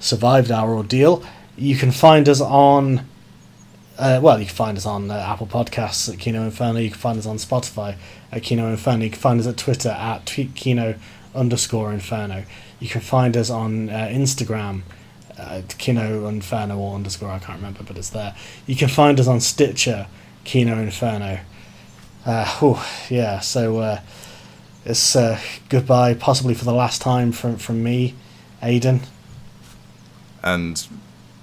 survived our ordeal, you can find us on you can find us on Apple Podcasts at Kino Inferno. You can find us on Spotify at Kino Inferno. You can find us at Twitter at Kino_Inferno. You can find us on Instagram Kino Inferno or _ I can't remember, but it's there. You can find us on Stitcher, Kino Inferno. So it's goodbye, possibly for the last time from me, Aidan. And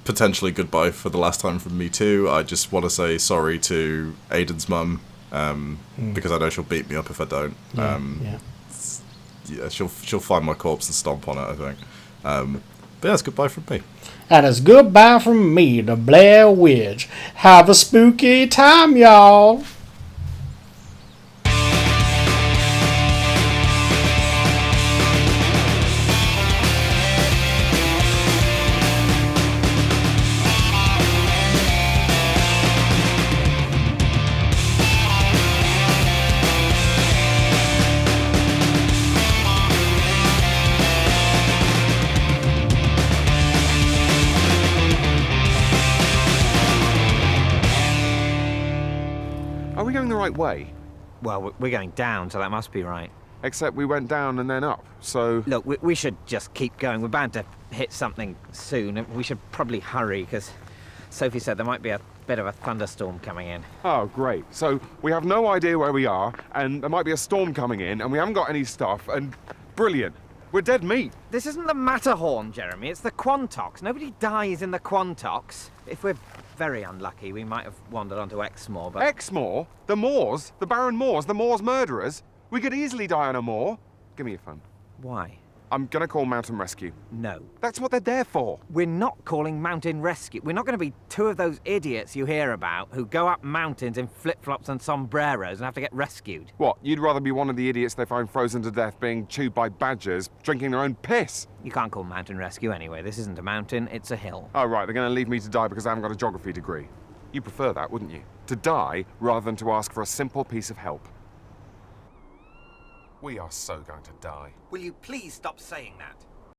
potentially goodbye for the last time from me too. I just want to say sorry to Aidan's mum, because I know she'll beat me up if I don't. She'll find my corpse and stomp on it, I think. But yeah, it's goodbye from me. And it's goodbye from me, the Blair Witch. Have a spooky time, y'all. right way? Well, we're going down, so that must be right. Except we went down and then up, so... Look, we should just keep going. We're bound to hit something soon. We should probably hurry, because Sophie said there might be a bit of a thunderstorm coming in. Oh, great. So we have no idea where we are, and there might be a storm coming in, and we haven't got any stuff, and... Brilliant. We're dead meat. This isn't the Matterhorn, Jeremy. It's the Quantox. Nobody dies in the Quantox. If we're very unlucky, we might have wandered onto Exmoor, but... Exmoor? The Moors? The Baron Moors? The Moors murderers? We could easily die on a moor. Give me your phone. Why? I'm gonna call Mountain Rescue. No. That's what they're there for. We're not calling Mountain Rescue. We're not going to be two of those idiots you hear about who go up mountains in flip-flops and sombreros and have to get rescued. What, you'd rather be one of the idiots they find frozen to death being chewed by badgers, drinking their own piss? You can't call Mountain Rescue anyway. This isn't a mountain, it's a hill. Oh, right, they're gonna leave me to die because I haven't got a geography degree. You prefer that, wouldn't you? To die rather than to ask for a simple piece of help. We are so going to die. Will you please stop saying that?